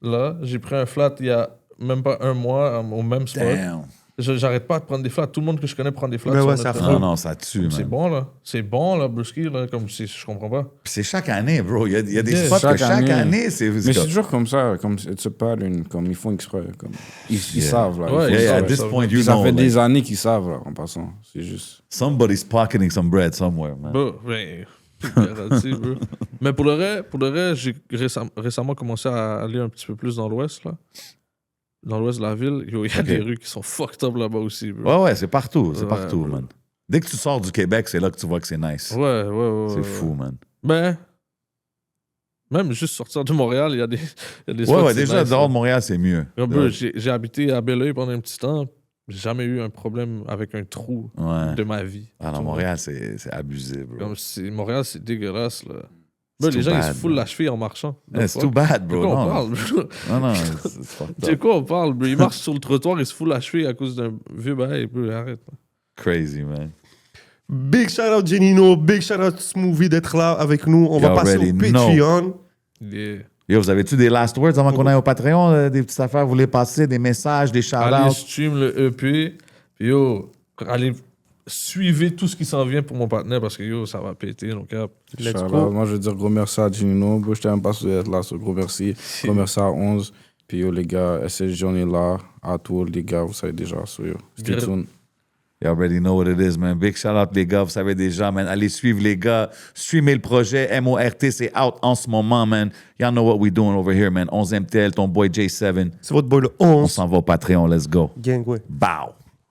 Là, j'ai pris un flat il y a même pas un mois au même spot. Damn. J'arrête pas de prendre des flats. Tout le monde que je connais prend des flats. Mais sur ouais, notre ça flat. fait- Non, non, ça tue, C'est man. bon, là. C'est bon, là, Brewski, là. Comme si je comprends pas. Puis c'est chaque année, bro. Il y a des Yeah. spots que Chaque chaque année. année, c'est... Mais c'est toujours comme ça, comme it's a pattern, comme ils font exprès, comme ils Yeah. savent là. Ouais, ils font Yeah, ça. at ça, this ça. point, Puis you ça know, fait like, des années qu'ils savent là, en passant. C'est juste. somebody's pocketing some bread somewhere, man. Bro, ben, garanti, bro. Mais pour le reste, j'ai récemment commencé à aller un petit peu plus dans l'ouest, là. Dans l'ouest de la ville. Yo, il y a Ok. des rues qui sont fucked up là-bas aussi, bro. Ouais, ouais, c'est partout. C'est Ouais, partout, bro. man. Dès que tu sors du Québec, c'est là que tu vois que c'est nice. Ouais. C'est fou, man. Ben, même juste sortir de Montréal, il y a des Ouais, spots, ouais, c'est déjà, nice, dehors là. de Montréal, c'est mieux. Comme, bro, Ouais. j'ai habité à Belleuil pendant un petit temps. J'ai jamais eu un problème avec un trou Ouais. de ma vie. Ah non, Tu vois? Montréal, c'est abusé, bro. Comme Montréal, c'est dégueulasse, là. Bro, It's les too gens, ils bad, se foulent bro. la cheville en marchant. Yeah, it's too bad, De bro. quoi on Non, parle, bro? non, c'est fucked De up. quoi on parle, bro? Ils marchent sur le trottoir, ils se foulent la cheville à cause d'un vieux bail, bro. Arrête. Crazy, man. Big shout out Genino, big shout out Smoothie d'être là avec nous. On va You passer au already know. Patreon. Yeah. Yo, vous avez-tu des last words avant qu'on aille au Patreon? Des petites affaires, vous voulez passer, des messages, des Allez shout-outs? stream le EP. Puis yo, allez suivez tout ce qui s'en vient pour mon partenaire parce que yo, ça va péter, donc cap. Let's Shout go. out. Moi, je veux dire gros merci à Gino. Bro, je t'aime pas si vous êtes là, so gros merci. Gros merci à 11. Puis yo, les gars, SSG, on est là. À tous les gars, vous savez déjà. So yo, stay tuned. You already know what it is, man. Big shout out, les gars. Vous savez déjà, man. Allez suivre les gars. Streamer le projet. MORT, c'est out en ce moment, man. Y'all know what we doing over here, man. 11MTL, ton boy J7. C'est votre boy le On 11. s'en va au Patreon. Let's go. Gang, ouais. Bow.